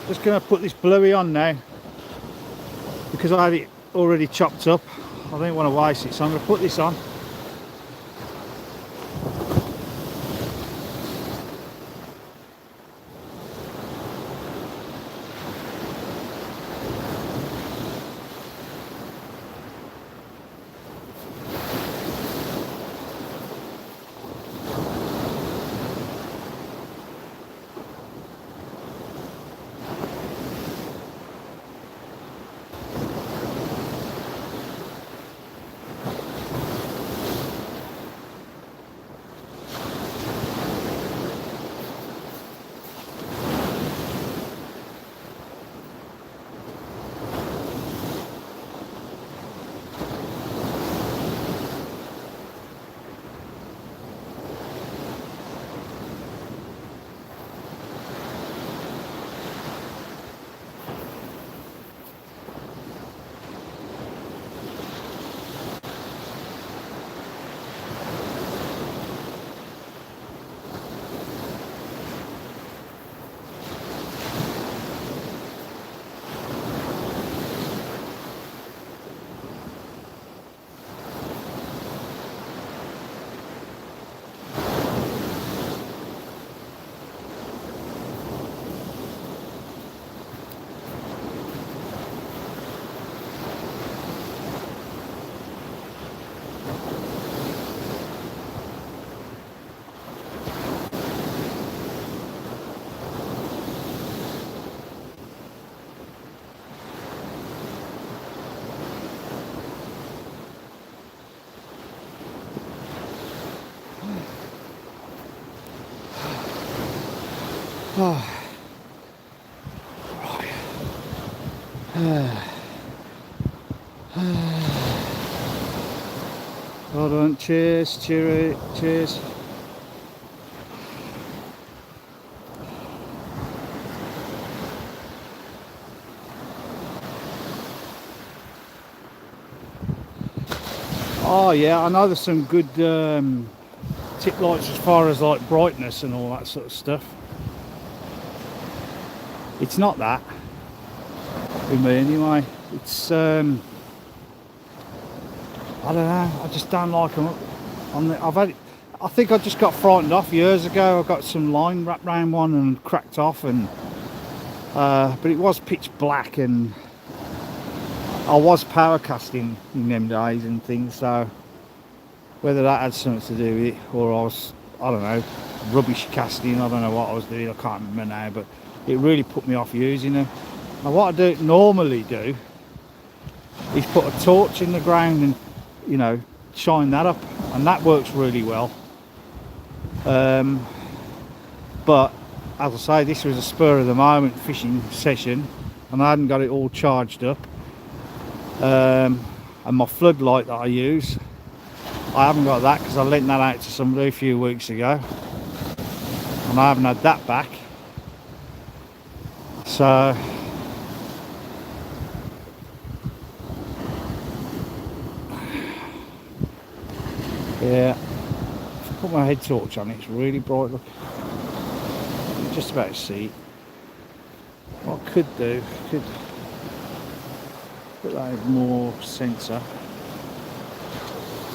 Just going to put this bluey on now because I had it already chopped up. I don't want to waste it, so I'm going to put this on. Oh. Right. Well done, cheers, cheers. Oh yeah, I know there's some good tip lights as far as like brightness and all that sort of stuff. It's not that with me anyway. It's I don't know, I just don't like them. I think I just got frightened off years ago. I got some line wrapped around one and cracked off, and but it was pitch black, and I was power casting in them days and things, so whether that had something to do with it, or I don't know, rubbish casting, I don't know what I was doing, I can't remember now, but it really put me off using them. Now what I normally do is put a torch in the ground and, you know, shine that up, and that works really well. But as I say, this was a spur of the moment fishing session, and I hadn't got it all charged up. And my floodlight that I use, I haven't got that because I lent that out to somebody a few weeks ago, and I haven't had that back. So yeah, if I put my head torch on, it's really bright. Look, you can just about see it. What I could do, could put that with more sensor,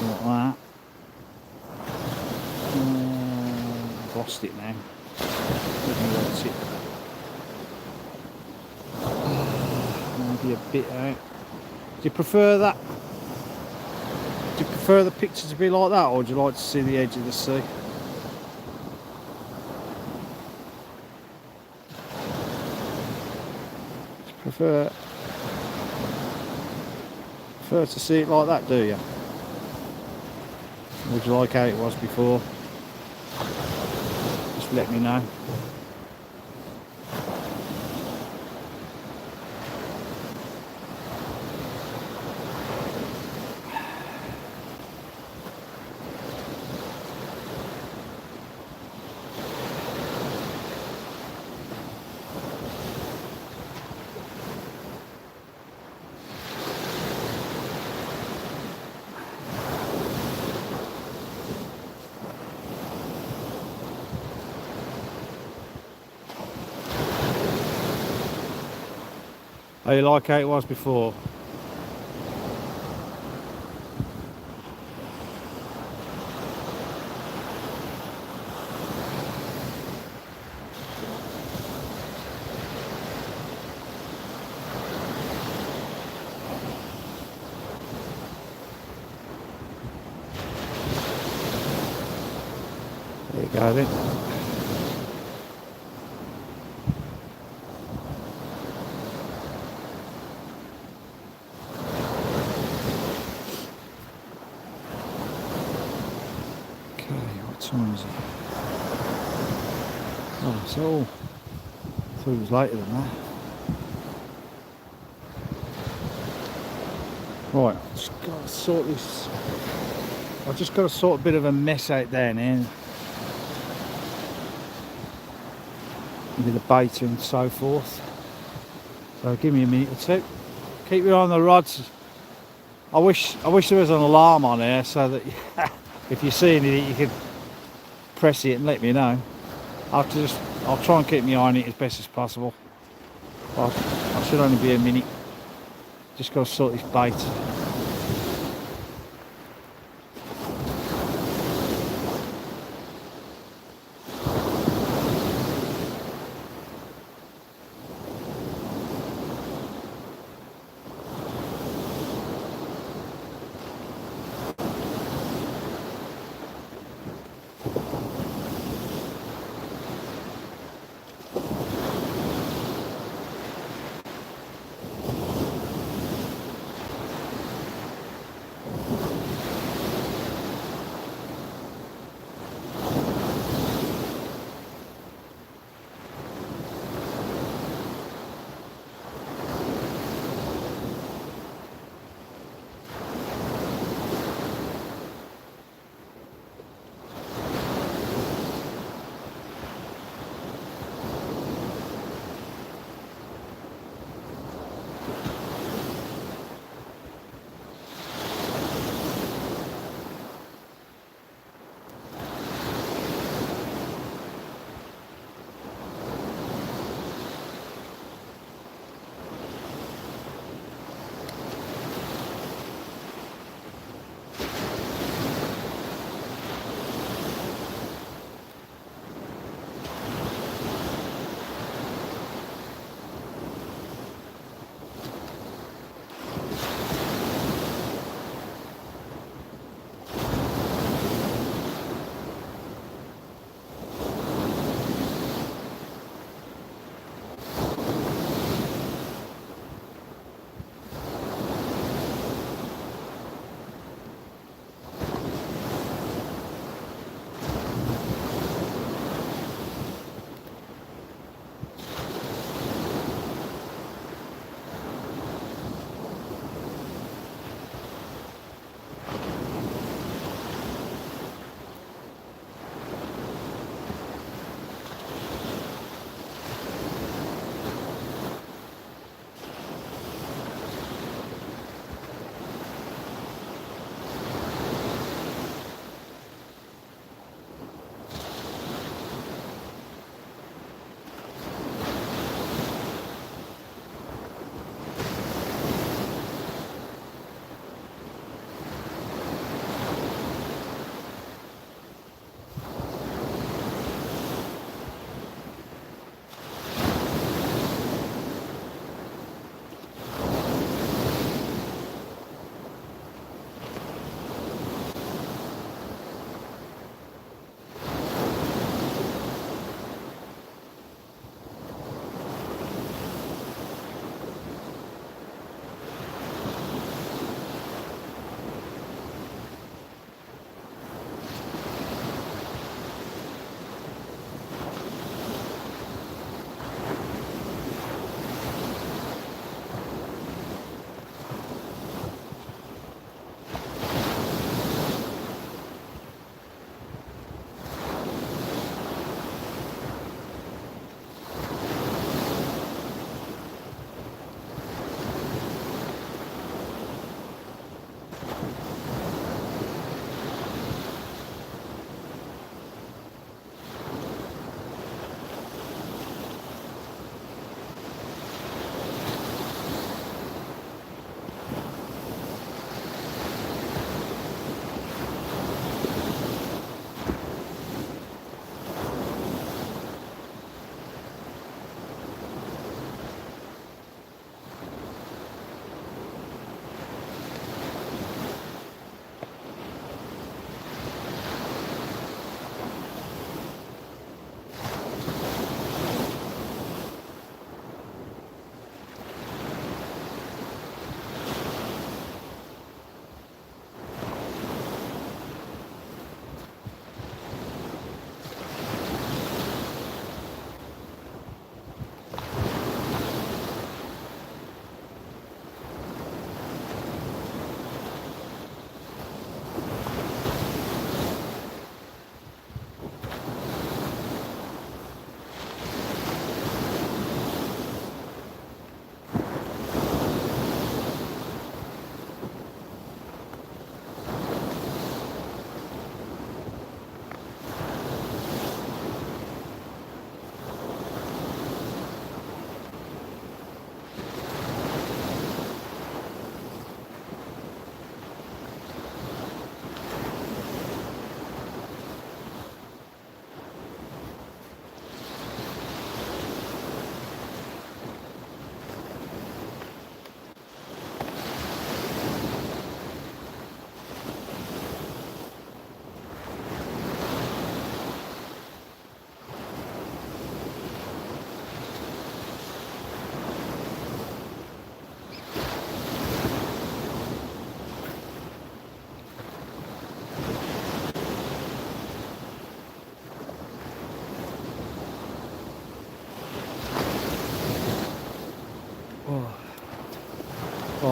like that. I've lost it now. Let me watch it. Maybe a bit out. Do you prefer that? Do you prefer the picture to be like that, or would you like to see the edge of the sea? Do you prefer to see it like that, do you? Or would you like how it was before? Just let me know. Oh, you like how it was before? There you go then. Time is it? Oh, so I thought it was later than that. Right, I've just got to sort this. I've just got to sort a bit of a mess out there now, with the bait and so forth. So give me a minute or two. Keep your eye on the rods. I wish there was an alarm on here so that if you see anything, you could press it and let me know. I'll try and keep my eye on it as best as possible. I should only be a minute. Just got to sort this bait.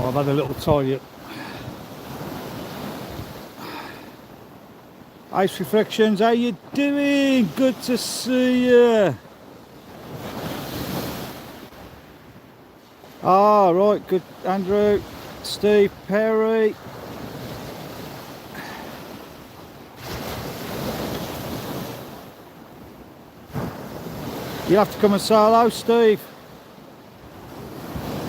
I've had a little tidy up. Ice Reflections, how you doing? Good to see you. Ah, right, good. Andrew, Steve, Perry. You have to come and say hello, Steve.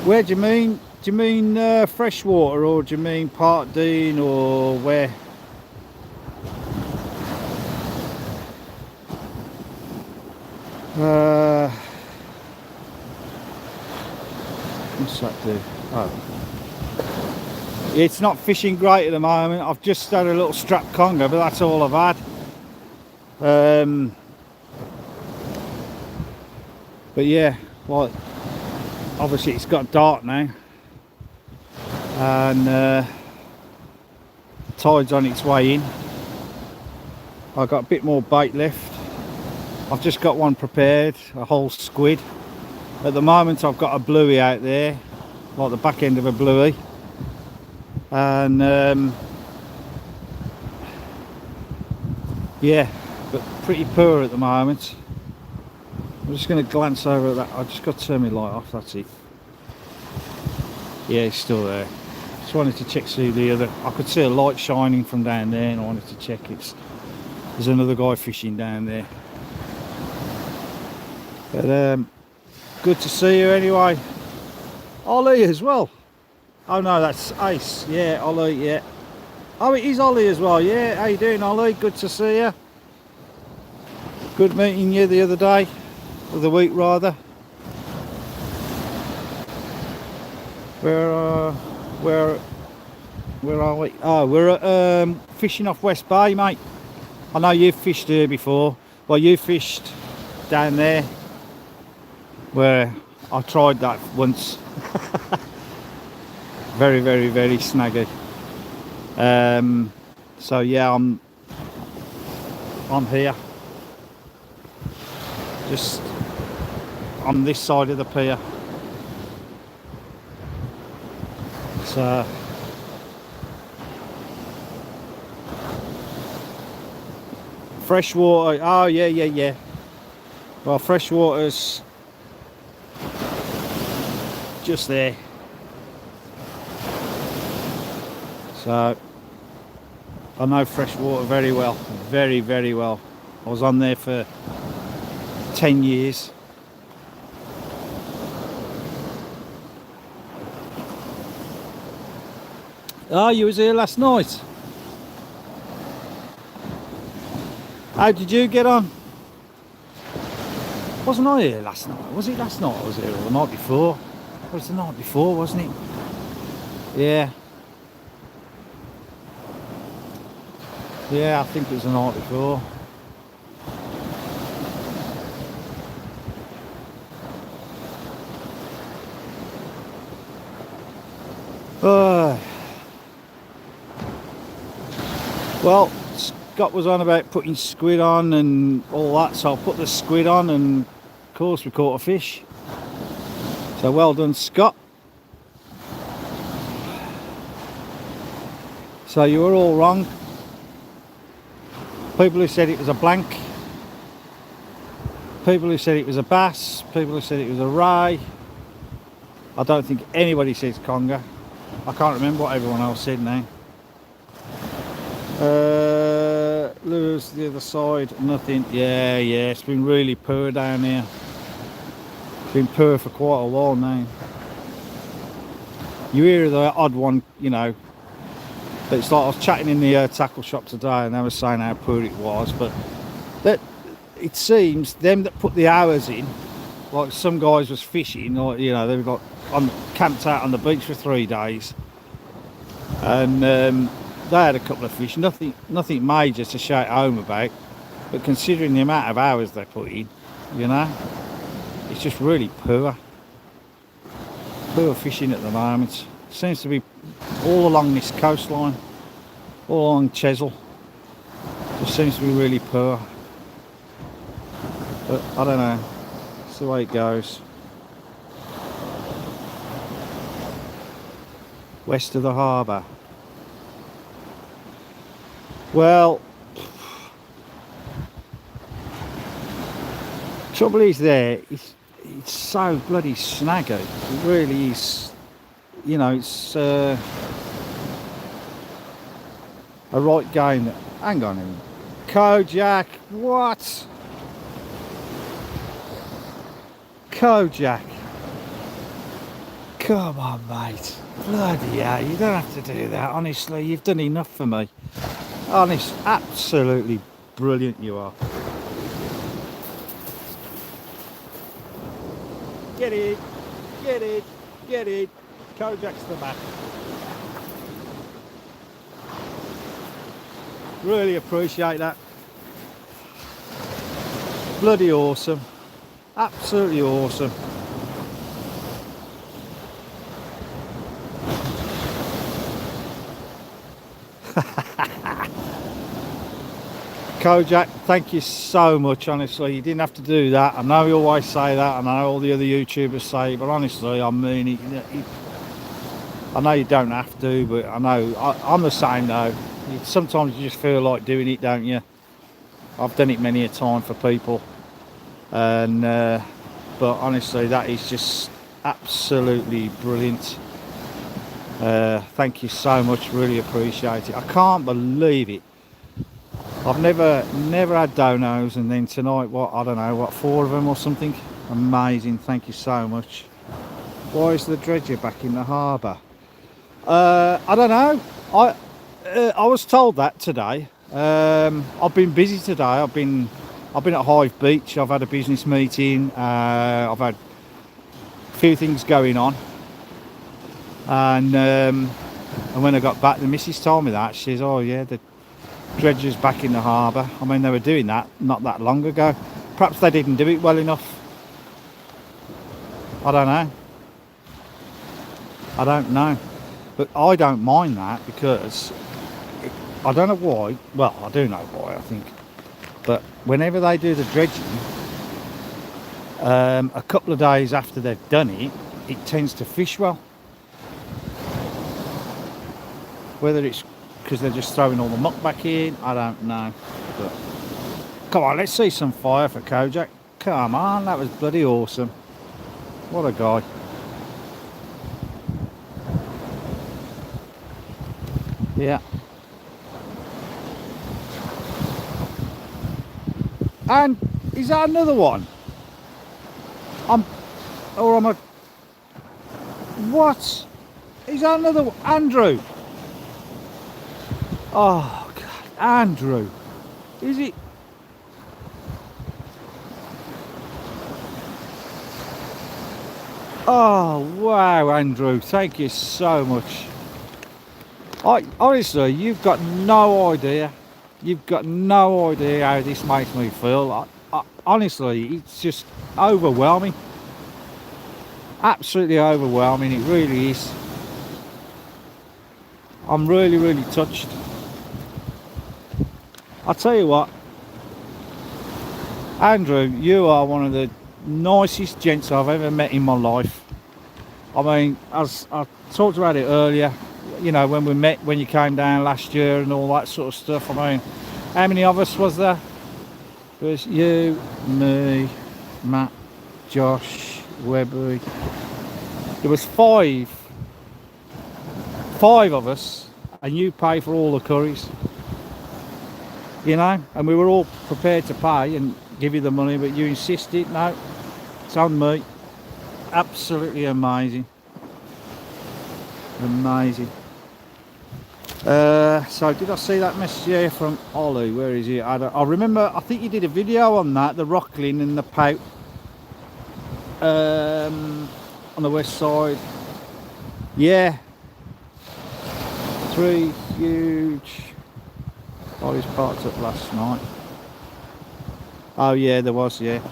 Where do you mean? Do you mean freshwater, or do you mean Park Dean, or where? What's that do? Oh. It's not fishing great at the moment. I've just had a little strap conger, but that's all I've had. But yeah, well, obviously it's got dark now, and tide's on its way in. I've got a bit more bait left. I've just got one prepared, a whole squid. At the moment I've got a bluey out there, like the back end of a bluey, and yeah, but pretty poor at the moment. I'm just going to glance over at that. I just got to turn my light off, that's it. Yeah, it's still there. Just wanted to check, see the other. I could see a light shining from down there, and I wanted to check. There's another guy fishing down there. But good to see you anyway. Ollie as well. Oh no, that's Ace. Yeah, Ollie, yeah. Oh, it is Ollie as well. Yeah, how you doing, Ollie? Good to see you. Good meeting you the other day. Of the week rather. Where are we? Oh, we're at fishing off West Bay, mate. I know you've fished here before. Well, you fished down there where I tried that once. Very, very, very snaggy. So yeah, I'm here. Just on this side of the pier. So freshwater. Oh yeah. Well, freshwater's just there. So I know freshwater very well, very, very well. I was on there for 10 years. Oh, you was here last night. How did you get on? Wasn't I here last night? Was it last night? Or was it the night before? It was the night before, wasn't it? Yeah. Yeah, I think it was the night before. Well, Scott was on about putting squid on and all that, so I put the squid on, and of course we caught a fish. So well done, Scott. So you were all wrong. People who said it was a blank, people who said it was a bass, people who said it was a ray. I don't think anybody says conger. I can't remember what everyone else said now. Lures the other side, nothing. Yeah, it's been really poor down here. It's been poor for quite a while now. You hear the odd one, you know. But it's like I was chatting in the tackle shop today, and they were saying how poor it was. But that it seems them that put the hours in, like some guys was fishing, or you know, they've got camped out on the beach for 3 days, and they had a couple of fish, nothing major to shout home about, but considering the amount of hours they put in, you know, it's just really poor fishing at the moment. Seems to be all along this coastline, all along Chesil. Just seems to be really poor. But I don't know, it's the way it goes. west of the harbour. Well, trouble is there, it's so bloody snaggy. It really is. You know, it's a right game. Hang on a minute. Kojak, what? Kojak. Come on, mate. Bloody hell, you don't have to do that. Honestly, you've done enough for me. Honest, absolutely brilliant you are. Get it, get it, get it. Kojak's the man. Really appreciate that. Bloody awesome. Absolutely awesome. Kojak, thank you so much. Honestly, you didn't have to do that. I know you always say that, and I know all the other YouTubers say it, but honestly, I mean it. I know you don't have to, but I know I'm the same though. Sometimes you just feel like doing it, don't you? I've done it many a time for people, and but honestly, that is just absolutely brilliant. Thank you so much. Really appreciate it. I can't believe it. I've never had donos, and then tonight, what, I don't know, what, 4 of them or something. Amazing. Thank you so much. Why is the dredger back in the harbour? I don't know. I was told that today. I've been busy today. I've been at Hive Beach. I've had a business meeting. I've had a few things going on, and when I got back, the missus told me that. She says, "Oh yeah, the dredgers back in the harbour." I mean, they were doing that not that long ago. Perhaps they didn't do it well enough. I don't know. I don't know. But I don't mind that, because I don't know why. Well, I do know why, I think. But whenever they do the dredging, a couple of days after they've done it, it tends to fish well. Whether it's because they're just throwing all the muck back in, I don't know. But come on, let's see some fire for Kojak. Come on, that was bloody awesome. What a guy. Yeah. And is that another one? What? Is that another one? Andrew. Oh God, Andrew. Is it? Oh wow, Andrew. Thank you so much. Honestly, you've got no idea. You've got no idea how this makes me feel. Honestly, it's just overwhelming. Absolutely overwhelming. It really is. I'm really, really touched. I'll tell you what, Andrew, you are one of the nicest gents I've ever met in my life. I mean, as I talked about it earlier, you know, when we met, when you came down last year and all that sort of stuff. I mean, how many of us was there? It was you, me, Matt, Josh, Webby. There was five of us, and you pay for all the curries. You know, and we were all prepared to pay and give you the money, but you insisted, no, it's on me. Absolutely amazing. Amazing. So did I see that message here from Ollie? Where is he? I remember, I think you did a video on that, the rockling and the pout on the west side. Yeah, 3 huge. I was parked up last night. Oh yeah, there was, yeah.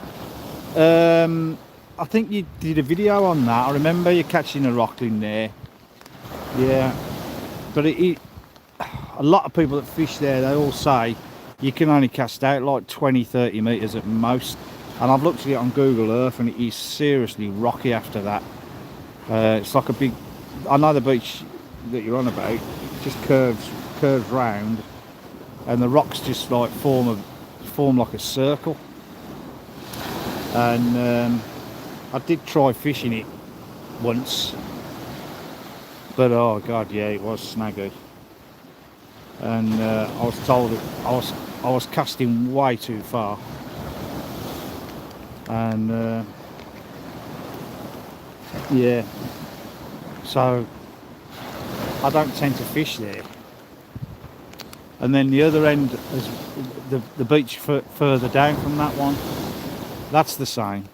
I think you did a video on that. I remember you catching a rockling there. Yeah, but a lot of people that fish there, they all say you can only cast out like 20-30 metres at most. And I've looked at it on Google Earth, and it is seriously rocky after that. It's like a big, I know the beach that you're on about, it just curves round, and the rocks just like form like a circle. And I did try fishing it once, but oh god, yeah, it was snaggy. And I was told that I was casting way too far, and yeah, so I don't tend to fish there. And then the other end is the beach further down from that one. That's the same,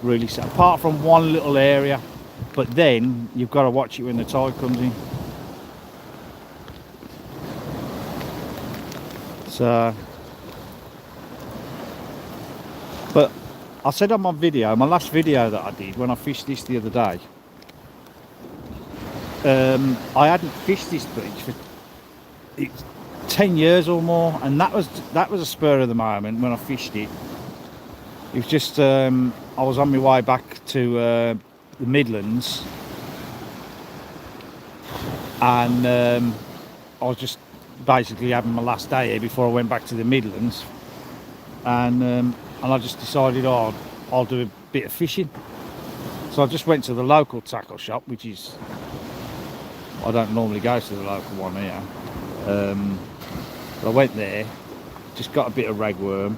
really. So apart from one little area, but then you've got to watch it when the tide comes in. So, but I said on my video, my last video that I did when I fished this the other day, I hadn't fished this beach for 10 years or more, and that was a spur of the moment when I fished it. It was just I was on my way back to the Midlands, and I was just basically having my last day here before I went back to the Midlands, and I just decided, oh, I'll do a bit of fishing. So I just went to the local tackle shop, which is, I don't normally go to the local one here. But I went there, just got a bit of ragworm.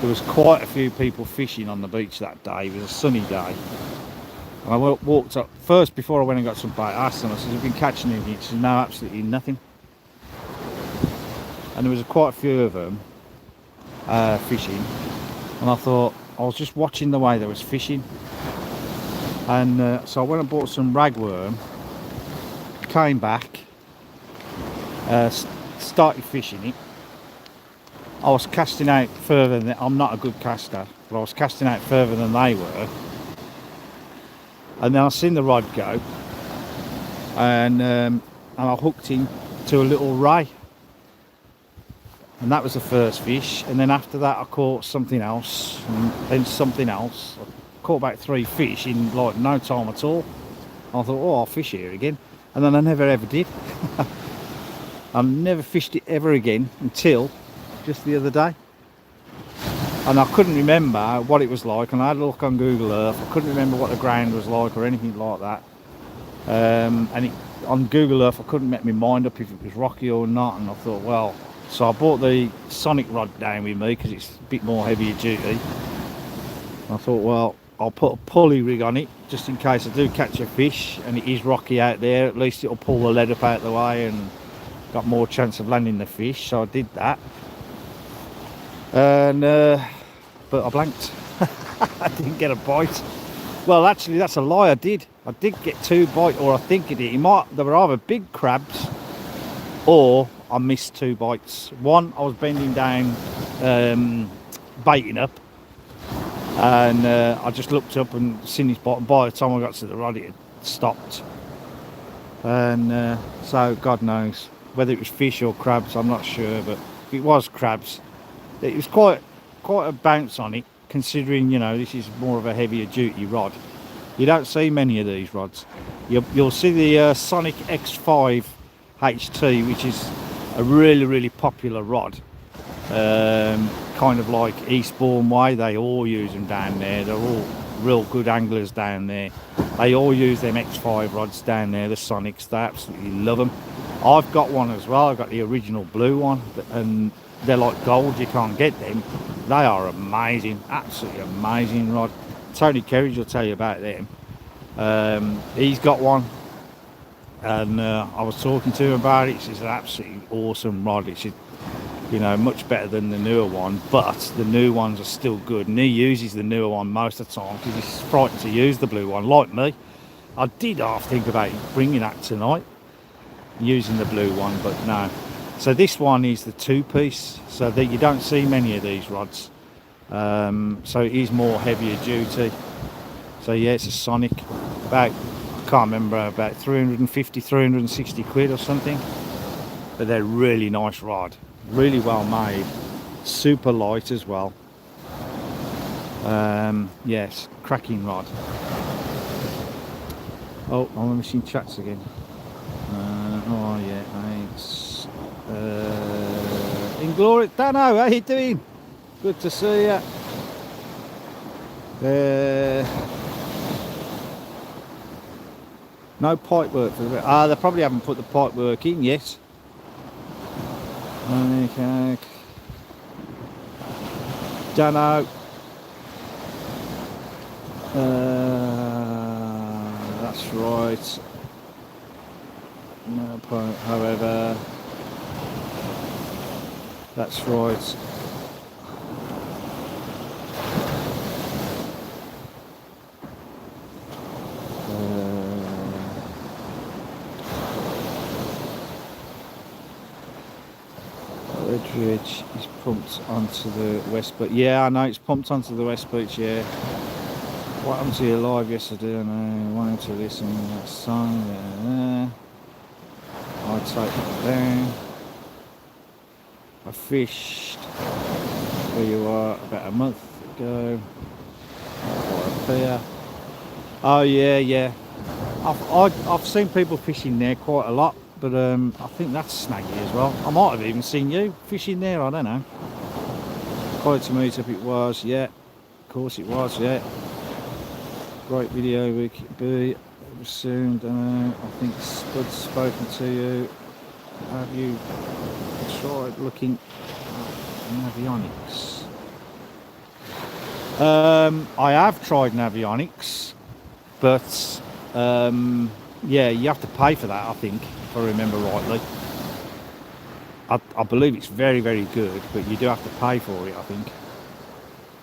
There was quite a few people fishing on the beach that day. It was a sunny day. And I walked up, first before I went and got some bait, I asked them, I said, have you been catching anything? He said, no, absolutely nothing. And there was quite a few of them fishing. And I thought, I was just watching the way they was fishing. And so I went and bought some ragworm, came back, started fishing it. I was casting out further than, I'm not a good caster, but I was casting out further than they were. And then I seen the rod go, and I hooked into a little ray. And that was the first fish. And then after that I caught something else, and then something else. I caught about 3 fish in like no time at all. I thought, oh, I'll fish here again. And then I never ever did. I never fished it ever again until just the other day. And I couldn't remember what it was like, and I had a look on Google Earth. I couldn't remember what the ground was like or anything like that. On Google Earth I couldn't make my mind up if it was rocky or not, and I thought, well, so I bought the Sonic rod down with me because it's a bit more heavier duty. And I thought, well, I'll put a pulley rig on it just in case I do catch a fish and it is rocky out there. At least it'll pull the lead up out the way and got more chance of landing the fish. So I did that, and but I blanked. I didn't get a bite. Well, actually that's a lie. I did get 2 bites, or I think I did. They were either big crabs or I missed 2 bites. One, I was bending down baiting up, and I just looked up and seen his bottom. By the time I got to the rod it had stopped, and so God knows whether it was fish or crabs, I'm not sure, but if it was crabs, it was quite a bounce on it, considering, you know, this is more of a heavier duty rod. You don't see many of these rods. You'll see the Sonic X5 HT, which is a really popular rod, kind of like Eastbourne way. They all use them down there. They're all real good anglers down there. They all use them X5 rods down there, the Sonics. They absolutely love them. I've got one as well. I've got the original blue one, and they're like gold. You can't get them. They are amazing, absolutely amazing rod. Tony Kerridge will tell you about them. He's got one, and I was talking to him about it. It's an absolutely awesome rod. It's, you know, much better than the newer one, but the new ones are still good, and he uses the newer one most of the time because he's frightened to use the blue one, like me. I did half think about bringing that tonight, using the blue one, but no. So this one is the 2-piece, so that you don't see many of these rods. So it is more heavier duty. So yeah, it's a Sonic, about, I can't remember, about 350, 360 quid or something. But they're really nice rod, really well made, super light as well. Yes, cracking rod. Oh, I'm missing chats again. Inglorious. Dano, how you doing? Good to see you. No pipe work for the bit. They probably haven't put the pipe work in yet. Okay. Dano. That's right. No point, however. That's right. Ridge is pumped onto the west beach. Yeah, I know it's pumped onto the west beach. Yeah. What happened to you live yesterday? I wanted to listen to that song. Yeah. I'd take it down. I fished where you are about a month ago. Up there. Oh yeah. I've seen people fishing there quite a lot, but I think that's snaggy as well. I might have even seen you fishing there. I don't know. Quite to meet up it was. Yeah, of course it was. Yeah. Great video we could be soon. Don't know. I think Spurred's spoken to you. Have you tried looking at navionics? I have tried navionics, but yeah, you have to pay for that. I think, if I remember rightly. I believe it's very, very good, but you do have to pay for it. I think,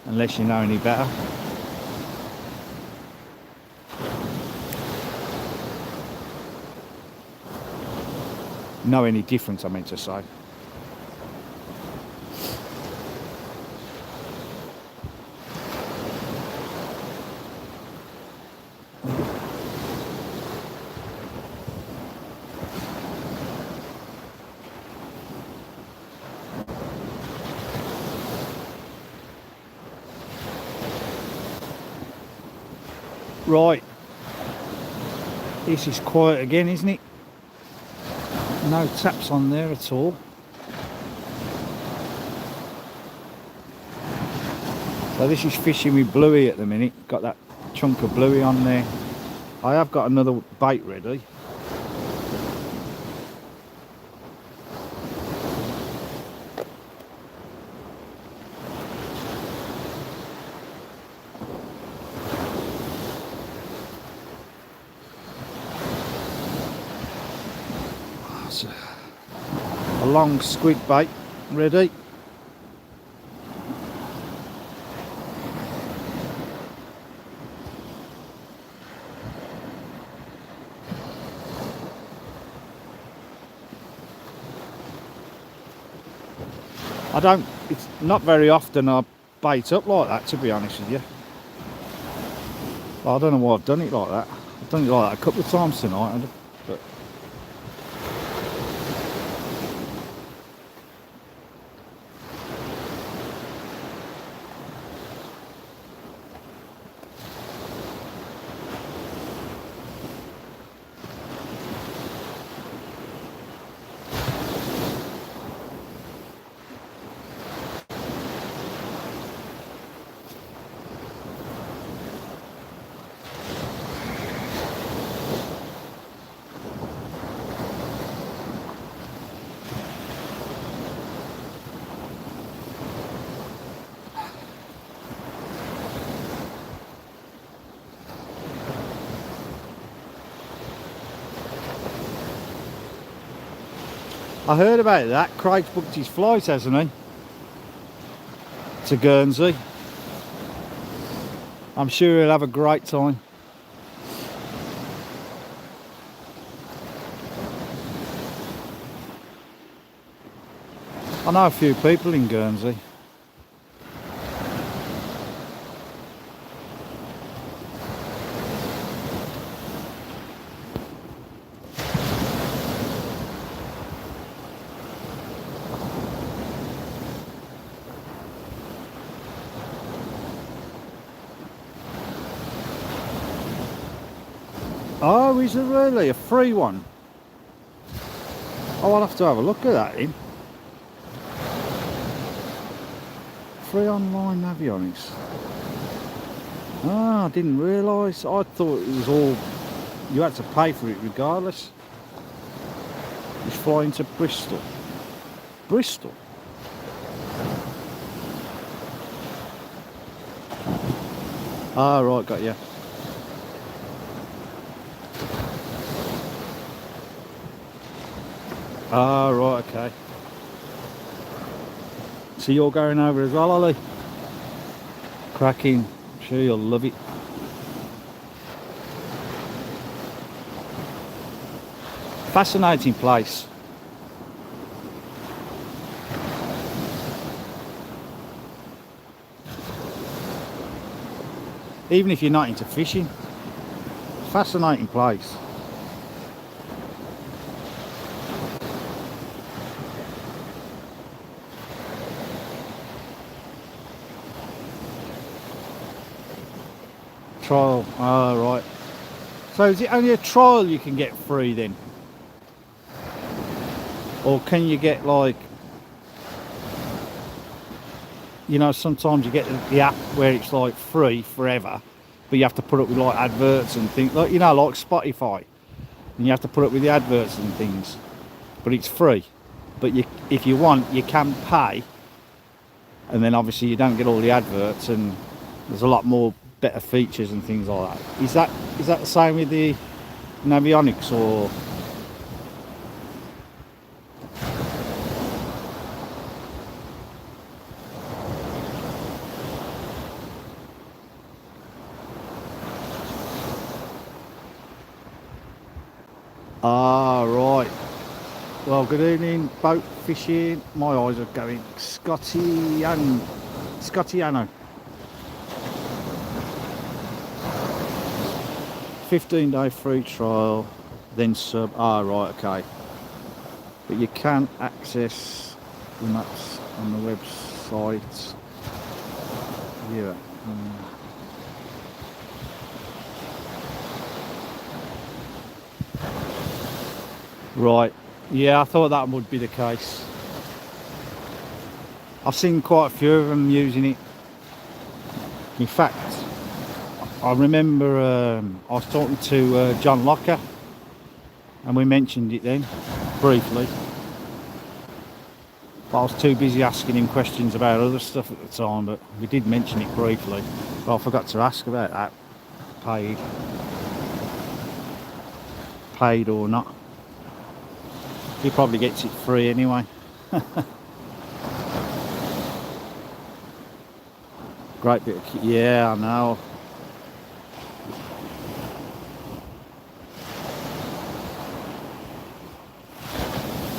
unless you know any better. Know any difference, I meant to say. Right, this is quiet again, isn't it? No taps on there at all. So this is fishing with bluey at the minute. Got that chunk of bluey on there. I have got another bait ready. A long squid bait ready. It's not very often I bait up like that, to be honest with you. Well, I don't know why I've done it like that. I've done it like that a couple of times tonight, but I heard about that. Craig's booked his flight, hasn't he? To Guernsey. I'm sure he'll have a great time. I know a few people in Guernsey. Oh, is it really? A free one? Oh, I'll have to have a look at that in. Free online avionics. Ah, I didn't realise. I thought it was all, you had to pay for it regardless. It's flying to Bristol. Bristol? Ah, right, got you. Ah, right, okay. So you're going over as well, Ollie? Cracking. I'm sure you'll love it. Fascinating place. Even if you're not into fishing, fascinating place. Trial, oh right. So is it only a trial you can get free then? Or can you get like, you know, sometimes you get the app where it's like free forever, but you have to put up with like adverts and things, like, you know, like Spotify, and you have to put up with the adverts and things, but it's free. But you, if you want, you can pay, and then obviously you don't get all the adverts, and there's a lot more better features and things like that. Is that the same with the Navionics, or? Ah, right. Well, good evening, boat fishing. My eyes are going Scottiano. 15-day free trial, then sub. Ah, right, okay. But you can access the maps on the website. Yeah. Right. Yeah, I thought that would be the case. I've seen quite a few of them using it. In fact, I remember I was talking to John Locker, and we mentioned it then, briefly. But I was too busy asking him questions about other stuff at the time, but we did mention it briefly. But I forgot to ask about that. Paid or not. He probably gets it free anyway. Great bit of, yeah, I know.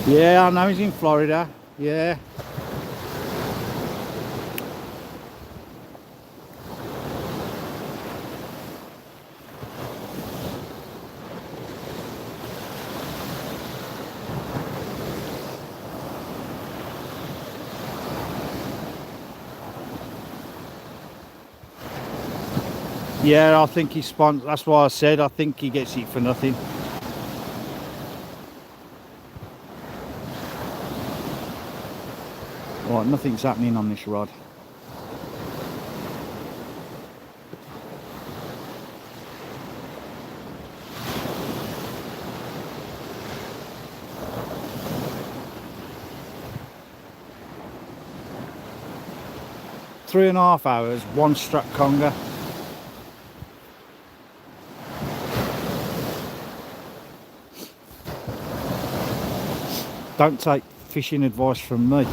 Yeah, I know he's in Florida. Yeah. Yeah, I think he's sponsored. That's why I said I think he gets it for nothing. Right, nothing's happening on this rod. Three and a half hours, one strap conger. Don't take fishing advice from me.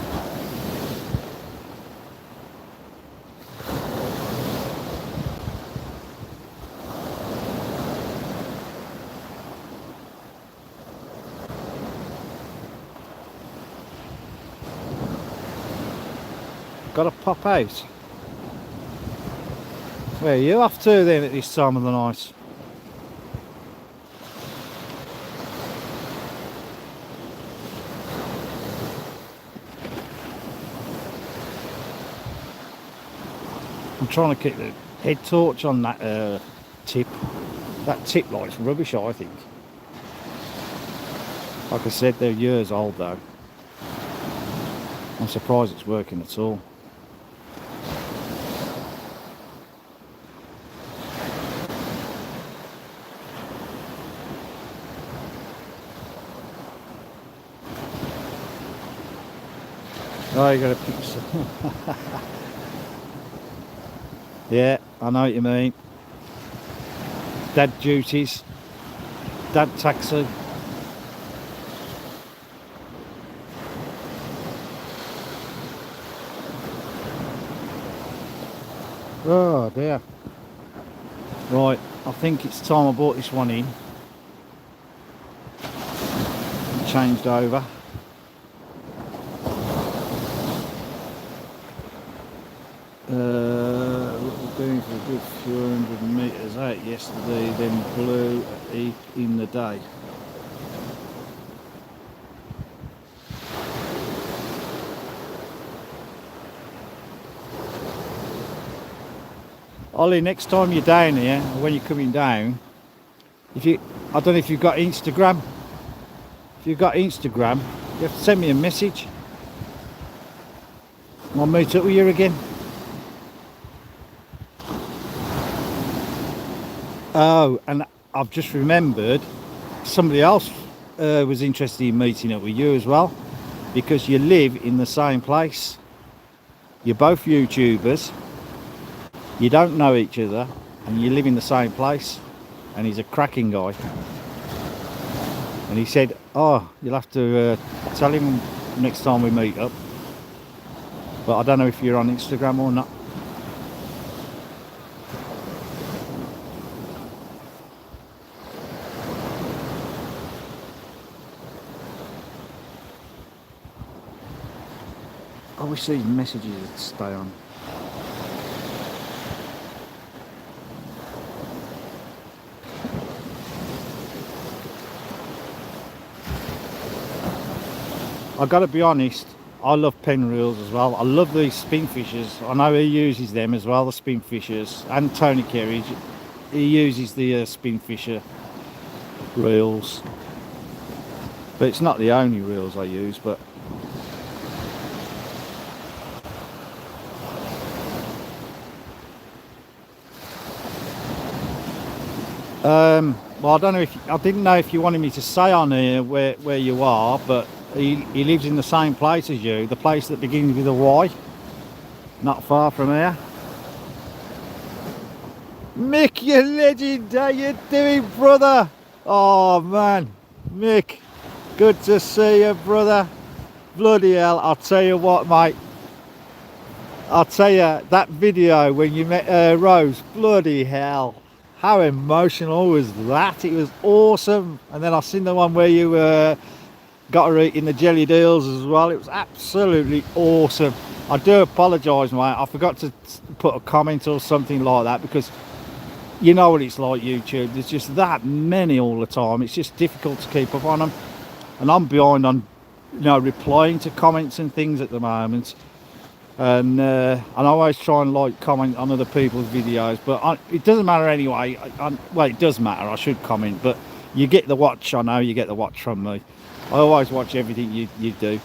Got to pop out. Where are you off to then at this time of the night? I'm trying to keep the head torch on that tip. That tip light's rubbish, I think. Like I said, they're years old though. I'm surprised it's working at all. Oh, you gotta pick some. Yeah, I know what you mean. Dad duties, dad taxi. Oh dear. Right, I think it's time I brought this one in and changed over. We were doing for a good few hundred metres out yesterday, then blew at 8 in the day. Ollie, next time you're down here, or when you're coming down, I don't know if you've got Instagram. If you've got Instagram, you have to send me a message. I'll meet up with you again. Oh, and I've just remembered somebody else was interested in meeting up with you as well, because you live in the same place. You're both YouTubers. You don't know each other, and you live in the same place. And he's a cracking guy. And he said, "Oh, you'll have to tell him next time we meet up." But I don't know if you're on Instagram or not. I wish these messages would stay on. I've got to be honest, I love pen reels as well. I love these spin fishers. I know he uses them as well, the spin fishers. And Tony Kerridge, he uses the spin fisher reels. But it's not the only reels I use, but well, I don't know if I didn't know if you wanted me to say on here where you are, but he lives in the same place as you, the place that begins with a Y, not far from here. Mick, you legend, how you doing, brother? Oh man, Mick, good to see you, brother. Bloody hell, I'll tell you what, mate. I'll tell you, that video when you met Rose, bloody hell. How emotional was that? It was awesome. And then I seen the one where you got her eating the jellied eels as well. It was absolutely awesome. I do apologise, mate. I forgot to put a comment or something like that, because you know what it's like, YouTube. There's just that many all the time. It's just difficult to keep up on them. And I'm behind on, replying to comments and things at the moment. And I always try and comment on other people's videos, but it doesn't matter anyway. Well, it does matter, I should comment, but you get the watch. I know you get the watch from me. I always watch everything you do.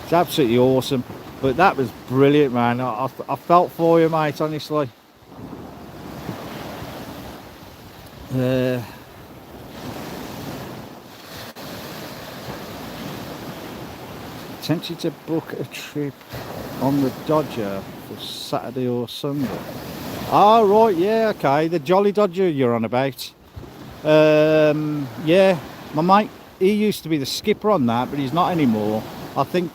It's absolutely awesome. But that was brilliant, man. I felt for you, mate, honestly. Tempted to book a trip on the Dodger for Saturday or Sunday. Oh right, yeah, okay, the Jolly Dodger you're on about. Yeah, my mate, he used to be the skipper on that, but he's not anymore. I think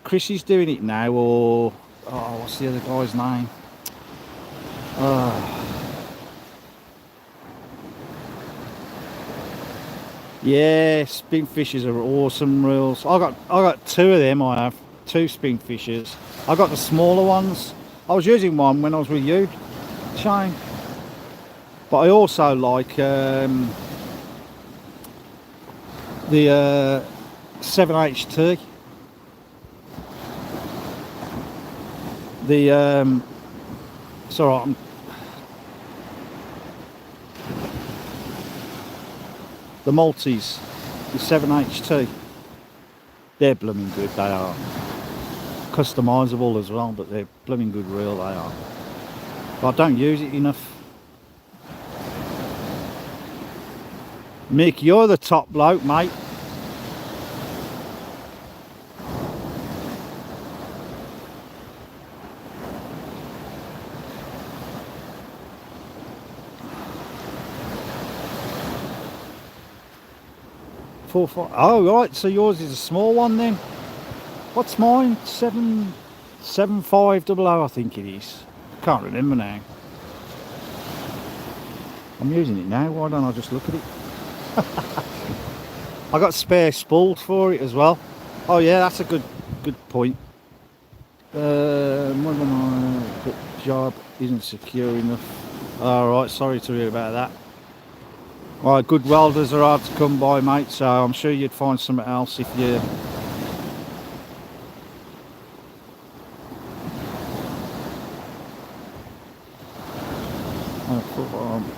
Chrissy's doing it now, or what's the other guy's name? Yeah, spin fishers are awesome reels. I got two of them. I have two spin fishers. I got the smaller ones. I was using one when I was with you, Shane. But I also like the 7HT. It's alright. The Maltese, the 7HT. They're blooming good, they are. Customizable as well, but they're blooming good reel, they are. But I don't use it enough. Mick, you're the top bloke, mate. Four, five. Oh, right. So yours is a small one then. What's mine? 77500, I think it is. Can't remember now. I'm using it now. Why don't I just look at it? I got spare spools for it as well. Oh yeah, that's a good point. The job isn't secure enough. Alright, sorry to hear about that. Right, good welders are hard to come by, mate, so I'm sure you'd find something else if you...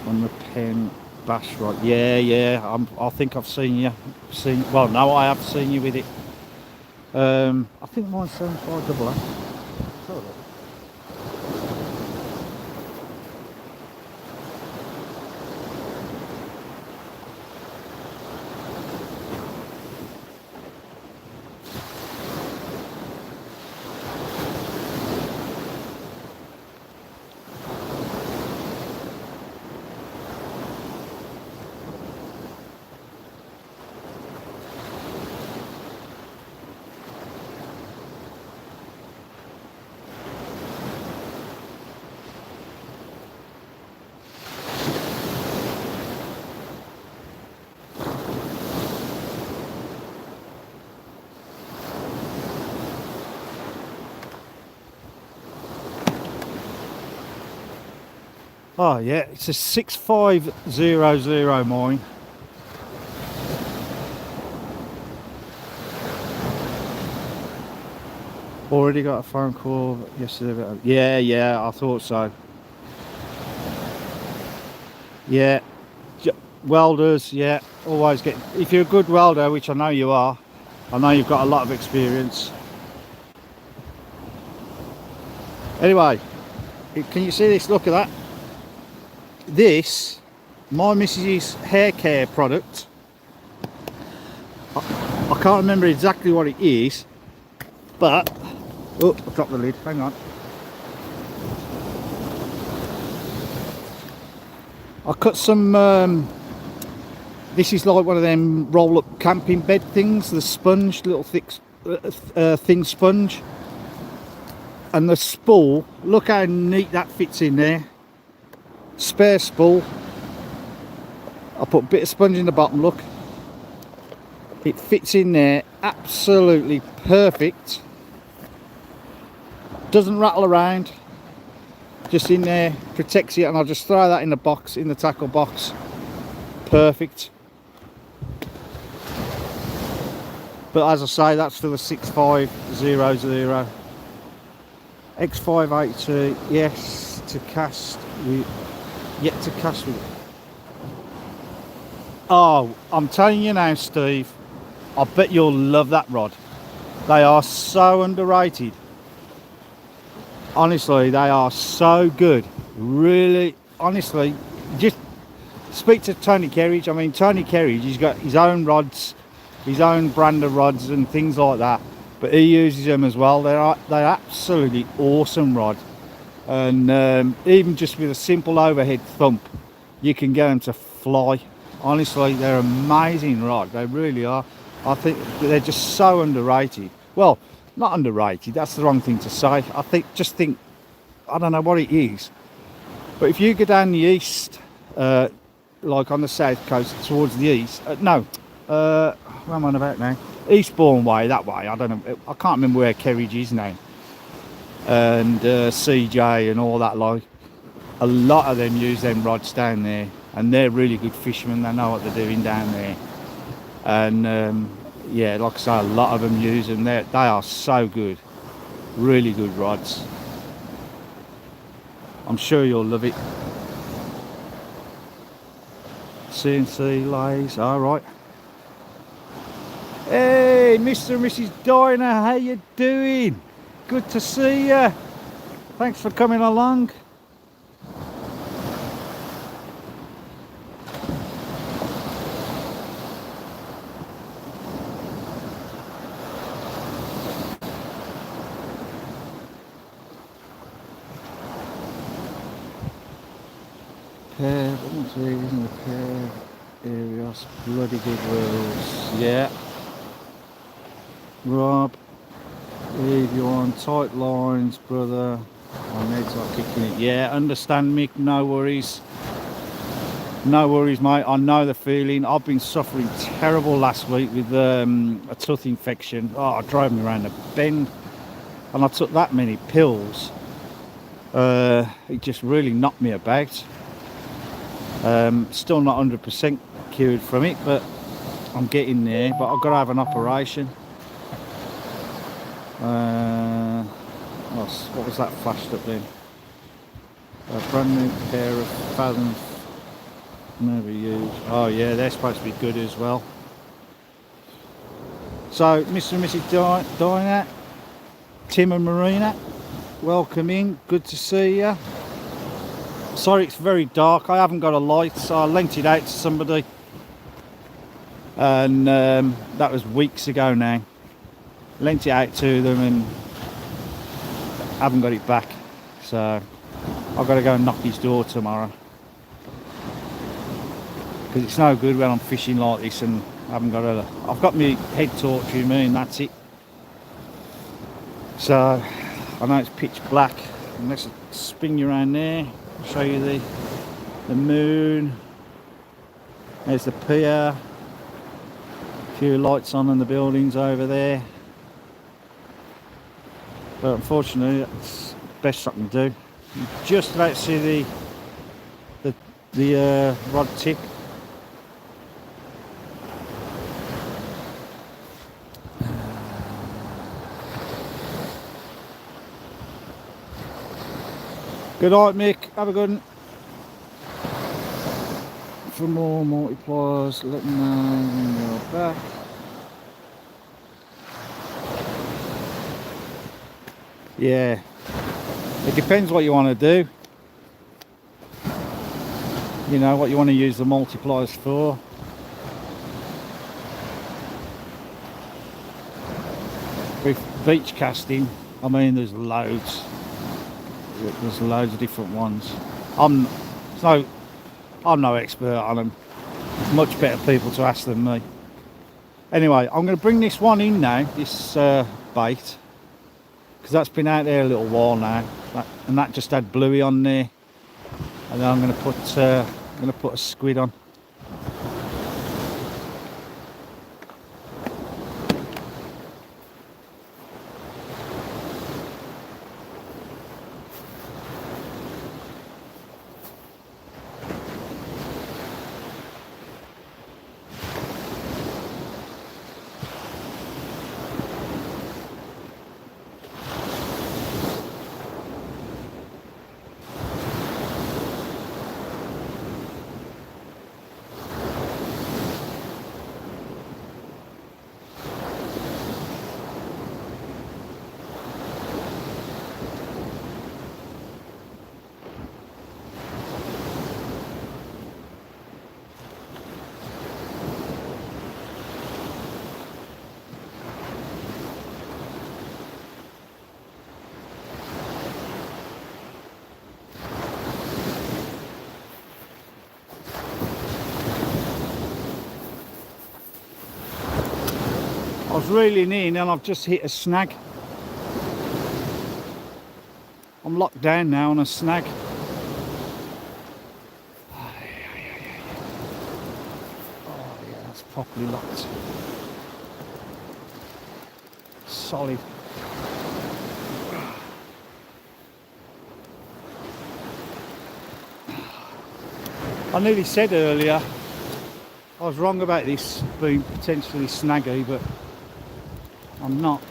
on the pen bash rod. Yeah, I think I've seen you. Well, no, I have seen you with it. I think mine's 7500. Oh yeah, it's a 6500 mine. Already got a phone call yesterday about... Yeah, I thought so. Yeah, welders, yeah, always get... If you're a good welder, which I know you are, I know you've got a lot of experience. Anyway, can you see this? Look at that. This, my missus's hair care product. I can't remember exactly what it is, but... Oh, I dropped the lid, hang on. I cut some, this is like one of them roll-up camping bed things, the sponge, little thick, thin sponge. And the spool, look how neat that fits in there. Spare spool. I put a bit of sponge in the bottom, look. It fits in there, absolutely perfect. Doesn't rattle around, just in there, protects it, and I'll just throw that in the box, in the tackle box. Perfect. But as I say, that's for the 6500. X582, yes, to cast with, yet to cast with. Oh, I'm telling you now, Steve, I bet you'll love that rod. They are so underrated. Honestly, they are so good. Really, honestly, just speak to Tony Kerridge. I mean, Tony Kerridge, he's got his own rods, his own brand of rods and things like that. But he uses them as well. They're absolutely awesome rod. And even just with a simple overhead thump, you can get them to fly. Honestly, they're amazing rod. They really are. I think they're just so underrated. Well, not underrated, that's the wrong thing to say. I think, I don't know what it is, but if you go down the east, like on the south coast towards the east, where am I on about now? Eastbourne way, that way, I don't know, I can't remember where Kerridge is now. And CJ and all that, like, a lot of them use them rods down there, and they're really good fishermen, they know what they're doing down there. And yeah, like I say, a lot of them use them. They are so good, really good rods. I'm sure you'll love it. CNC lays, all right. Hey. Hey, Mr. and Mrs. Diner, how you doing? Good to see you. Thanks for coming along. Pair, isn't the pair areas bloody good rules? Yeah. Rob, leave you on tight lines, brother. My legs are kicking it. Yeah, understand, Mick. No worries. No worries, mate. I know the feeling. I've been suffering terrible last week with a tooth infection. Oh, it drove me around the bend, and I took that many pills. It just really knocked me about. Still not 100% cured from it, but I'm getting there. But I've got to have an operation. What was that flashed up then? A brand new pair of fathoms, never used. Oh yeah, they're supposed to be good as well. So Mr. and Mrs. Diner, Tim and Marina, welcome in, good to see you. Sorry it's very dark, I haven't got a light, so I lent it out to somebody, and that was weeks ago now. Lent it out to them and haven't got it back, so I've got to go and knock his door tomorrow, because it's no good when I'm fishing like this and I haven't got I've got my head torch with me and that's it. So I know it's pitch black, and let's spin you around there, show you the moon. There's the pier, a few lights on in the buildings over there. But unfortunately, that's the best I can do. You just about see the rod tip. Good night, Mick. Have a good one. For more multipliers, let me know when you're back. Yeah, it depends what you want to do. You know, what you want to use the multipliers for. With beach casting, I mean, there's loads. There's loads of different ones. I'm no expert on them. Much better people to ask than me. Anyway, I'm going to bring this one in now, this bait, because that's been out there a little while now, and that just had bluey on there, and then I'm going to put a squid on. I was reeling in and I've just hit a snag. I'm locked down now on a snag. Oh yeah, that's properly locked. Solid. I nearly said earlier I was wrong about this being potentially snaggy, but I'm not.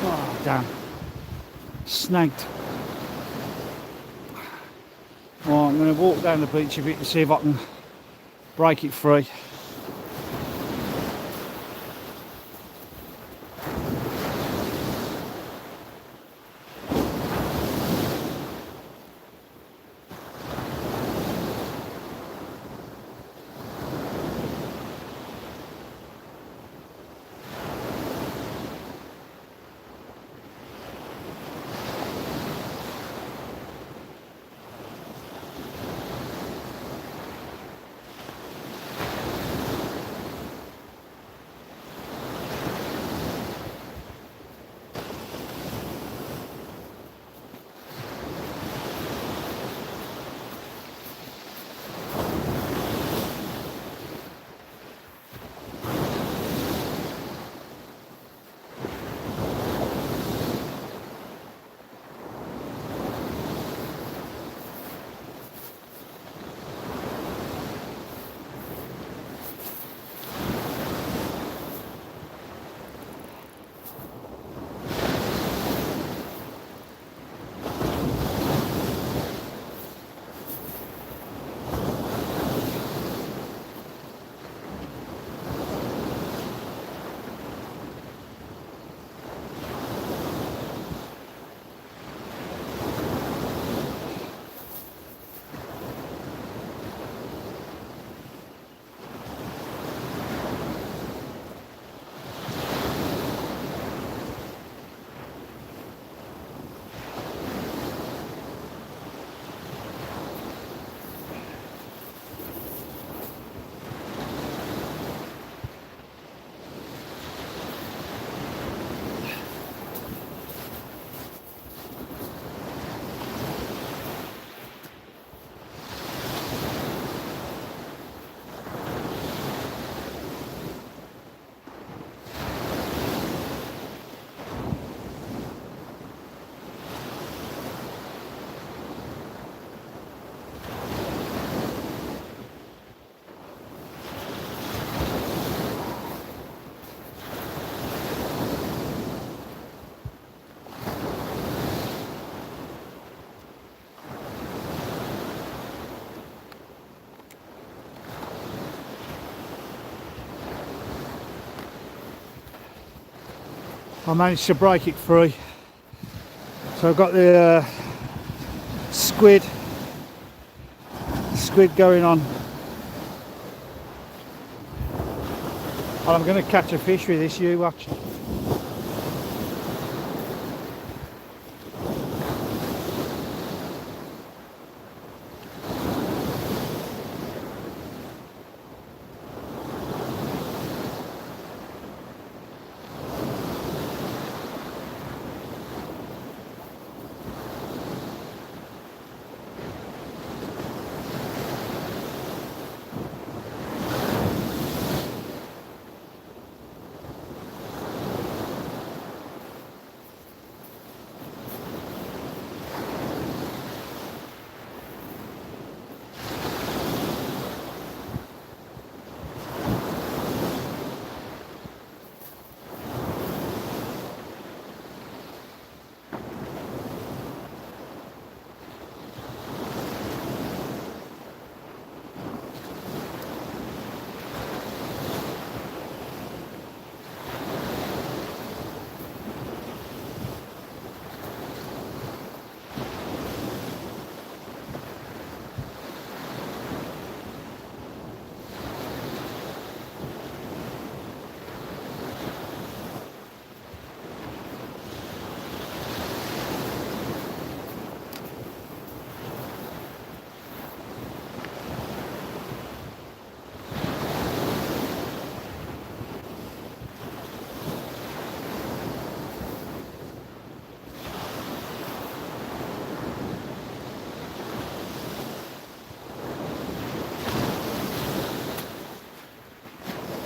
Oh damn, snagged. going to walk down the beach a bit and see if I can break it free. I managed to break it free. So I've got the squid going on. And I'm going to catch a fish with this, you watch.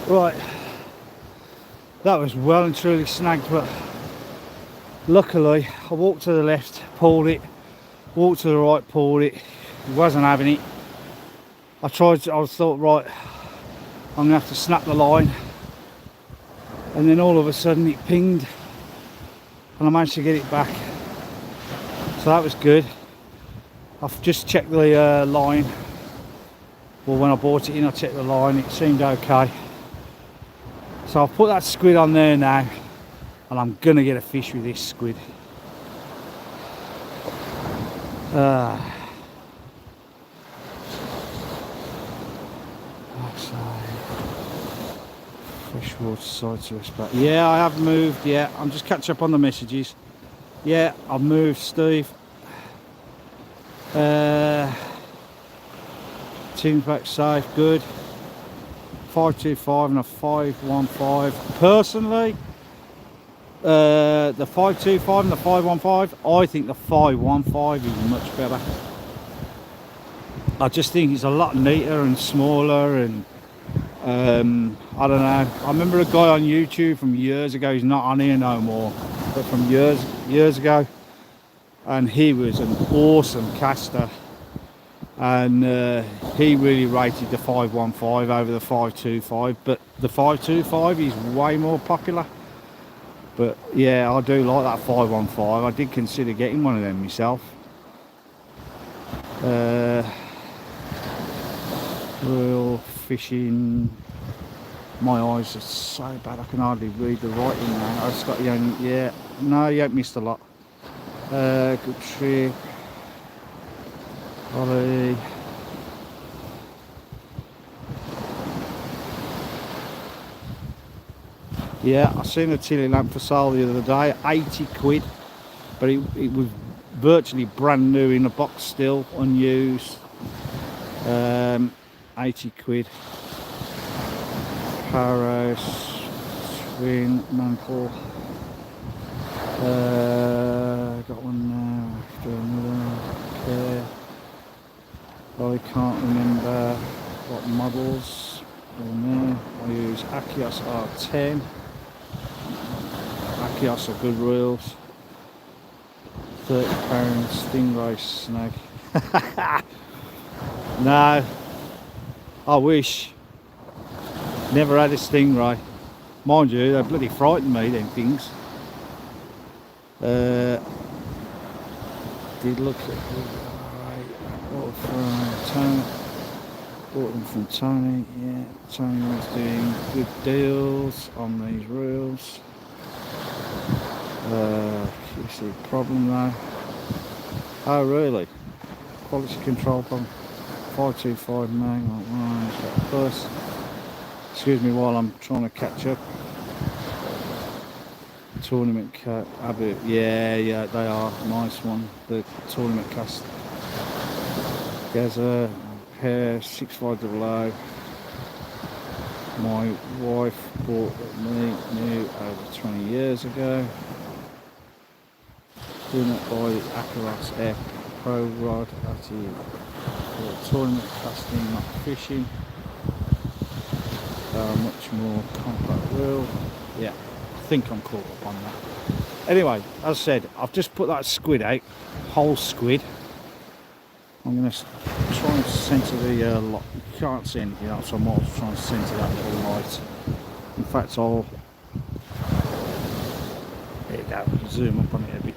Right, that was well and truly snagged, but luckily I walked to the left, pulled it, walked to the right, pulled it. He wasn't having it. I thought, right, I'm gonna have to snap the line, and then all of a sudden it pinged and I managed to get it back, so that was good. I've just checked the line. Well, when I bought it in, I checked the line, it seemed okay. So I've put that squid on there now, and I'm gonna get a fish with this squid. Freshwater side to us back. Yeah, I have moved. Yeah, I'm just catching up on the messages. Yeah, I've moved, Steve. Team's back safe, good. 525 and a 515. Personally, the 525 and the 515, I think the 515 is much better. I just think it's a lot neater and smaller, and I don't know. I remember a guy on YouTube from years ago, he's not on here no more, but from years ago, and he was an awesome caster, and he really rated the 515 over the 525, but the 525 is way more popular. But yeah, I do like that 515. I did consider getting one of them myself. Real fishing. My eyes are so bad I can hardly read the writing now. I just got the only, yeah, no, you ain't missed a lot. Good trip. Ollie. Yeah, I seen a tilly lamp for sale the other day, 80 quid, but it was virtually brand new in a box still, unused. 80 quid. Paros, twin, mantle. Got one now, after another. Okay. I can't remember what models on there. I use Akios R10. Akios are good reels. £30 stingray snag. No, I wish. Never had a stingray. Mind you, they bloody frightened me, them things. Did look at Tony. Bought them from Tony, yeah. Tony was doing good deals on these reels. QC problem though. Oh really? Quality control problem. 525 mag, plus. Excuse me while I'm trying to catch up. Tournament cat, Abbott, yeah, they are. Nice one. The tournament cast. Gaza, pair, 6500. My wife bought me new over 20 years ago. Do not buy the Akaras Air Pro rod at the tournament casting, not fishing. Much more compact reel. Yeah, I think I'm caught up on that. Anyway, as I said, I've just put that squid out, whole squid. I'm going to try and centre the light. You can't see anything else, so I might try and centre that little light. In fact, I'll, there you go, zoom up on it a bit.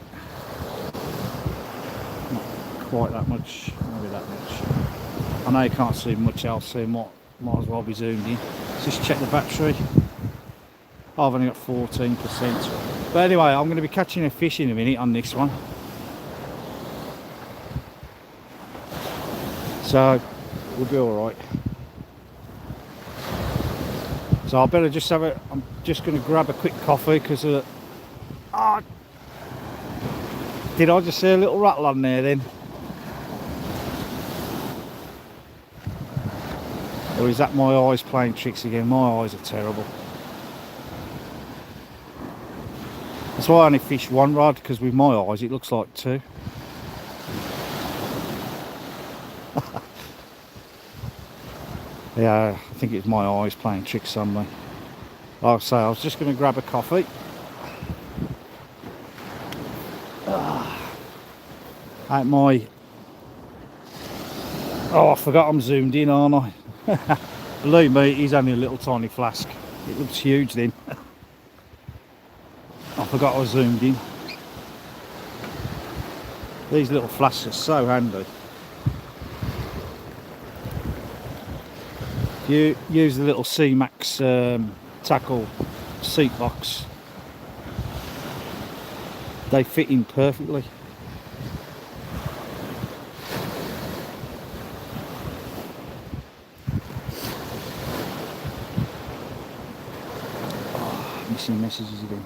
Not quite that much, maybe that much. I know you can't see much else, so might as well be zoomed in. Just check the battery. I've only got 14%. But anyway, I'm going to be catching a fish in a minute on this one. So we'll be alright. So I better just have a, I'm just going to grab a quick coffee because did I just see a little rattle on there then? Or is that my eyes playing tricks again? My eyes are terrible. That's why I only fish one rod, because with my eyes it looks like two. Yeah, I think it's my eyes playing tricks on me. Like I say, I was just going to grab a coffee. At my... Oh, I forgot I'm zoomed in, aren't I? Believe me, he's only a little tiny flask. It looks huge then. I forgot I was zoomed in. These little flasks are so handy. You use the little C-Max tackle seat box. They fit in perfectly. Oh, missing messages again.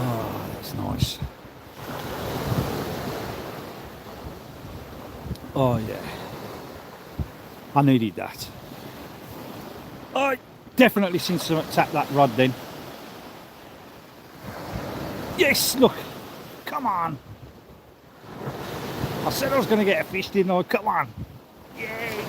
Oh, that's nice. Oh yeah, I needed that. I definitely seen someone tap that rod then. Yes, look, come on. I said I was going to get a fish, didn't I? Come on. Yay.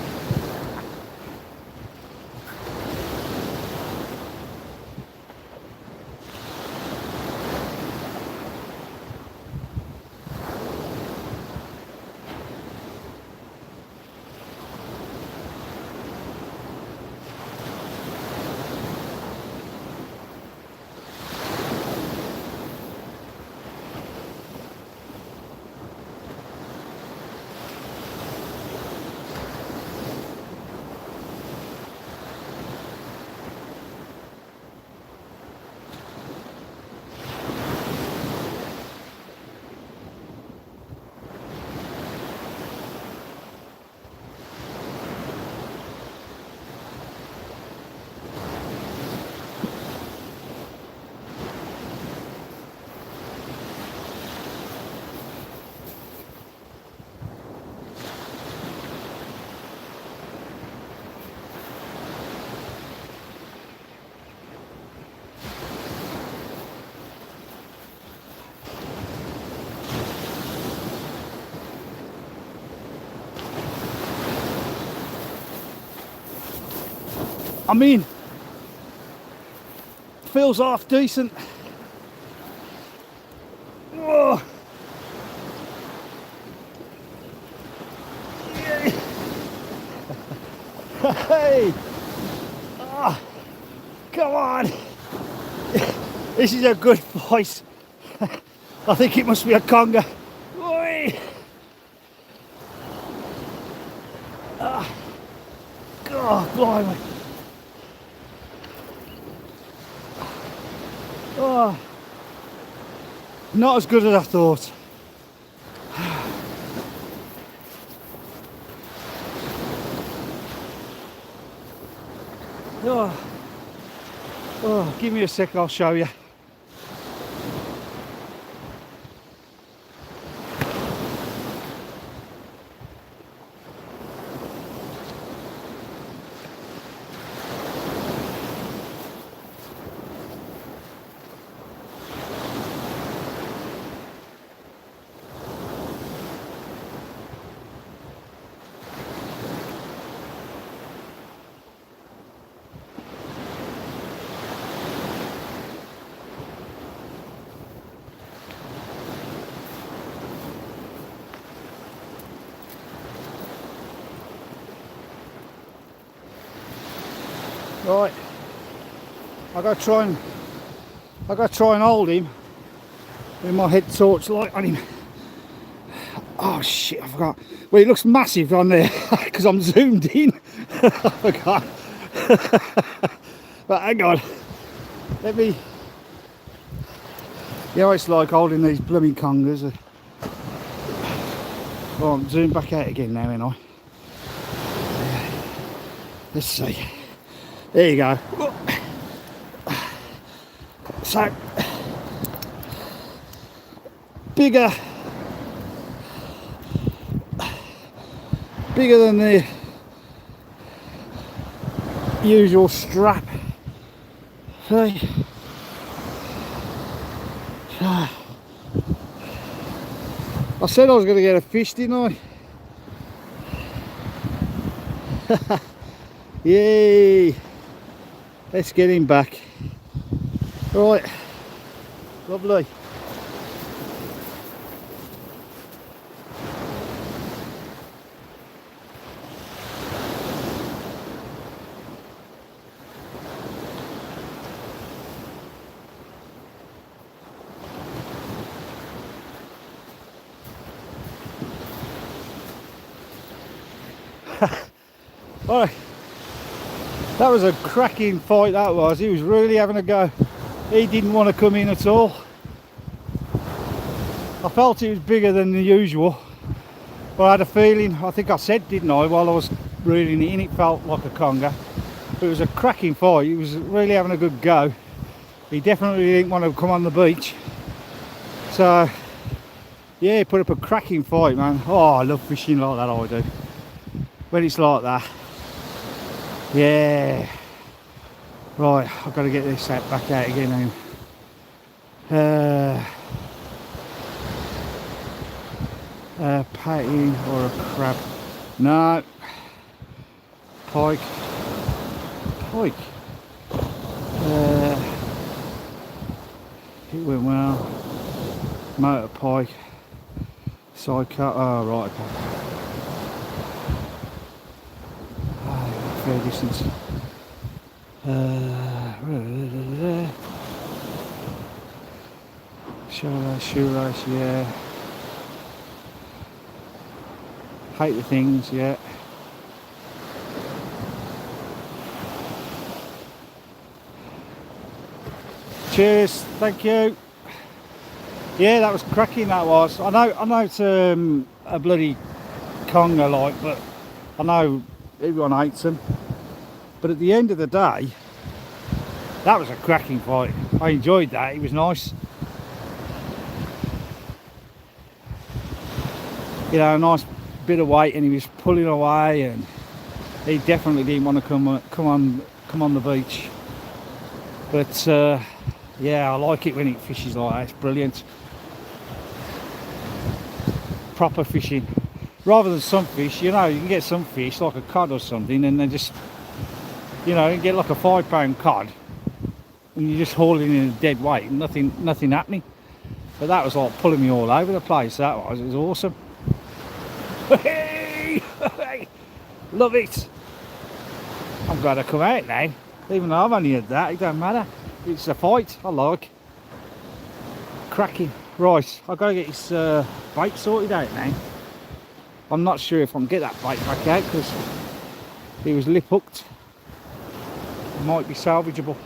I mean, feels half decent. Whoa. Hey! Oh, come on! This is a good voice. I think it must be a conger. Oi. God, blimey. Oh, not as good as I thought. Oh, give me a sec, I'll show you. Right, I gotta try and hold him with my head torchlight on him. Oh shit, I forgot. Well, it looks massive on there because I'm zoomed in. I forgot. But hang on, let me. You know, it's like holding these blooming congers. Oh, I'm zoomed back out again now, ain't I? Let's see. There you go. So, bigger than the usual strap. See? I said I was going to get a fish, didn't I? Yay! Let's get him back. Right, lovely. Alright, that was a cracking fight, that was. He was really having a go. He didn't want to come in at all. I felt it was bigger than the usual, but I had a feeling, I think I said, didn't I, while I was reeling it in, it felt like a conger. But it was a cracking fight. He was really having a good go. He definitely didn't want to come on the beach. So, yeah, he put up a cracking fight, man. Oh, I love fishing like that, I do. When it's like that. Yeah. Right, I've got to get this set back out again now. Patin or a crab? No. Pike. Pike. It went well. Motor pike. Side cut. Oh, right, okay. Oh, fair distance. Shoelace, yeah. Hate the things, yeah. Cheers, thank you. Yeah, that was cracking, that was. I know it's a bloody conger like, but I know everyone hates them. But at the end of the day, that was a cracking fight. I enjoyed that, it was nice. You know, a nice bit of weight, and he was pulling away, and he definitely didn't want to come on the beach. But yeah, I like it when it fishes like that. It's brilliant. Proper fishing, rather than some fish. You know, you can get some fish like a cod or something, and they just, you know, you get like a 5 pound cod, and you're just hauling in a dead weight, and nothing happening. But that was like pulling me all over the place. That was. It was awesome. Love it. I'm glad I come out now, even though I've only had that. It don't matter. It's a fight. I like. Cracking. Right, I've got to get this bait sorted out now. I'm not sure if I can get that bait back out because he was lip hooked. It might be salvageable.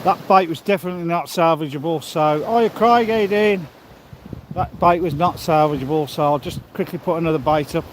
That bait was definitely not salvageable, so, oh, Craig, how you doing? That bait was not salvageable, so I'll just quickly put another bait up.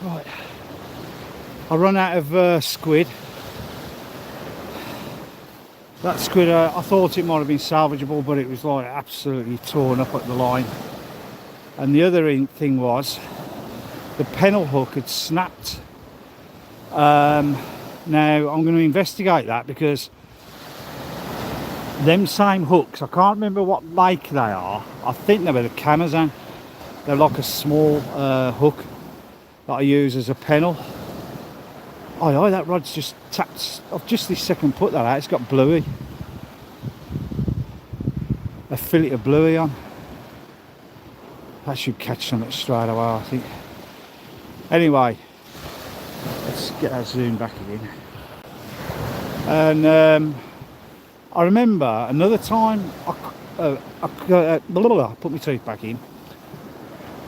Right, I run out of squid. That squid, I thought it might have been salvageable, but it was like absolutely torn up at the line. And the other thing was, the pennel hook had snapped. Now I'm going to investigate that, because them same hooks, I can't remember what make they are. I think they were the Camazan. They're like a small hook that I use as a pennel. Oh, that rod's just tapped. I've just this second put that out. It's got bluey. A fillet of bluey on. That should catch something straight away, I think. Anyway, let's get that zoom back again. And I remember another time I put my teeth back in.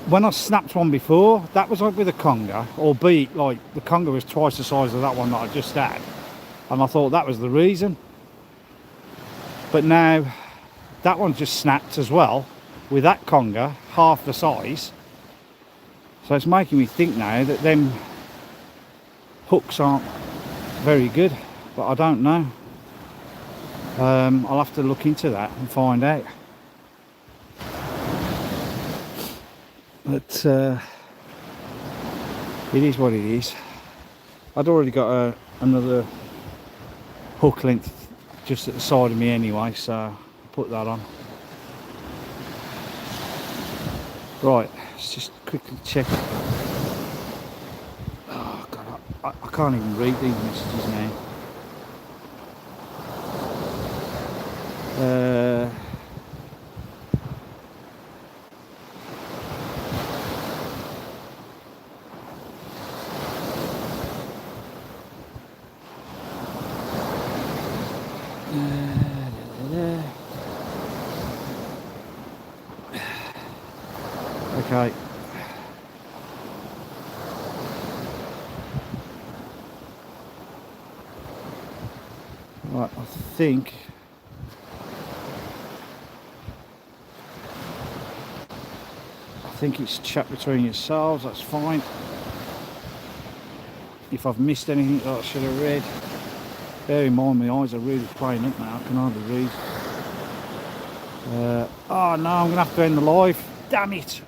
When I snapped one before, that was like with a conger, albeit like the conger was twice the size of that one that I just had, and I thought that was the reason. But now that one just snapped as well with that conger, half the size. So it's making me think now that them hooks aren't very good, but I don't know. I'll have to look into that and find out. But it is what it is. I'd already got another hook length just at the side of me anyway, so I'll put that on. Right, let's just quickly check. Oh God, I can't even read these messages now. Okay. Right, I think it's chat between yourselves, that's fine. If I've missed anything that I should have read, bear in mind my eyes are really playing up now, I can hardly read. Oh no, I'm going to have to end the live. Damn it!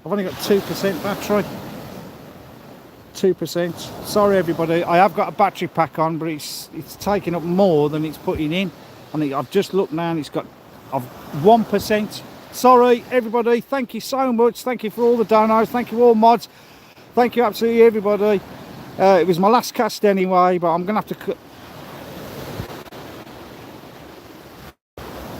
I've only got 2% battery. 2%. Sorry everybody, I have got a battery pack on, but it's taking up more than it's putting in. And I've just looked now and it's got 1%. Sorry everybody, thank you so much. Thank you for all the donos, thank you all mods. Thank you absolutely everybody. It was my last cast anyway, but I'm going to have to